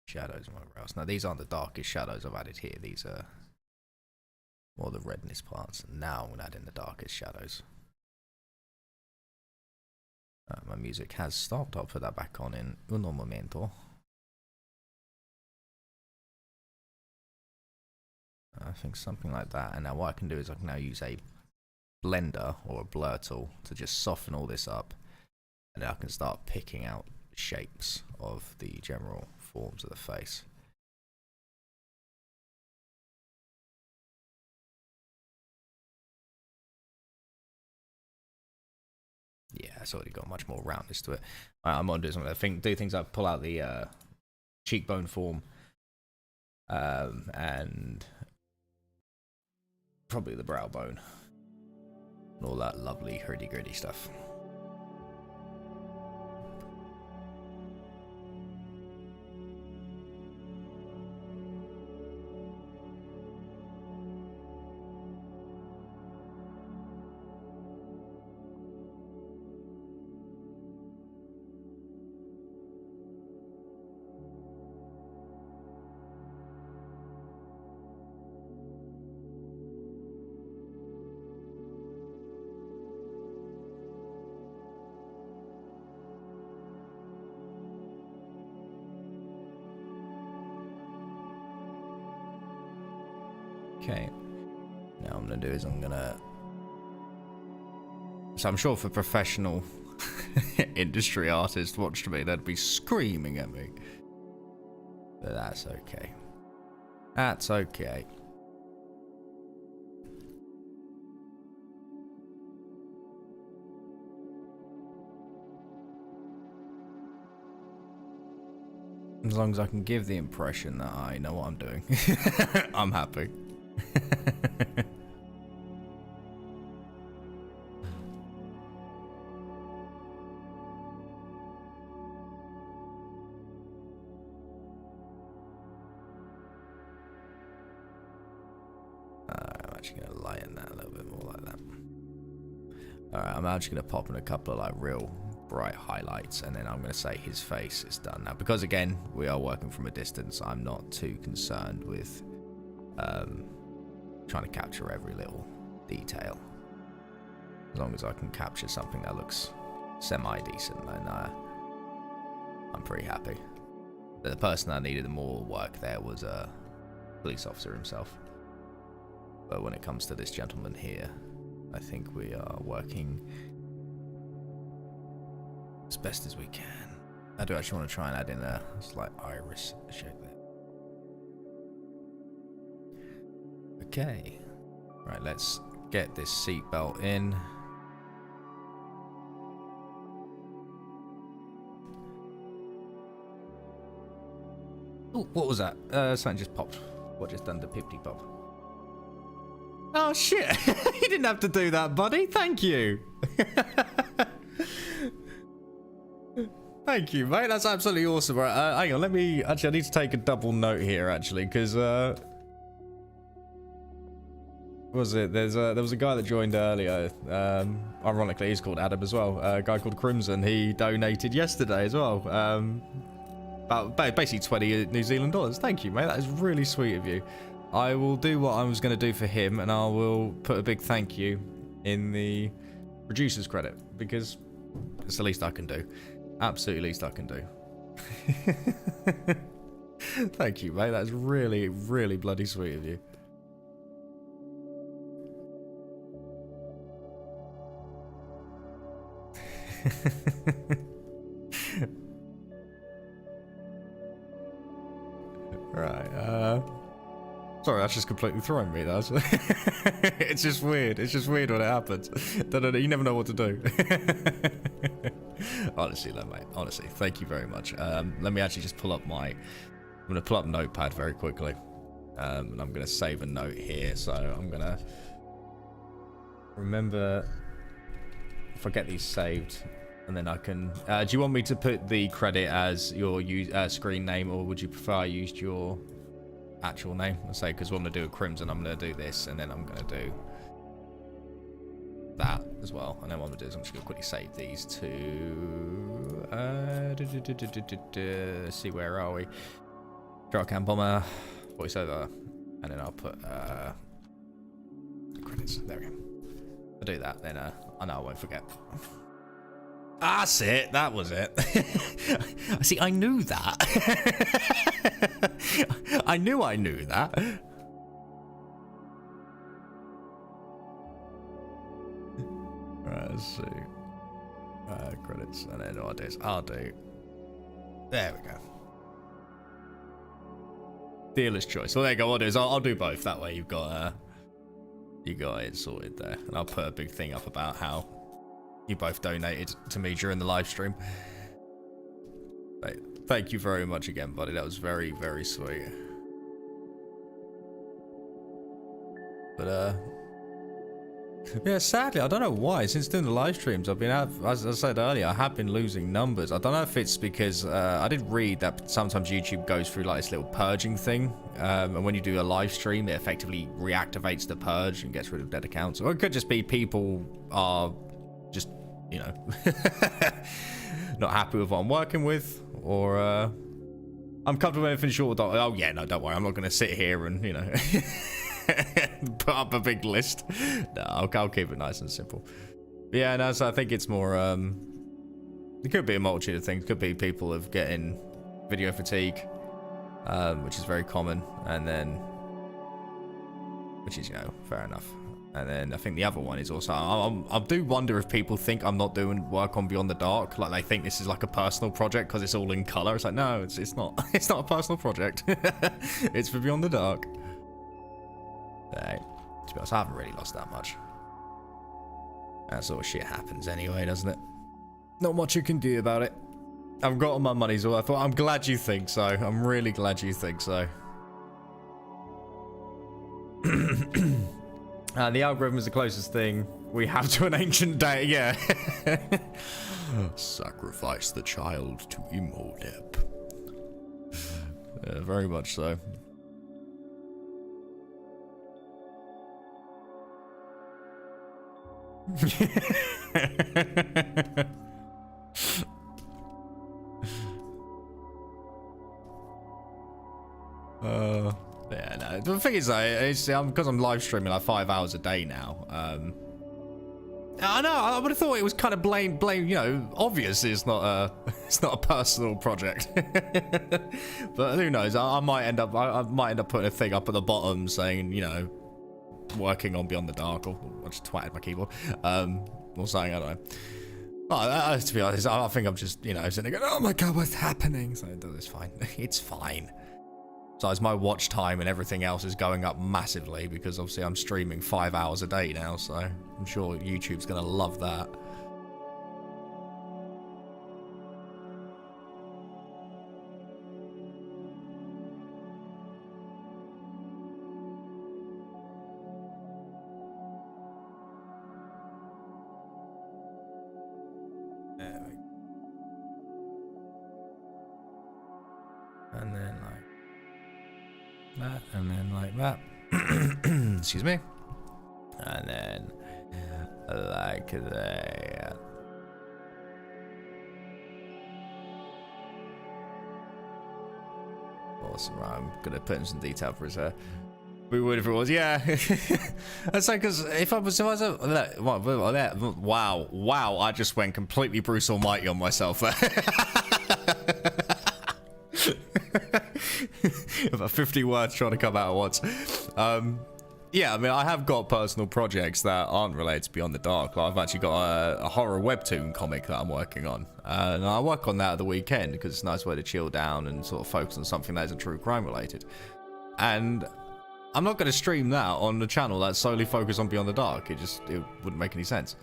Shadows and whatever else. Now these aren't the darkest shadows I've added here, these are more the redness parts. And now I'm going to add in the darkest shadows. My music has stopped, I'll put that back on in uno momento. I think something like that. And now what I can do is I can now use a blender or a blur tool to just soften all this up, and then I can start picking out shapes of the general forms of the face. Yeah, it's already got much more roundness to it. I'm gonna do something. Do things like pull out the cheekbone form, and probably the brow bone, and all that lovely hurdy-gurdy stuff. Okay, now what I'm gonna do is so I'm sure if a professional industry artist watched me, they'd be screaming at me. But that's okay. That's okay. As long as I can give the impression that I know what I'm doing, I'm happy. I'm actually going to lighten that a little bit more like that. Alright, I'm actually going to pop in a couple of like real bright highlights, and then I'm going to say his face is done. Now, because again, we are working from a distance, I'm not too concerned with trying to capture every little detail. As long as I can capture something that looks semi-decent, then I'm pretty happy. The person that needed more work there was a police officer himself. But when it comes to this gentleman here, I think we are working as best as we can. I do actually want to try and add in a slight iris shape there. Okay, right, let's get this seatbelt in. Oh, what was that? Something just popped. What just done the pippity pop? Oh shit! You didn't have to do that, buddy. Thank you. Thank you, mate. That's absolutely awesome. Right, hang on. Let me. Actually, I need to take a double note here, actually, because What was it? There was a guy that joined earlier. Ironically, he's called Adam as well. A guy called Crimson. He donated yesterday as well. About basically 20 New Zealand dollars. Thank you, mate. That is really sweet of you. I will do what I was going to do for him, and I will put a big thank you in the producer's credit, because it's the least I can do. Absolutely least I can do. Thank you, mate. That's really, really bloody sweet of you. Right, sorry, that's just completely throwing me, that's it's just weird. It's just weird when it happens. You never know what to do. Honestly, though, mate. Honestly, thank you very much. Let me actually just pull up I'm gonna pull up Notepad very quickly. And I'm gonna save a note here, so I'm gonna remember if I get these saved, and then I can. Do you want me to put the credit as your screen name, or would you prefer I used your actual name? Let's say, because when I'm gonna do a Crimson, I'm gonna do this, and then I'm gonna do that as well. And then what I'm gonna do is I'm just gonna quickly save these to. Let's see, where are we? Drawcam Bomber, voiceover, and then I'll put credits. There we go. I'll do that, then I know I won't forget. That's it. That was it. See, I knew that. I knew that. Right, let's see. Credits, and then what I'll do. There we go. Dealer's choice. Well, there you go. What I'll do is I'll do both. That way you've got it sorted there, and I'll put a big thing up about how you both donated to me during the live stream. Thank you very much again, buddy. That was very, very sweet. But yeah, sadly, I don't know why. Since doing the live streams, I've been, as I said earlier, I have been losing numbers. I don't know if it's because I did read that sometimes YouTube goes through like this little purging thing, and when you do a live stream, it effectively reactivates the purge and gets rid of dead accounts. Or it could just be people are just, you know, not happy with what I'm working with, or I'm comfortable with anything short. Oh yeah, no, don't worry. I'm not going to sit here and, you know. Put up a big list. No, I'll keep it nice and simple. But yeah, no, so I think it's more it could be a multitude of things. It could be people of getting video fatigue, which is very common, and then which is, you know, fair enough. And then I think the other one is also I do wonder if people think I'm not doing work on Beyond the Dark, like they think this is like a personal project because it's all in color. It's like, no, it's not. It's not a personal project. It's for Beyond the Dark. Hey, to be honest, I haven't really lost that much. That sort of shit happens anyway, doesn't it? Not much you can do about it. I've gotten my money's worth. Well, I'm glad you think so. I'm really glad you think so. The algorithm is the closest thing we have to an ancient day. Yeah. Sacrifice the child to Imhotep. Very much so. Yeah, no. The thing is, it's because I'm live streaming like 5 hours a day now. I know. I would have thought it was kind of blame. You know, obvious. It's not a personal project. But who knows? I might end up putting a thing up at the bottom saying, you know, working on Beyond the Dark, or I just twatted my keyboard, or something, I don't know. Oh, to be honest, I think I'm just, you know, sitting there going, oh my god, what's happening? So it's fine. It's fine. So as my watch time and everything else is going up massively, because obviously I'm streaming 5 hours a day now, so I'm sure YouTube's gonna love that. And then like that, and then like that. Excuse me. And then like that. Awesome, right, I'm gonna put in some detail for his hair. We would if it was, yeah. That's like, because if I was wow, I just went completely Bruce Almighty on myself there. About 50 words trying to come out at once. Yeah, I mean, I have got personal projects that aren't related to Beyond the Dark. Like, I've actually got a horror webtoon comic that I'm working on. And I work on that at the weekend because it's a nice way to chill down and sort of focus on something that isn't true crime related. And I'm not going to stream that on the channel that's solely focused on Beyond the Dark. It wouldn't make any sense.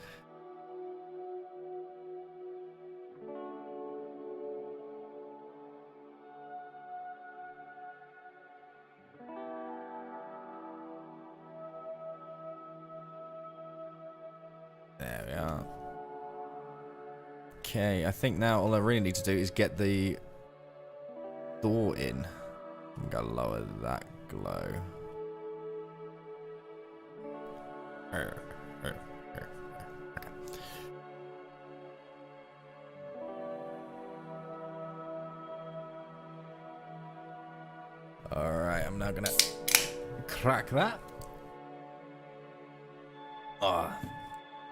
There we are. Okay, I think now all I really need to do is get the door in. I'm going to lower that glow. Okay. Alright, I'm now gonna crack that. Ah,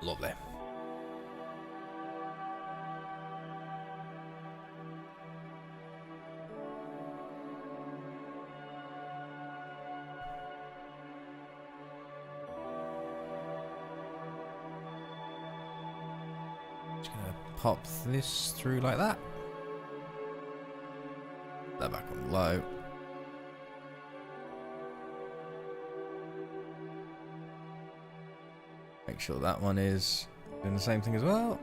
lovely. Pop this through like that. That back on low. Make sure that one is doing the same thing as well.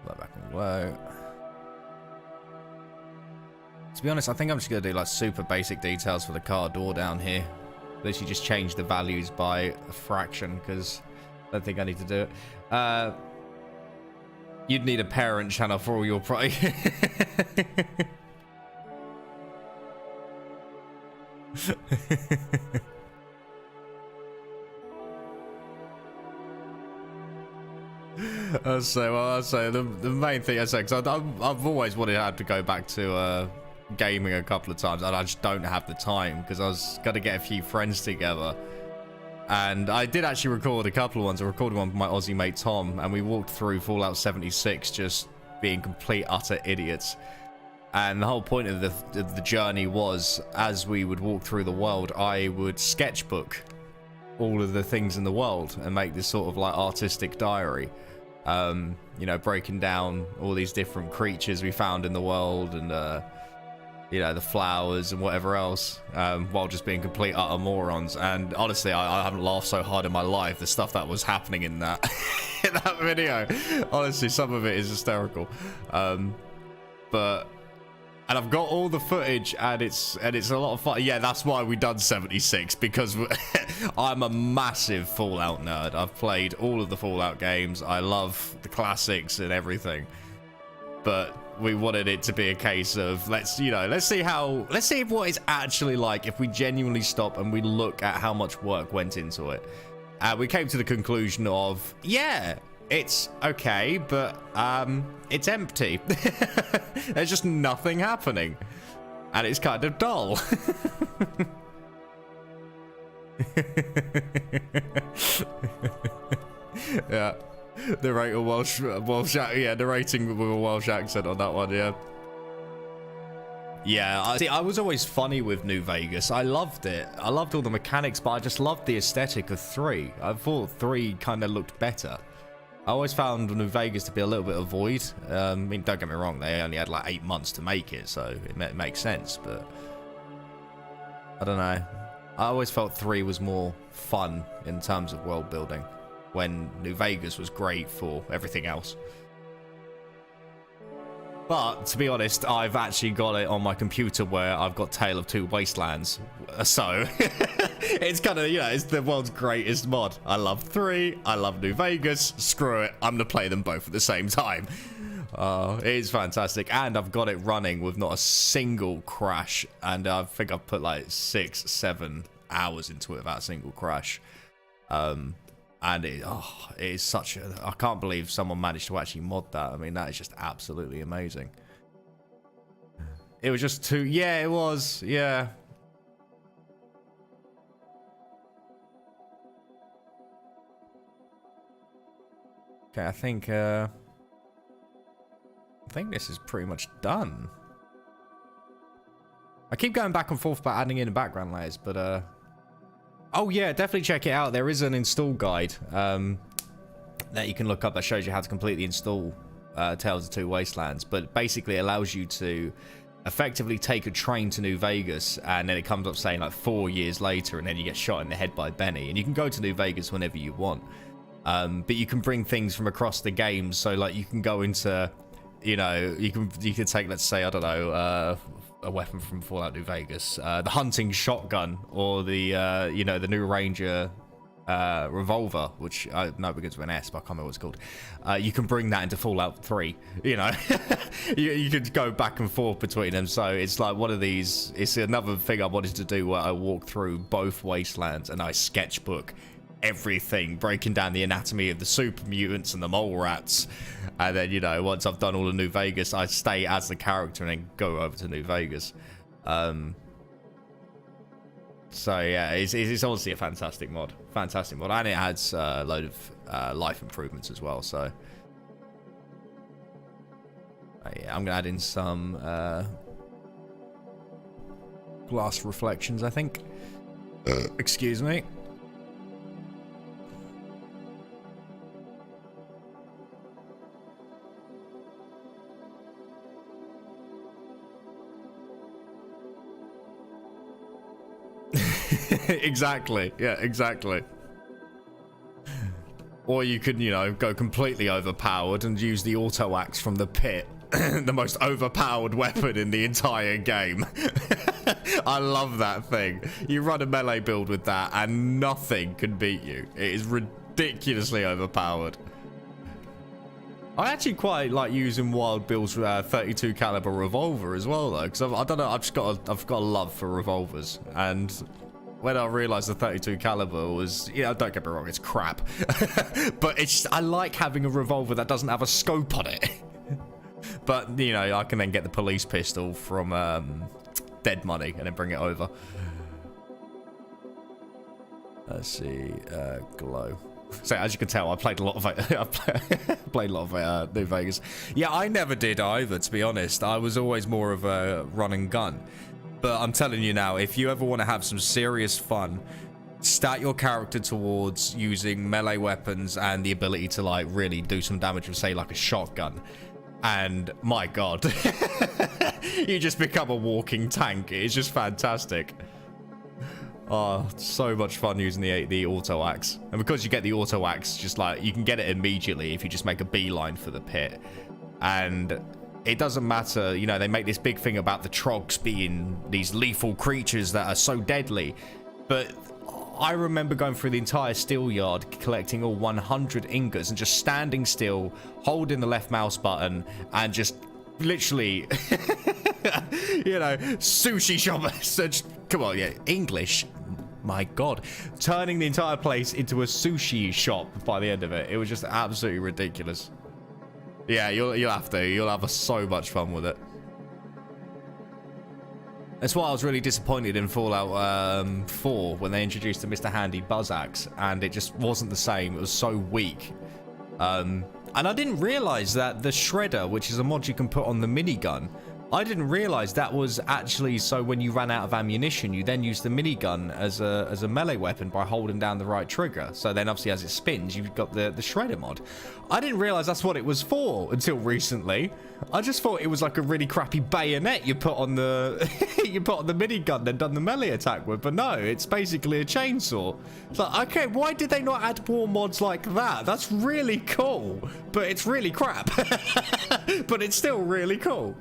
That back on low. To be honest, I think I'm just gonna do like super basic details for the car door down here. Literally just change the values by a fraction because I don't think I need to do it. You'd need a parent channel for all your pro. I'll say the main thing I say, because I've always wanted to go back to gaming a couple of times, and I just don't have the time because I was gonna get a few friends together. And I did actually record a couple of ones. I recorded one with my Aussie mate Tom, and we walked through Fallout 76 just being complete utter idiots. And the whole point of the journey was, as we would walk through the world, I would sketchbook all of the things in the world and make this sort of like artistic diary. You know, breaking down all these different creatures we found in the world and you know, the flowers and whatever else, while just being complete utter morons. And honestly, I haven't laughed so hard in my life. The stuff that was happening in that in that video, honestly, some of it is hysterical. And I've got all the footage, and it's a lot of fun. Yeah, that's why we done 76, because I'm a massive Fallout nerd. I've played all of the Fallout games. I love the classics and everything. But we wanted it to be a case of let's see what it's actually like if we genuinely stop and we look at how much work went into it. We came to the conclusion of, yeah, it's okay, but it's empty. There's just nothing happening, and it's kind of dull. Yeah. Narrate a Welsh, yeah, narrating with a Welsh accent on that one, yeah. Yeah, I was always funny with New Vegas. I loved it. I loved all the mechanics, but I just loved the aesthetic of 3. I thought 3 kind of looked better. I always found New Vegas to be a little bit of void. I mean, don't get me wrong, they only had like 8 months to make it, so it makes sense, but I don't know. I always felt 3 was more fun in terms of world building, when New Vegas was great for everything else. But, to be honest, I've actually got it on my computer where I've got Tale of Two Wastelands. So, it's kind of, you know, it's the world's greatest mod. I love 3, I love New Vegas, screw it, I'm gonna play them both at the same time. It is fantastic, and I've got it running with not a single crash, and I think I've put like 6-7 hours into it without a single crash. And it is such a... I can't believe someone managed to actually mod that. I mean, that is just absolutely amazing. It was just too... Yeah, it was. Yeah. Okay, I think this is pretty much done. I keep going back and forth about adding in background layers, but oh yeah, definitely check it out. There is an install guide that you can look up that shows you how to completely install Tales of Two Wastelands, but basically allows you to effectively take a train to New Vegas, and then it comes up saying like 4 years later, and then you get shot in the head by Benny, and you can go to New Vegas whenever you want. But you can bring things from across the game, so like you can go into, you know, you can take, let's say, I don't know, a weapon from Fallout New Vegas, the hunting shotgun, or the you know, the new Ranger revolver, which I know begins with an S, but I can't remember what it's called. You can bring that into Fallout 3, you know. you could go back and forth between them, so it's like one of these. It's another thing I wanted to do, where I walk through both Wastelands and I sketchbook everything, breaking down the anatomy of the super mutants and the mole rats, and then, you know, once I've done all of New Vegas, I stay as the character and then go over to New Vegas. So yeah, it's honestly a fantastic mod, and it adds a load of life improvements as well. So yeah, I'm gonna add in some glass reflections, I think. Excuse me. Exactly. Yeah, exactly. Or you could, you know, go completely overpowered and use the auto axe from the pit. The most overpowered weapon in the entire game. I love that thing. You run a melee build with that and nothing can beat you. It is ridiculously overpowered. I actually quite like using Wild Bill's 32 caliber revolver as well, though, because I don't know, I've got a love for revolvers, and when I realized the 32 caliber was, you know, don't get me wrong, it's crap, but it's, I like having a revolver that doesn't have a scope on it. But, you know, I can then get the police pistol from Dead Money and then bring it over. Let's see, glow. So as you can tell, I played a lot of New Vegas. Yeah, I never did either, to be honest. I was always more of a run and gun. But I'm telling you now, if you ever want to have some serious fun, stat your character towards using melee weapons and the ability to, like, really do some damage with, say, like a shotgun. And my god, you just become a walking tank. It's just fantastic. Oh, so much fun using the auto axe. And because you get the auto axe, just like, you can get it immediately if you just make a beeline for the pit. And it doesn't matter, you know, they make this big thing about the trogs being these lethal creatures that are so deadly. But I remember going through the entire steel yard, collecting all 100 ingots and just standing still, holding the left mouse button, and just literally, you know, sushi shoppers. Come on, yeah, English. My god, turning the entire place into a sushi shop by the end of it. It was just absolutely ridiculous. Yeah, you'll have to. You'll have so much fun with it. That's why I was really disappointed in Fallout 4 when they introduced the Mr. Handy Buzz Axe, and it just wasn't the same. It was so weak. And I didn't realize that the Shredder, which is a mod you can put on the minigun, I didn't realize that was actually so when you ran out of ammunition, you then use the minigun as a melee weapon by holding down the right trigger. So then obviously as it spins, you've got the Shredder mod. I didn't realize that's what it was for until recently. I just thought it was like a really crappy bayonet you put on the you put on the minigun then done the melee attack with, but no, it's basically a chainsaw. It's like, okay, why did they not add more mods like that? That's really cool, but it's really crap. But it's still really cool.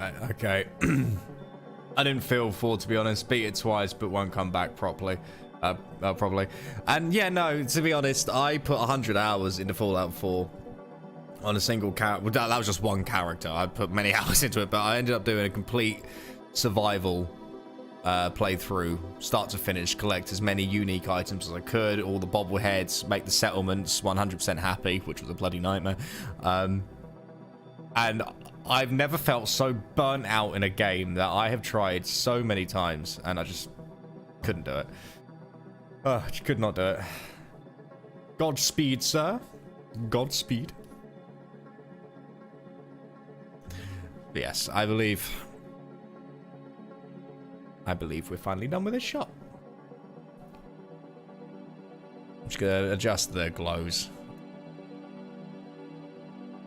Right, okay. I didn't feel for, to be honest. Beat it twice, but won't come back properly. Probably. And yeah, no, to be honest, I put 100 hours into Fallout 4 on a single character. Well, that was just one character. I put many hours into it, but I ended up doing a complete survival playthrough, start to finish, collect as many unique items as I could, all the bobbleheads, make the settlements 100% happy, which was a bloody nightmare. And I've never felt so burnt out in a game that I have tried so many times, and I just couldn't do it. Oh, I could not do it. Godspeed, sir. Godspeed. But yes, I believe we're finally done with this shot. I'm just gonna adjust the glows.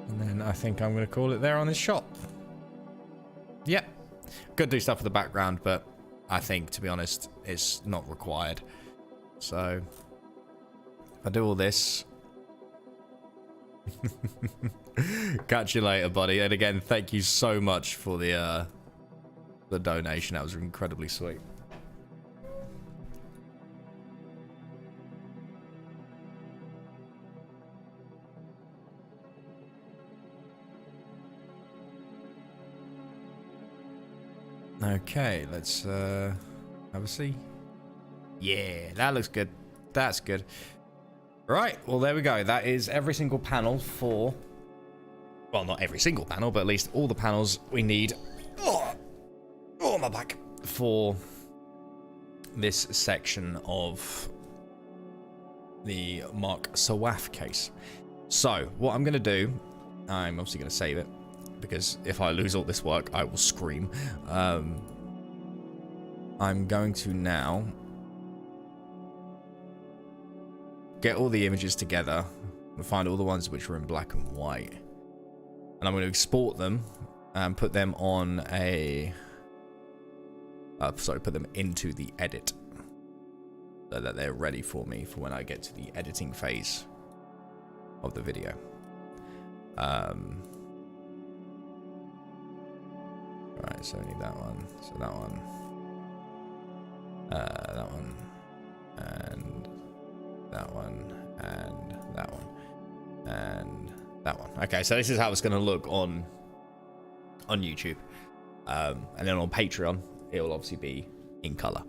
And then I think I'm gonna call it there on this shot. Yep. Could do stuff with the background, but I think, to be honest, it's not required. So, if I do all this... Catch you later, buddy. And again, thank you so much for the donation. That was incredibly sweet. Okay, let's have a see. Yeah, that looks good. That's good. Right, well, there we go. That is every single panel for... Well, not every single panel, but at least all the panels we need... Oh, my back. For this section of the Mark Sawaf case. So, what I'm going to do... I'm obviously going to save it, because if I lose all this work, I will scream. I'm going to now... get all the images together and find all the ones which are in black and white, and I'm going to export them and put them on a put them into the edit so that they're ready for me for when I get to the editing phase of the video. Right, so I need that one, so that one, and that one, and that one, and that one. Okay, so this is how it's going to look on YouTube, and then on Patreon it will obviously be in color.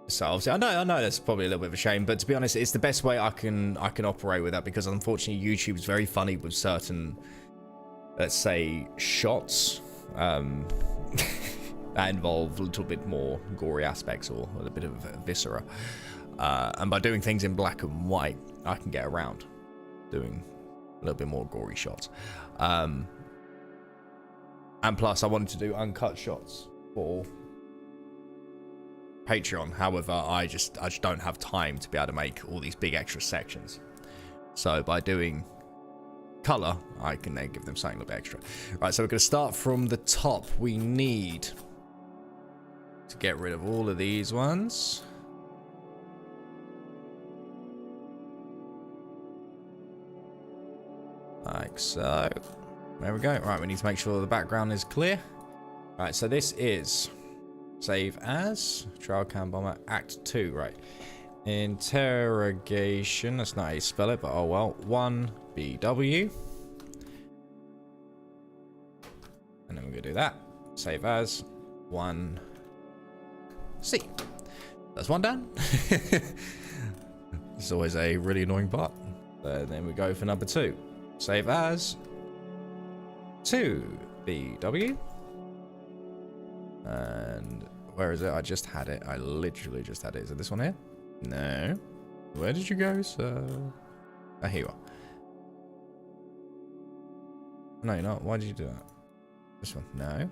So obviously I know that's probably a little bit of a shame, but to be honest, it's the best way I can operate with that, because unfortunately YouTube is very funny with certain, let's say, shots that involve a little bit more gory aspects or a bit of viscera. And by doing things in black and white, I can get around doing a little bit more gory shots. And plus, I wanted to do uncut shots for Patreon. However, I just don't have time to be able to make all these big extra sections. So by doing color, I can then give them something a little bit extra. Right, so we're going to start from the top. We need to get rid of all of these ones. Like so. There we go. Right, we need to make sure the background is clear. Right, so this is save as Trial Cam Bomber Act 2, right? Interrogation, that's not how you spell it, but oh well. 1BW. And then we're gonna do that. Save as 1C. That's one done. It's always a really annoying part. Then we go for number 2. Save as 2BW. And where is it? I just had it. I literally just had it. Is it this one here? No. Where did you go, sir? Oh, here you are. No, you're not. Why did you do that? This one. No.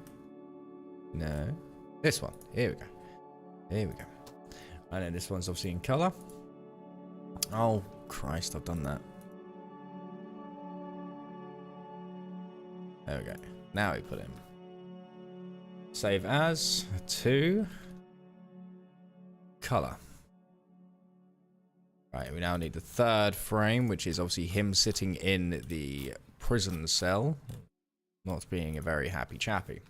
No. This one. Here we go. Here we go. And then this one's obviously in color. Oh, Christ. I've done that. There we go. Now we put in. Save as 2 color. Right, we now need the third frame, which is obviously him sitting in the prison cell, not being a very happy chappy.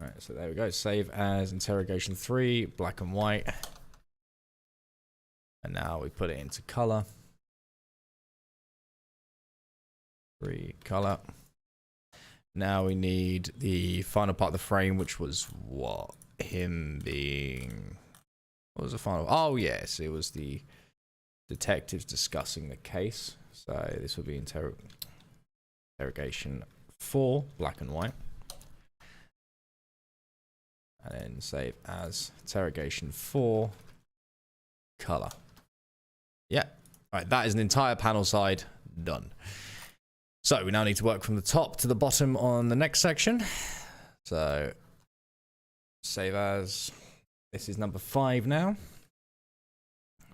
All right, so there we go. Save as interrogation 3, black and white. And now we put it into color. 3 color. Now we need the final part of the frame, which was what? Him being... What was the final? Oh, yes, it was the detectives discussing the case. So this would be interrogation 4, black and white. And then save as interrogation 4, color. Yeah. All right, that is an entire panel side done. So we now need to work from the top to the bottom on the next section. So save as. This is number 5 now.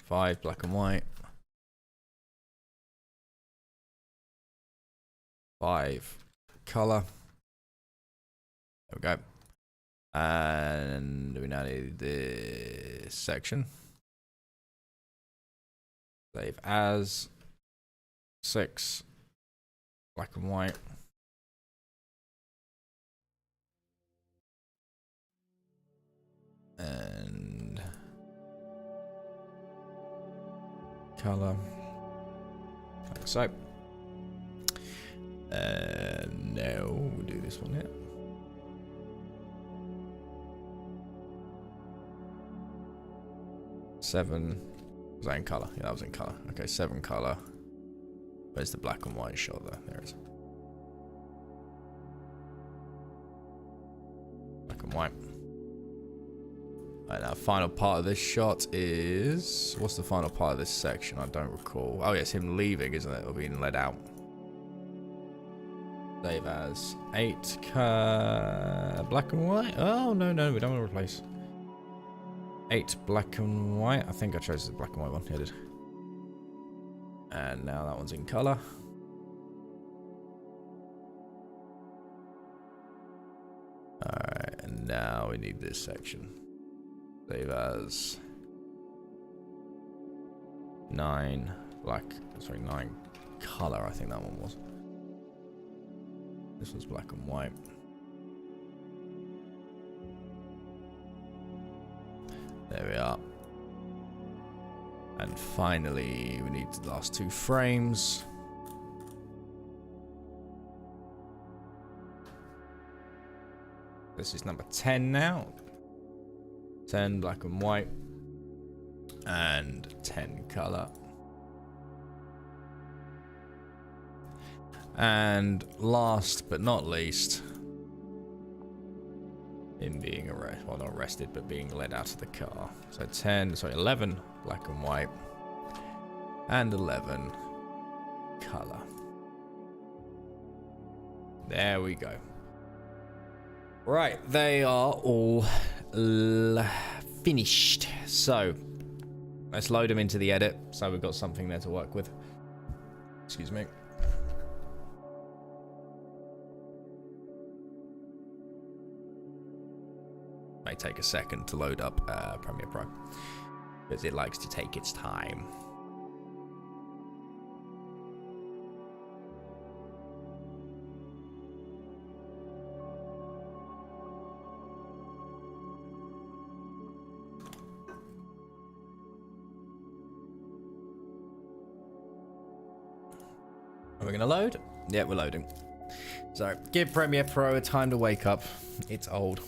5, black and white. 5, color. There we go. And we now need this section. Save as 6, black and white. And color. Like so. And now we'll do this one here. Seven. Was that in color? Yeah, that was in color. Okay, 7 color. Where's the black and white shot there? There it is. Black and white. Alright, now final part of this shot is... What's the final part of this section? I don't recall. Oh, yes, him leaving, isn't it? Or being led out. Save as 8 black and white. Oh, no, we don't want to replace. 8 black and white. I think I chose the black and white one. Yeah, I did. And now that one's in color. Alright, and now we need this section. Save as 9 black. Sorry, 9 color. I think that one was. This was black and white. There we are. And finally, we need the last 2 frames. This is number 10 now. 10 black and white. And 10 color. And last but not least, him being arrested, well, not arrested, but being led out of the car. So 11 black and white, and 11 color. There we go. Right, they are all finished. So let's load them into the edit, so we've got something there to work with. Excuse me. May take a second to load up Premiere Pro, because it likes to take its time. Are we gonna load? Yeah, we're loading. So give Premiere Pro a time to wake up. It's old.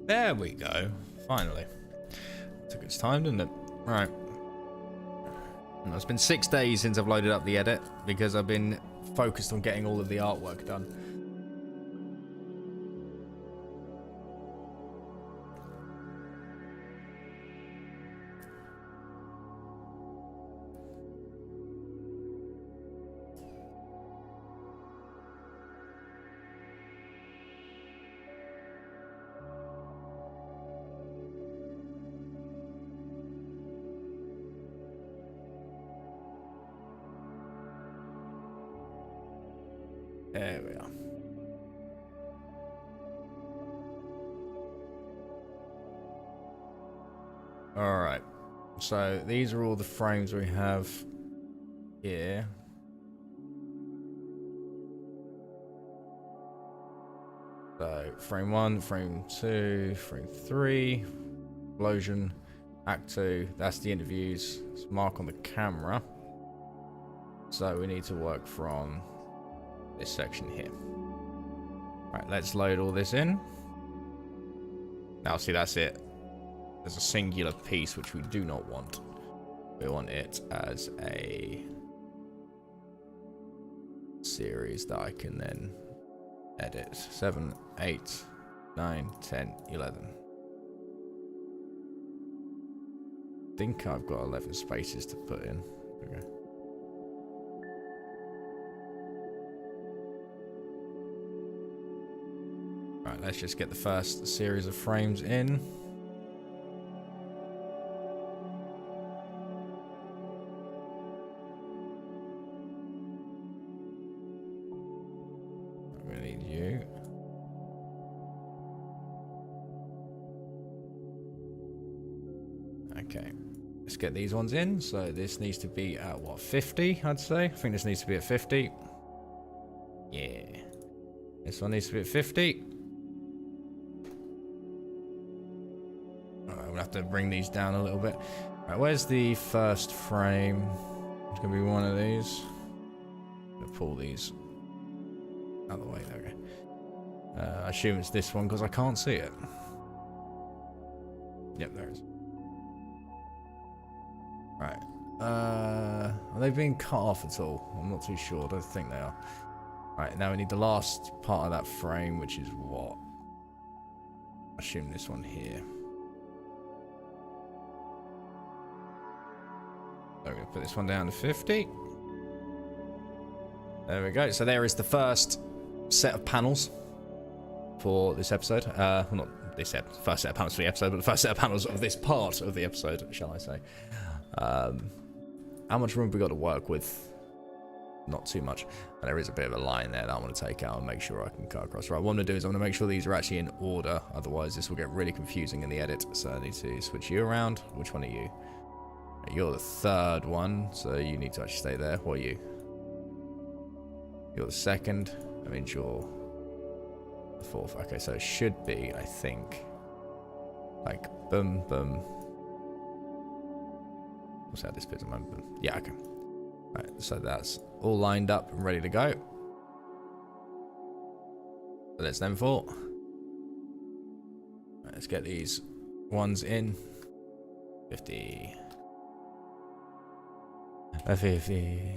There we go. Finally. Took its time, didn't it? Right. It's been 6 days since I've loaded up the edit because I've been focused on getting all of the artwork done. There we are. Alright. So these are all the frames we have here. So frame 1, frame 2, frame 3, explosion, act 2, that's the interviews. It's mark on the camera. So we need to work from this section here. Right, let's load all this in. Now see, that's it. There's a singular piece which we do not want. We want it as a series that I can then edit. 7, 8, 9, 10, 11. I think I've got 11 spaces to put in. Okay. Right, let's just get the first series of frames in. I'm gonna need you. Okay, let's get these ones in. So this needs to be at what, 50, I'd say. I think this needs to be at 50. Yeah. This one needs to be at 50. Alright, we'll have to bring these down a little bit. Right, where's the first frame? It's gonna be one of these. I'm gonna pull these out of the way. There we go. I assume it's this one because I can't see it. Yep, there it is. Right. Are they being cut off at all? I'm not too sure. I don't think they are. Right, now we need the last part of that frame, which is what? I assume this one here. So we're going to put this one down to 50. There we go. So there is the first set of panels for this episode. Well, not this first set of panels for the episode, but the first set of panels of this part of the episode, shall I say. How much room have we got to work with? Not too much. And there is a bit of a line there that I want to take out and make sure I can cut across. Right, what I'm going to do is I'm going to make sure these are actually in order. Otherwise, this will get really confusing in the edit. So I need to switch you around. Which one are you? You're the third one, so you need to actually stay there. What are you? You're the second. I mean, you're the fourth. Okay, so it should be, I think, like boom, boom. What's how this fits a moment? Yeah, okay. Right, so that's all lined up and ready to go. So that's them four. Right, let's get these ones in. 50. 50.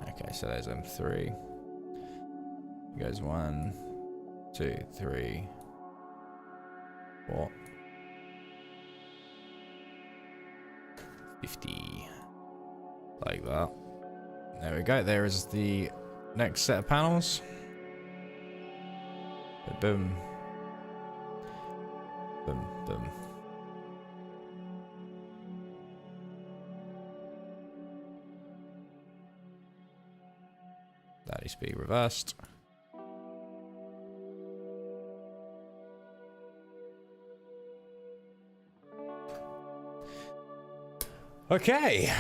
Okay, so there's M3. It goes 1, 2, 3, 4. 50. Like that. There we go. There is the next set of panels. Boom. Boom, boom. That needs to be reversed. Okay.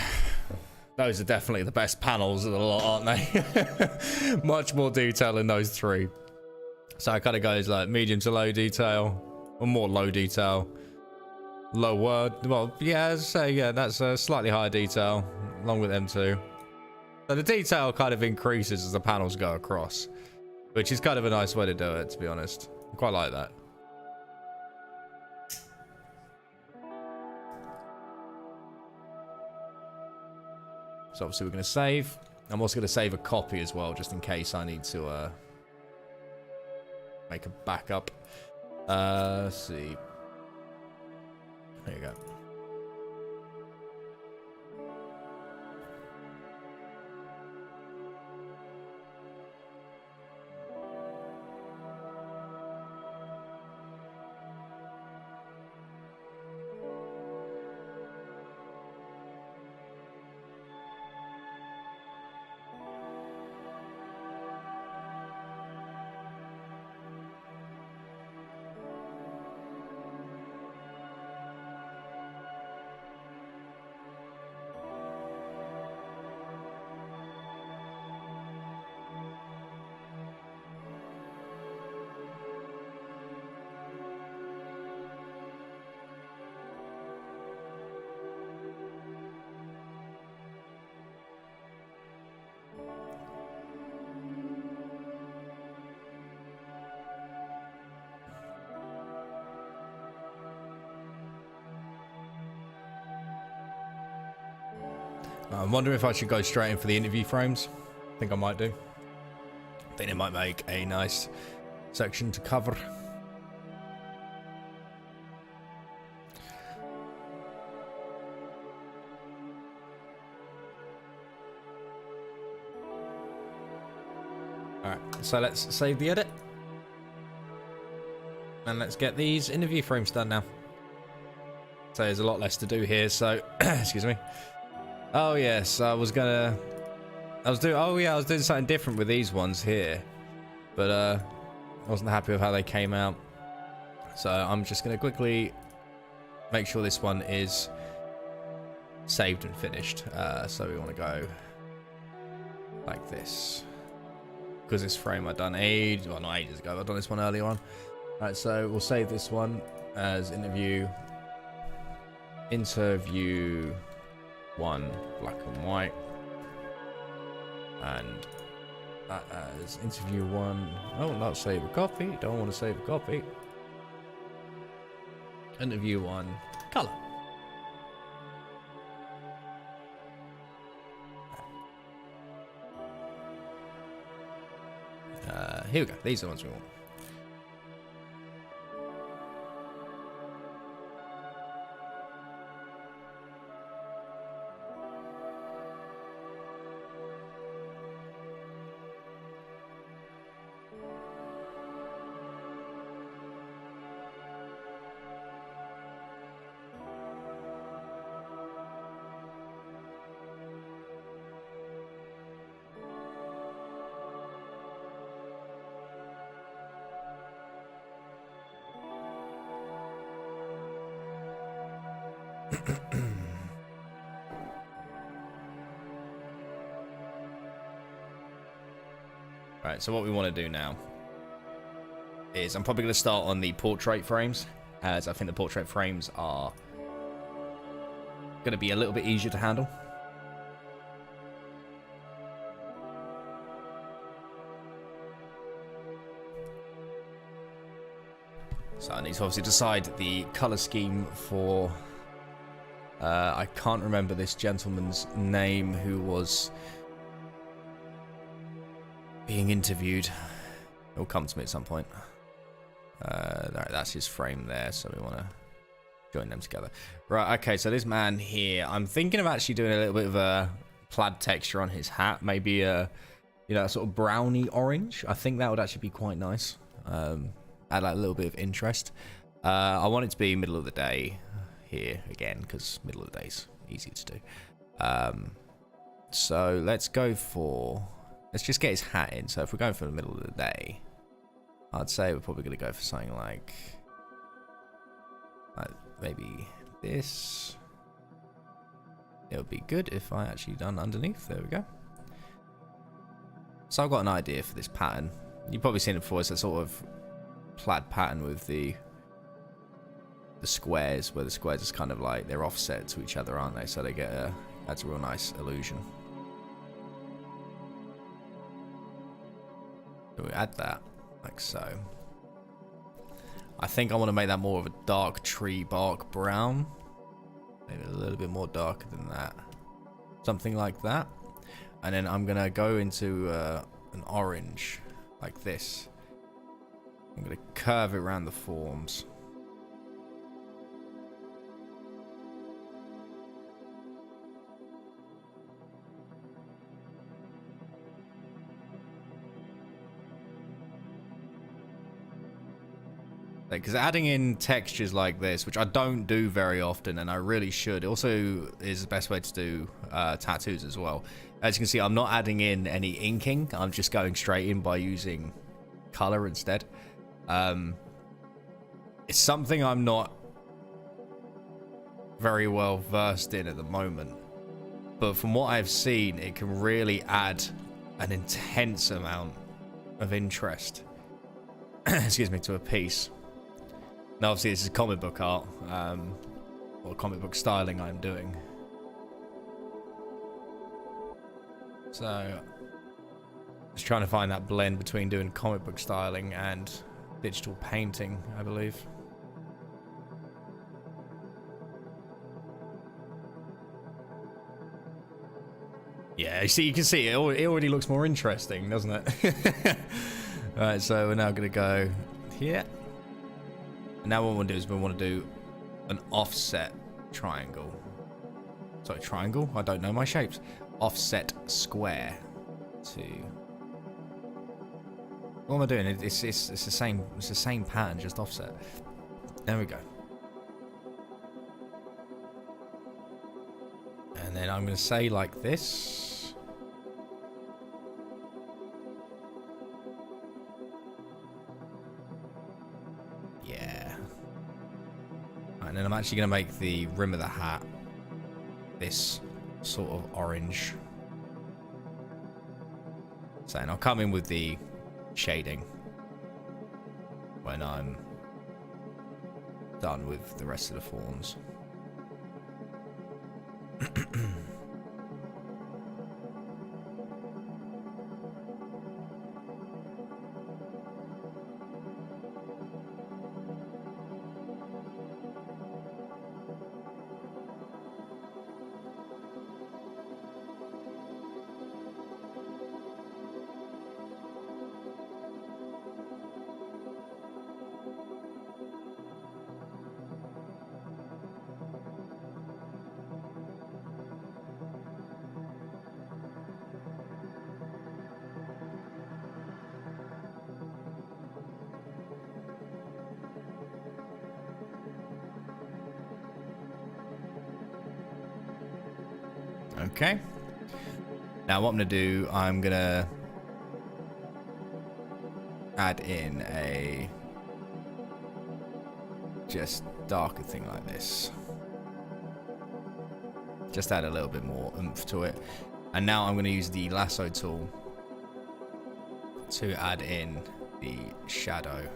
Those are definitely the best panels of the lot, aren't they? Much more detail in those three. So it kind of goes like medium to low detail, or more low detail. Lower, well, yeah, so yeah, that's a slightly higher detail, along with M2. So the detail kind of increases as the panels go across, which is kind of a nice way to do it, to be honest. I quite like that. So obviously we're going to save. I'm also going to save a copy as well, just in case I need to make a backup. Let's see. There you go. I'm wondering if I should go straight in for the interview frames. I think I might do. I think it might make a nice section to cover. Alright, so let's save the edit. And let's get these interview frames done now. So there's a lot less to do here, so excuse me. Oh yes, I was doing something different with these ones here. But I wasn't happy with how they came out. So I'm just gonna quickly make sure this one is saved and finished. So we want to go like this. Because this frame I've done not ages ago, I've done this one earlier on. Alright, so we'll save this one as interview 1 black and white, and that as interview 1. Oh, not save a copy. Don't want to save a copy. Interview 1 color. Here we go. These are the ones we want. Right, so what we want to do now is I'm probably going to start on the portrait frames, as I think the portrait frames are going to be a little bit easier to handle. So I need to obviously decide the color scheme for I can't remember this gentleman's name who was being interviewed. It'll come to me at some point. That's his frame there, so we want to join them together. Right, okay, so this man here, I'm thinking of actually doing a little bit of a plaid texture on his hat, maybe a sort of browny orange. I think that would actually be quite nice. Add like a little bit of interest. I want it to be middle of the day here again, because middle of the day is easy to do. So let's just get his hat in. So if we're going for the middle of the day, I'd say we're probably going to go for something like maybe this. It would be good if I actually done underneath. There we go. So I've got an idea for this pattern. You've probably seen it before. It's a sort of plaid pattern with the squares, where the squares is kind of like they're offset to each other, aren't they? So they get that's a real nice illusion. So we add that like so. I think I want to make that more of a dark tree bark brown, maybe a little bit more darker than that, something like that. And then I'm gonna go into an orange like this. I'm gonna curve it around the forms. Because adding in textures like this, which I don't do very often, and I really should, also is the best way to do tattoos as well. As you can see, I'm not adding in any inking. I'm just going straight in by using color instead. It's something I'm not very well versed in at the moment. But from what I've seen, it can really add an intense amount of interest excuse me, to a piece. Now, obviously, this is comic book art, or comic book styling I'm doing. So, just trying to find that blend between doing comic book styling and digital painting, I believe. Yeah, you see, you can see it already looks more interesting, doesn't it? Alright, so we're now going to go here. And now what we want to do is we want to do an offset triangle. Sorry, triangle? I don't know my shapes. Offset square to... What am I doing? It's the same pattern, just offset. There we go. And then I'm going to say like this. Yeah. Right, and then I'm actually going to make the rim of the hat this sort of orange. So, and I'll come in with the shading when I'm done with the rest of the forms. Okay. Now what I'm going to do, I'm going to add in a just darker thing like this. Just add a little bit more oomph to it. And now I'm going to use the lasso tool to add in the shadow.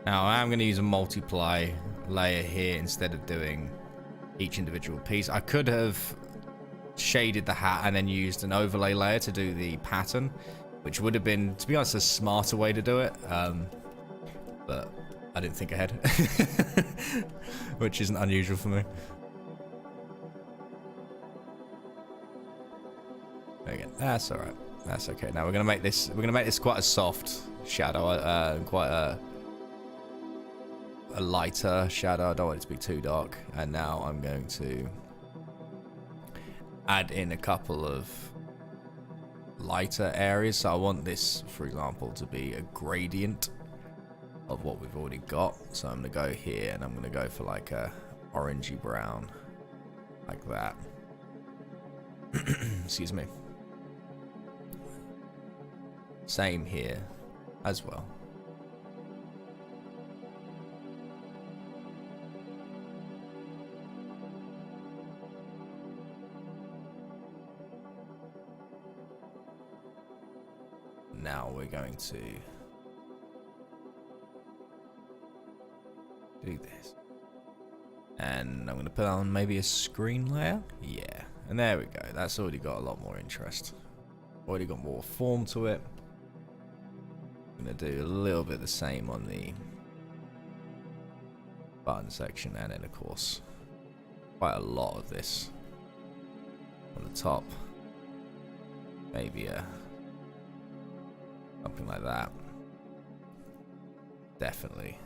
Now I am going to use a multiply layer here instead of doing each individual piece. I could have shaded the hat and then used an overlay layer to do the pattern, which would have been, to be honest, a smarter way to do it. But I didn't think ahead, which isn't unusual for me. Again, that's all right. That's okay. Now we're gonna make this. We're gonna make this quite a soft shadow, quite a lighter shadow. I don't want it to be too dark. And now I'm going to add in a couple of lighter areas. So I want this, for example, to be a gradient of what we've already got. So I'm going to go here and I'm going to go for like a orangey brown, like that. Excuse me. Same here as well. Now we're going to do this. And I'm going to put on maybe a screen layer. Yeah. And there we go. That's already got a lot more interest. Already got more form to it. I'm going to do a little bit the same on the button section. And then, of course, quite a lot of this on the top. Maybe something like that. Definitely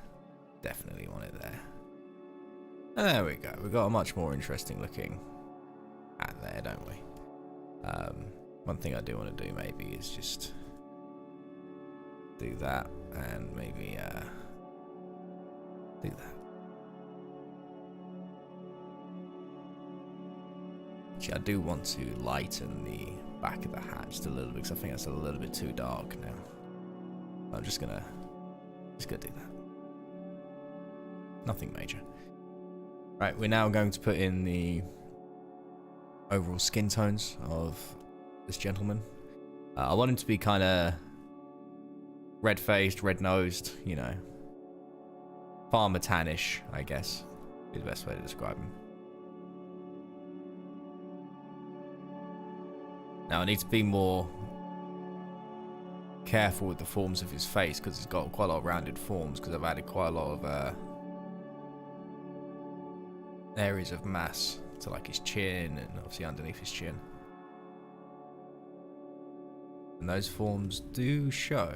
want it there. And there we go. We've got a much more interesting looking hat there, don't we? One thing I do want to do maybe is just do that and maybe do that. Actually, I do want to lighten the back of the hat just a little bit because I think that's a little bit too dark now. I'm just gonna do that. Nothing major. Right, we're now going to put in the overall skin tones of this gentleman. I want him to be kind of red-faced, red-nosed, you know, farmer tannish, I guess. Is the best way to describe him. Now I need to be more careful with the forms of his face because he's got quite a lot of rounded forms because I've added quite a lot of areas of mass to like his chin and obviously underneath his chin. And those forms do show.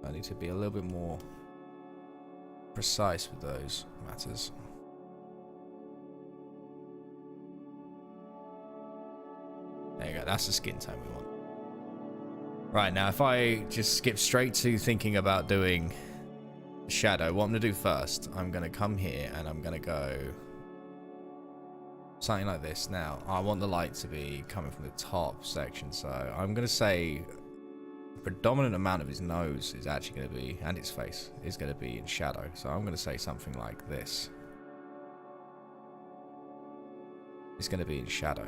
I need to be a little bit more precise with those matters. There you go, that's the skin tone we want. Right, now if I just skip straight to thinking about doing shadow, what I'm going to do first, I'm going to come here and I'm going to go something like this. Now, I want the light to be coming from the top section, so I'm going to say the predominant amount of his nose is actually going to be, and his face, is going to be in shadow. So I'm going to say something like this. It's going to be in shadow.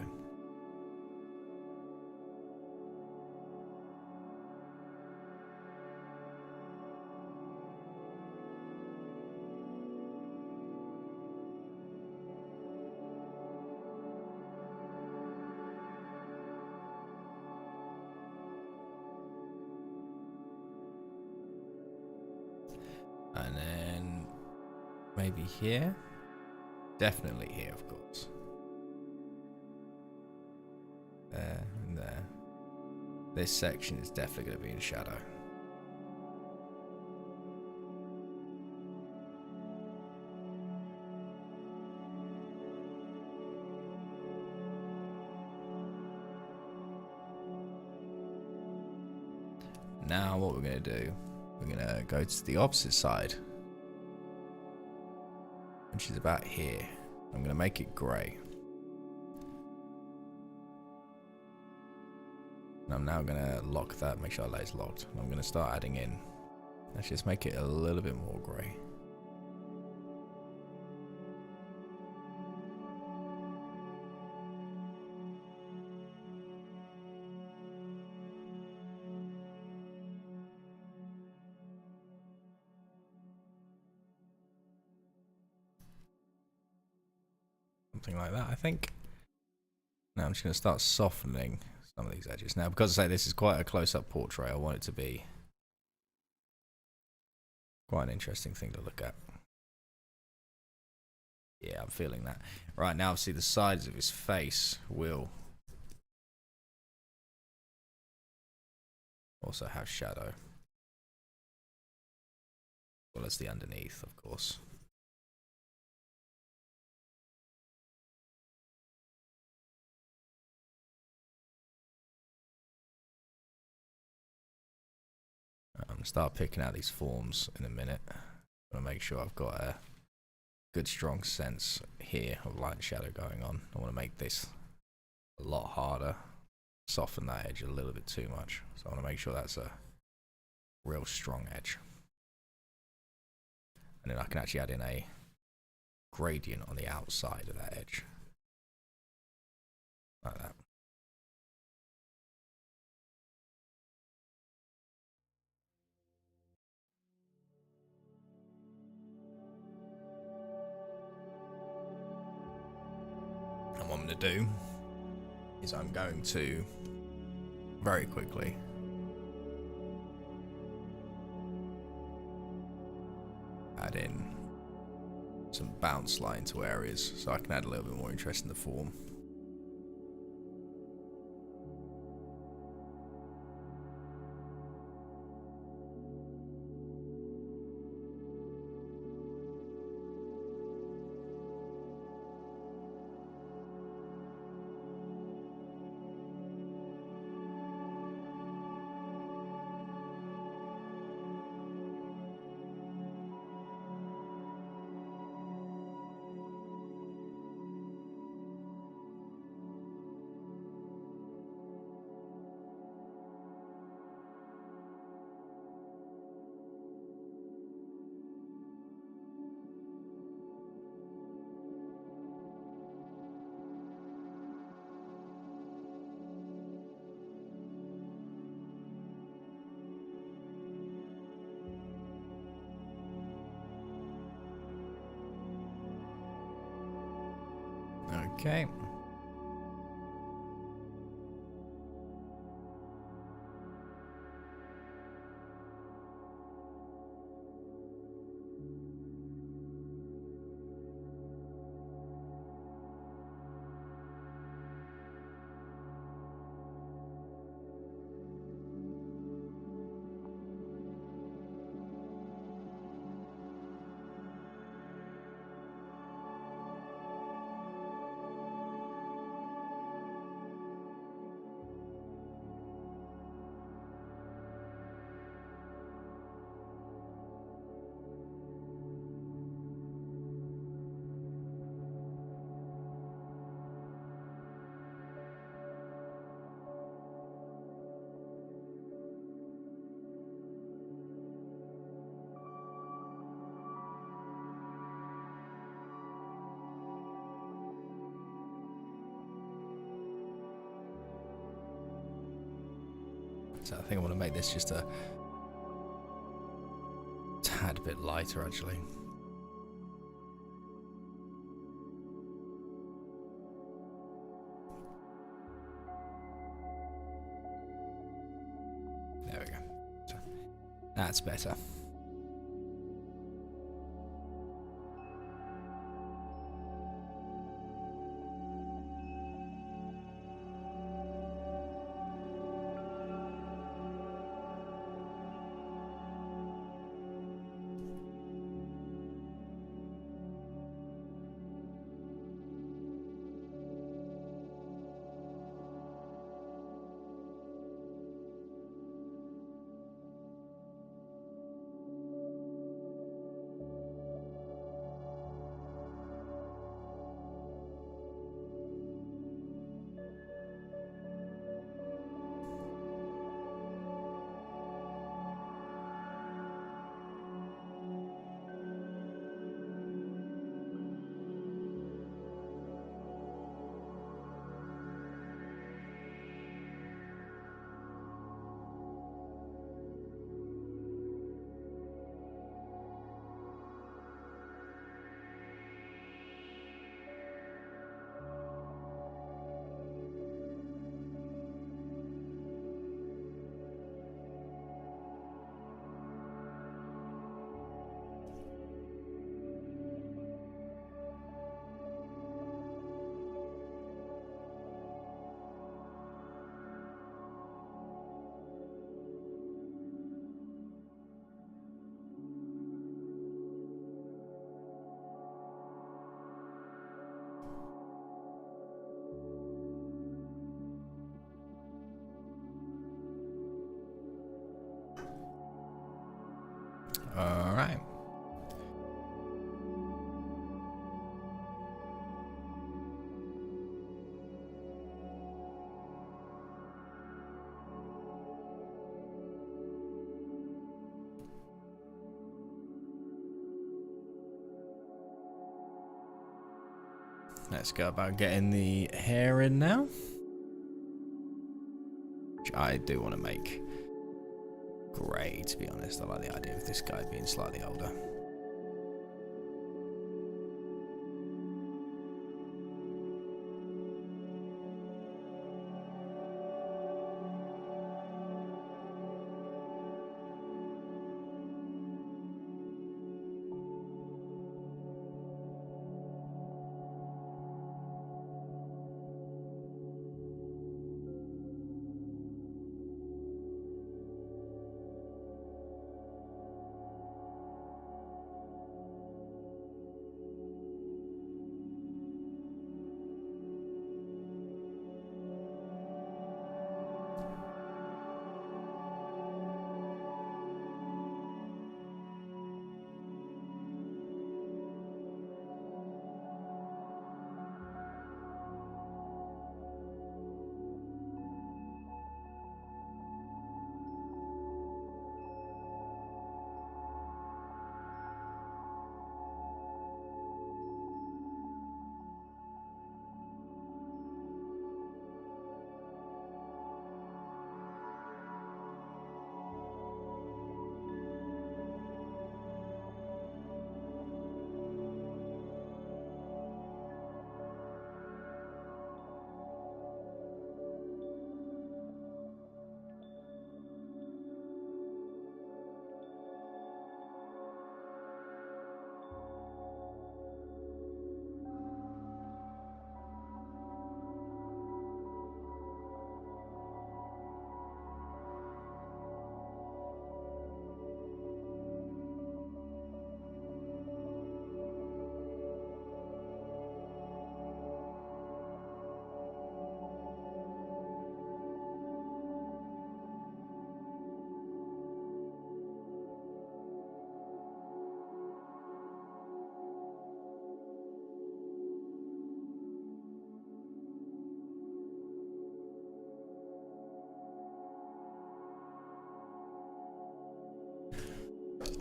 And then maybe here. Definitely here, of course. There and there. This section is definitely going to be in shadow. Now what we're going to do, we're going to go to the opposite side, which is about here. I'm going to make it grey. And I'm now going to lock that, make sure that is locked. And I'm going to start adding in. Let's just make it a little bit more grey. Something like that, I think. Now I'm just going to start softening some of these edges. Now, because I say this is quite a close-up portrait, I want it to be quite an interesting thing to look at. Yeah, I'm feeling that. Right, now obviously the sides of his face will also have shadow. As well as the underneath, of course. I'm going to start picking out these forms in a minute. I'm going to make sure I've got a good strong sense here of light and shadow going on. I want to make this a lot harder, soften that edge a little bit too much. So I want to make sure that's a real strong edge. And then I can actually add in a gradient on the outside of that edge. Like that. And what I'm going to do is I'm going to very quickly add in some bounce light into areas so I can add a little bit more interest in the form. Okay. So I think I want to make this just a tad bit lighter, actually. There we go. So that's better. All right. Let's go about getting the hair in now. Which I do want to make grey, to be honest. I like the idea of this guy being slightly older.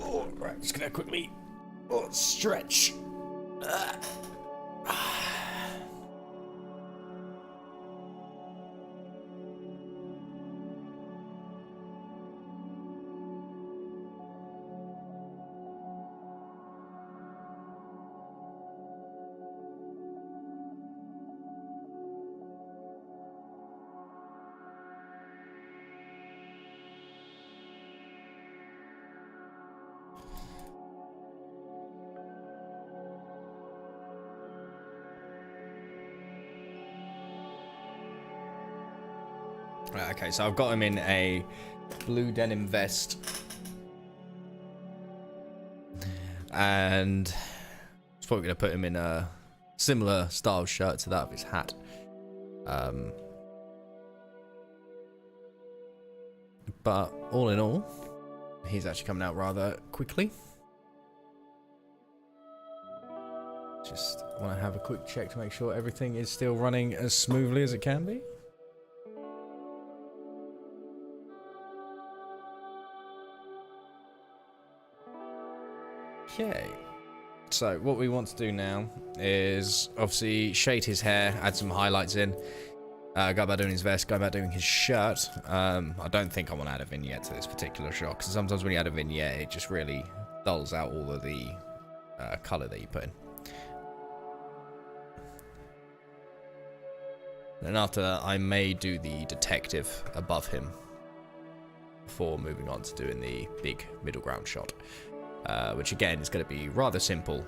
Oh, right, just gonna quickly stretch. Right, okay, so I've got him in a blue denim vest. And it's probably going to put him in a similar style shirt to that of his hat. But all in all, he's actually coming out rather quickly. Just want to have a quick check to make sure everything is still running as smoothly as it can be. Okay, so what we want to do now is obviously shade his hair, add some highlights in, go about doing his vest, go about doing his shirt. I don't think I want to add a vignette to this particular shot, because sometimes when you add a vignette, it just really dulls out all of the colour that you put in. And after that, I may do the detective above him before moving on to doing the big middle ground shot. Which again is going to be rather simple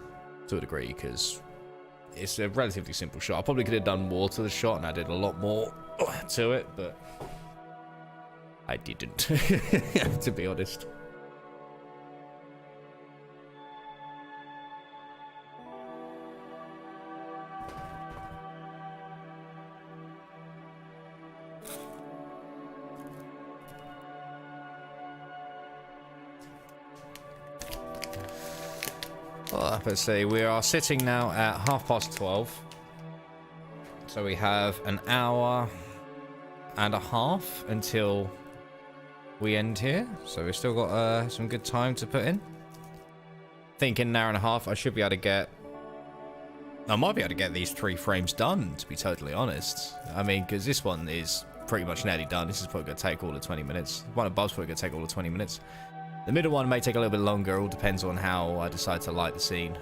to a degree, because it's a relatively simple shot. I probably could have done more to the shot and added a lot more to it, but I didn't, to be honest. Well, let's see, we are sitting now at 12:30. So we have an hour and a half until we end here. So we've still got some good time to put in. I think in an hour and a half, I should be able to get... I might be able to get these 3 frames done, to be totally honest. I mean, because this one is pretty much nearly done. This is probably going to take all of 20 minutes. One above's probably going to take all of 20 minutes. The middle one may take a little bit longer. It all depends on how I decide to light the scene.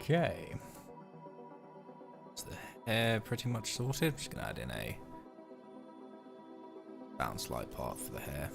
Okay. Is the hair pretty much sorted? I'm just gonna add in a bounce light part for the hair.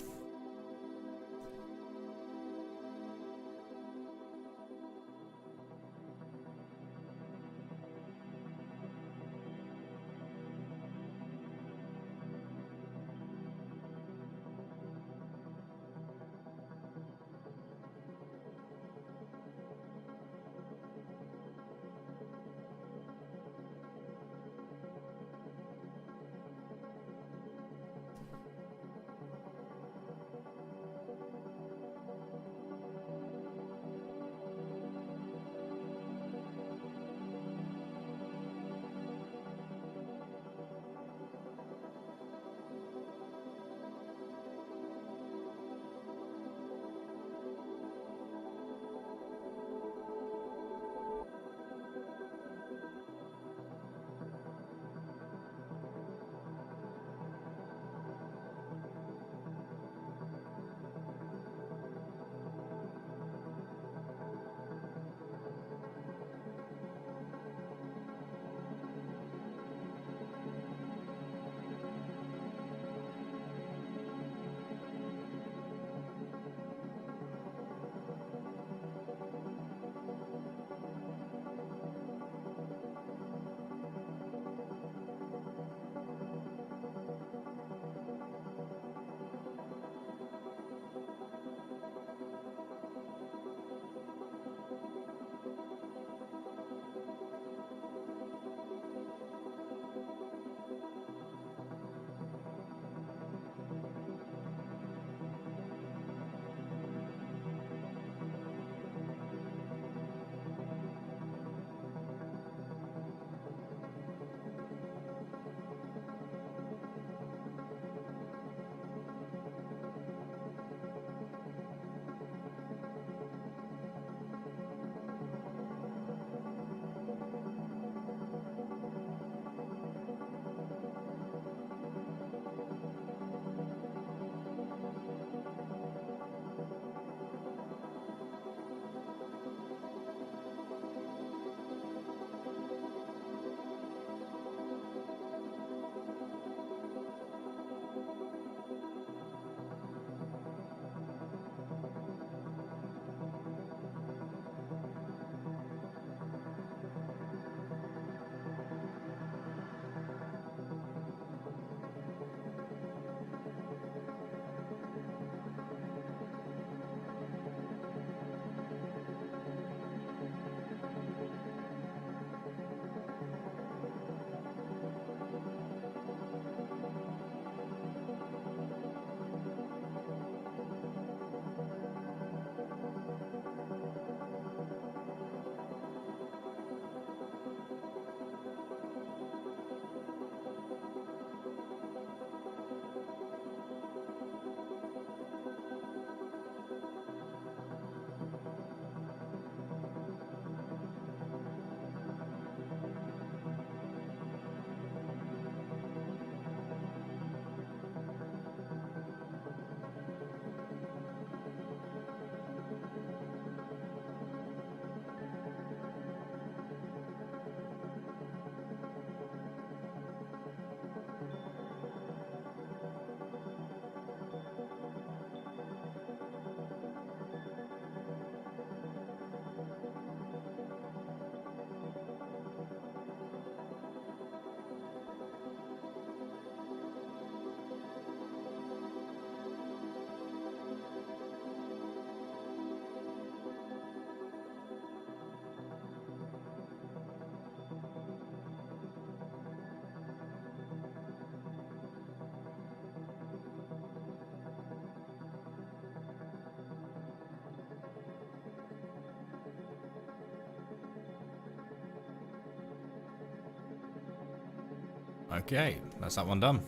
Okay, that's that one done.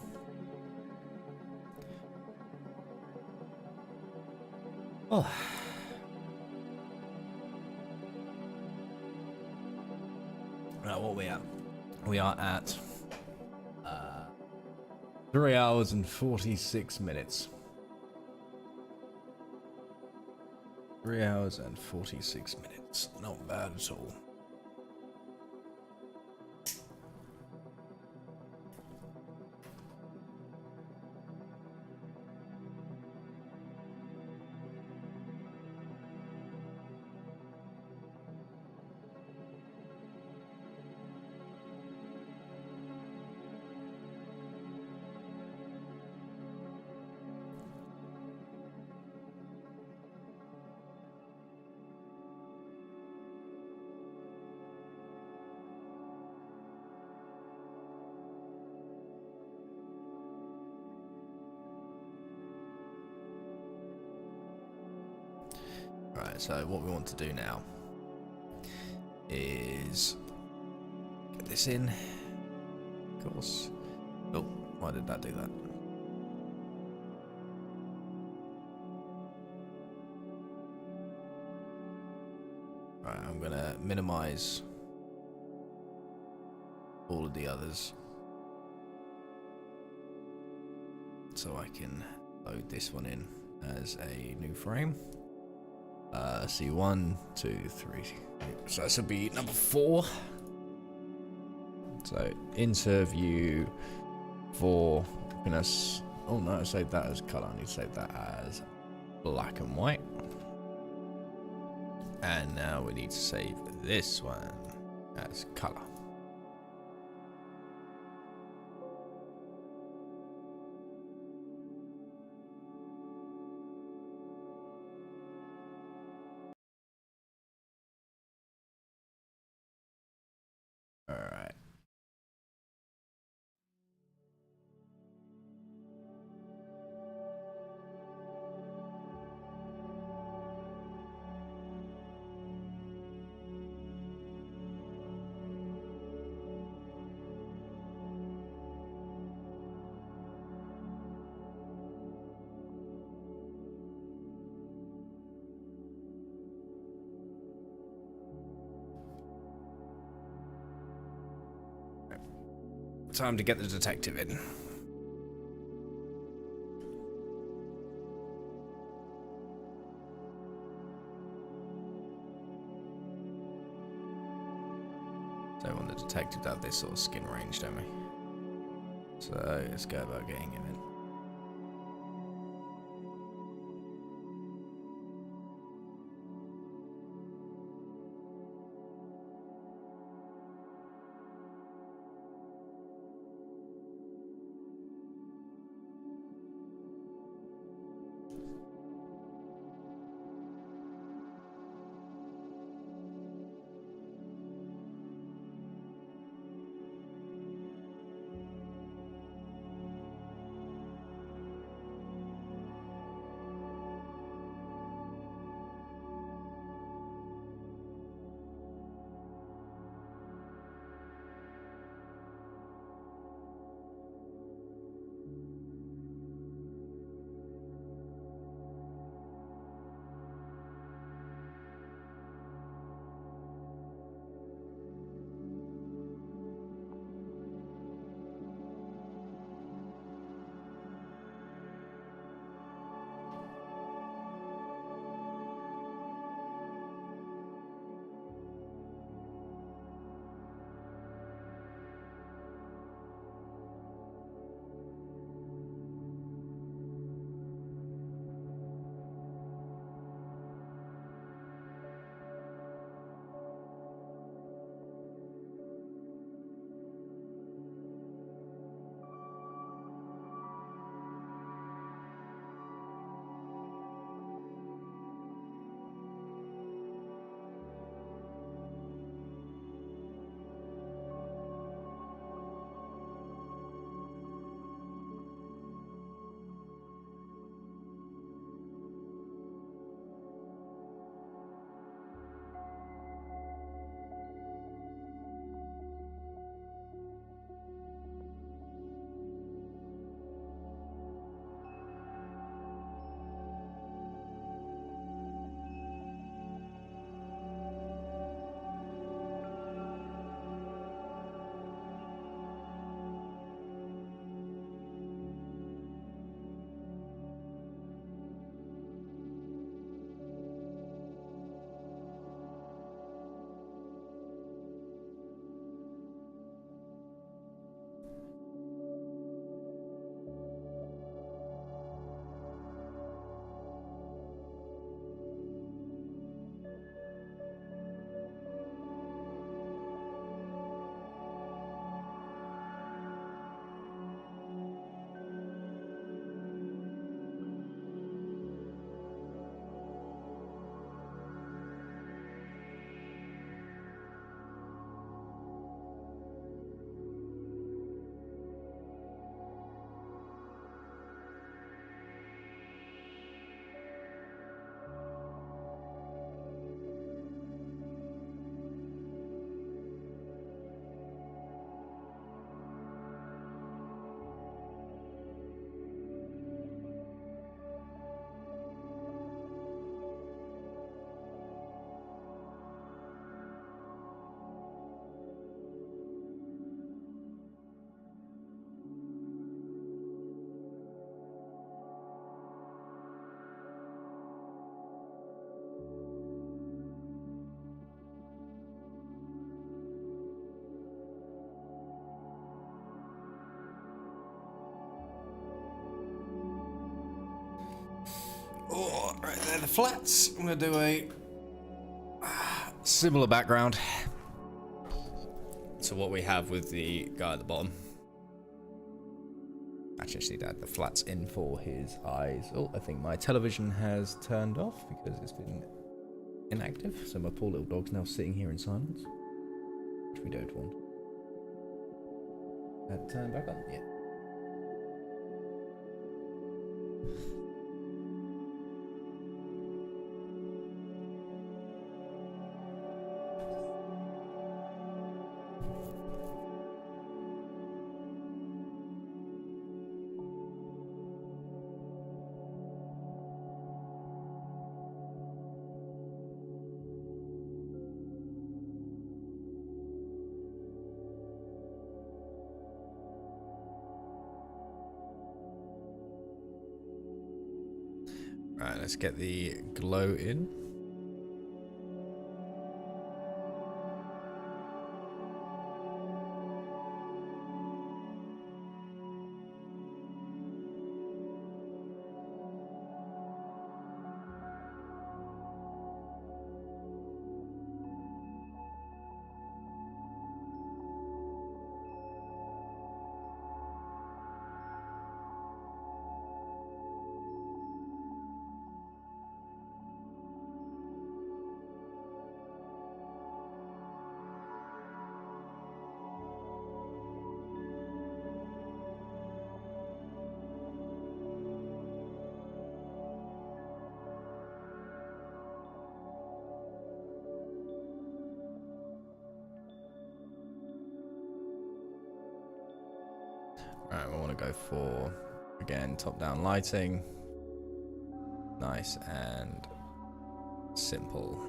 Oh. Right, what are we at? We are at 3 hours and 46 minutes. 3 hours and 46 minutes. Not bad at all. Right, so what we want to do now is get this in, of course. Oh, why did that do that? Right, I'm gonna minimize all of the others so I can load this one in as a new frame. See, 1, 2, 3. So this will be number 4. So insert view 4. Oh no, I saved that as color. I need to save that as black and white. And now we need to save this one as color. All right. Time to get the detective in. So we want the detective to have this sort of skin range, don't we? So let's go about getting him in. Oh, right there, the flats. I'm gonna do a similar background to what we have with the guy at the bottom. Actually, I just need to add the flats in for his eyes. Oh, I think my television has turned off because it's been inactive. So my poor little dog's now sitting here in silence, which we don't want. Turn back on? Yeah. Right, let's get the glow in. Right, we want to go for, again, top-down lighting. Nice and simple.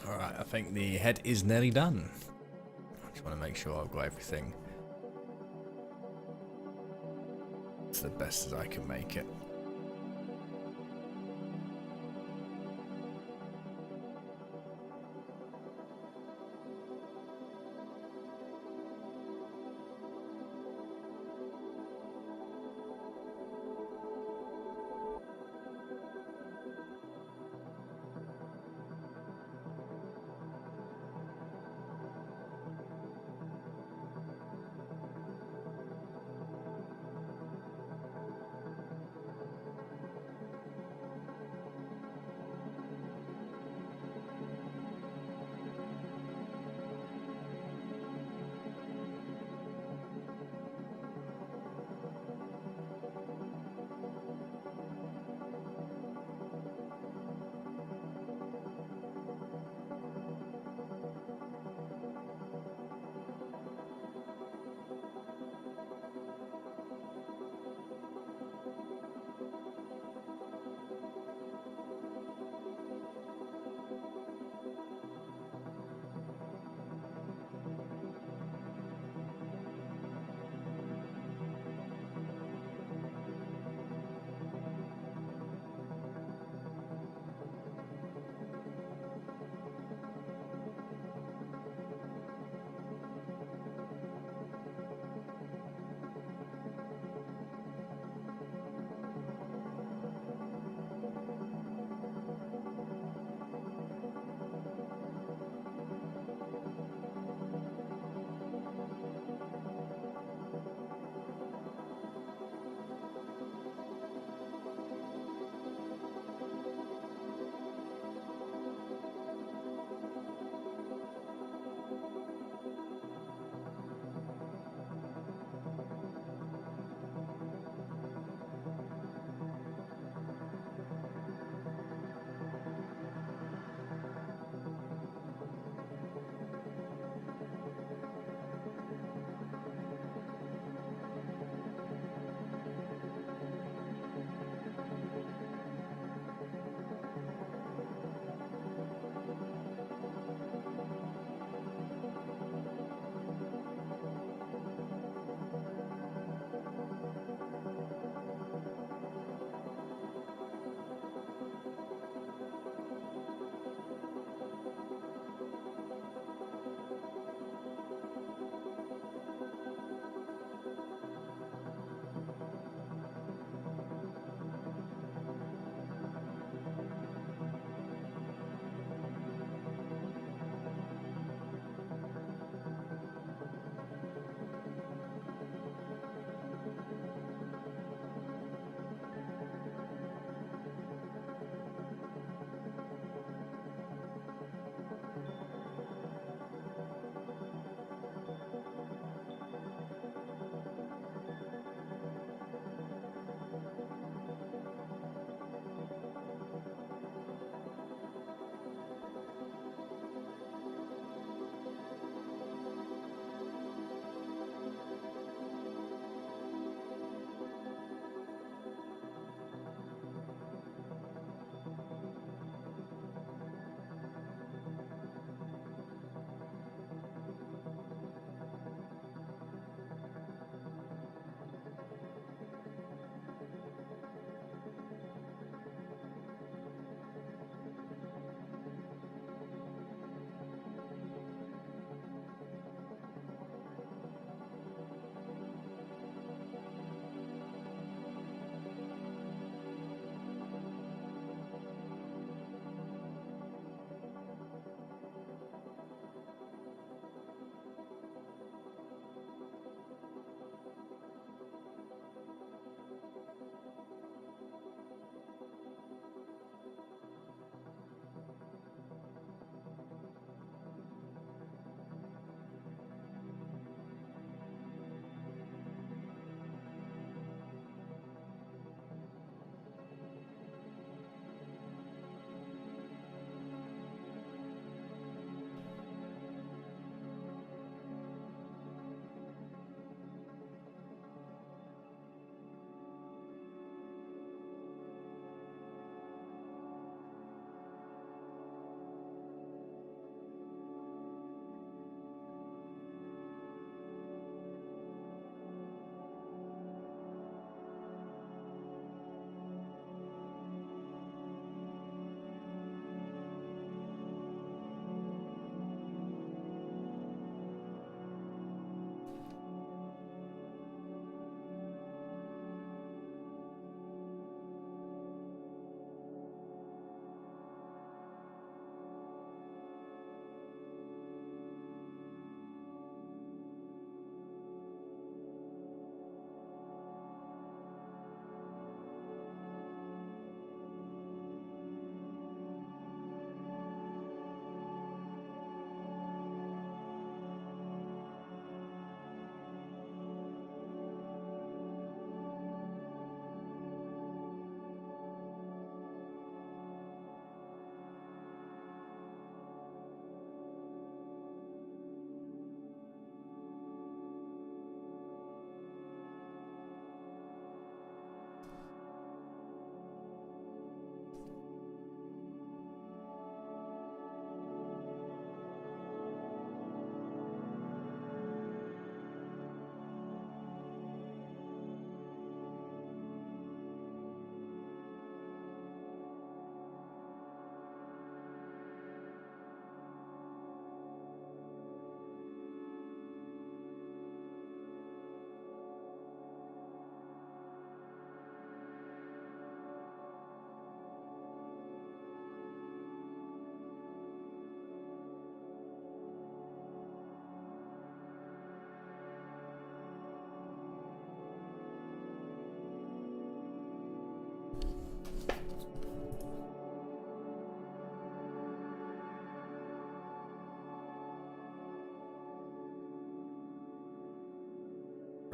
Alright, I think the head is nearly done. I just want to make sure I've got everything. It's the best as I can make it.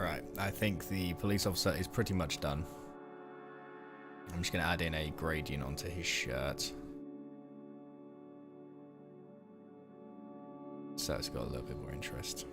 Right, I think the police officer is pretty much done. I'm just going to add in a gradient onto his shirt. So it's got a little bit more interest.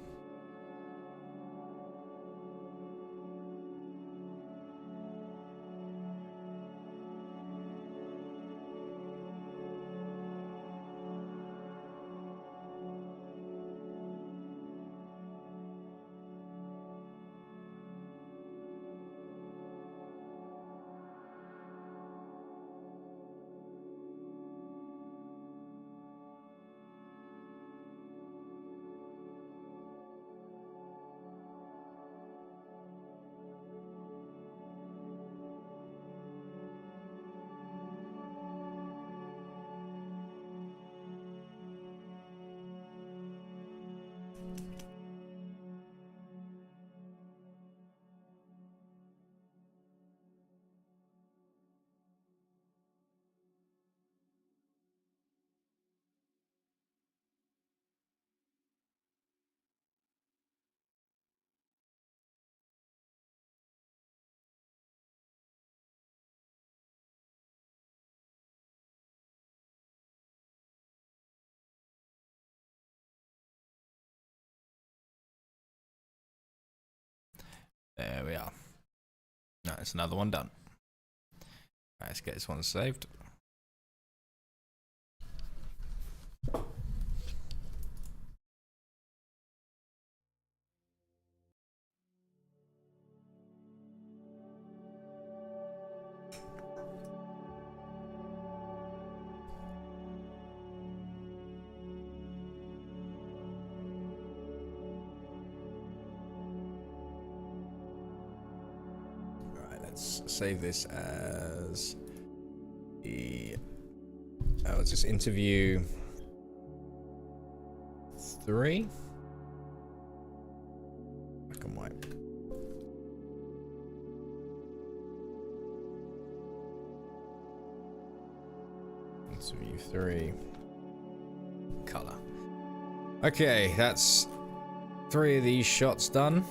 There we are. No, it's another one done. Right, let's get this one saved. Let's save this as the it's just interview 3. Black and white. Interview 3. Color. Okay, that's 3 of these shots done.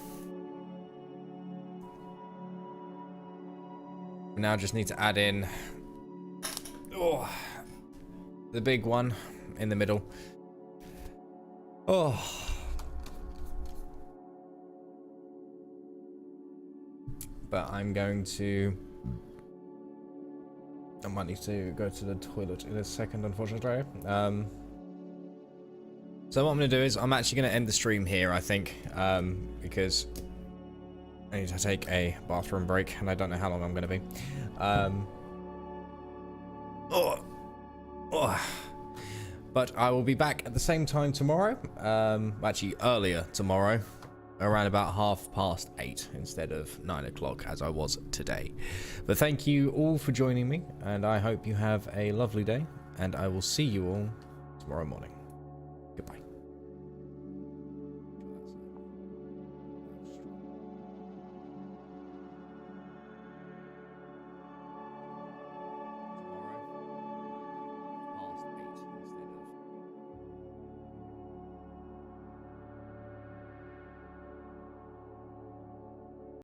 Now just need to add in the big one in the middle. But I might need to go to the toilet in a second, unfortunately. So what I'm going to do is I'm actually going to end the stream here, I think, because I need to take a bathroom break, and I don't know how long I'm going to be. But I will be back at the same time tomorrow. Actually, earlier tomorrow, around about 8:30 instead of 9 o'clock as I was today. But thank you all for joining me, and I hope you have a lovely day, and I will see you all tomorrow morning. Goodbye.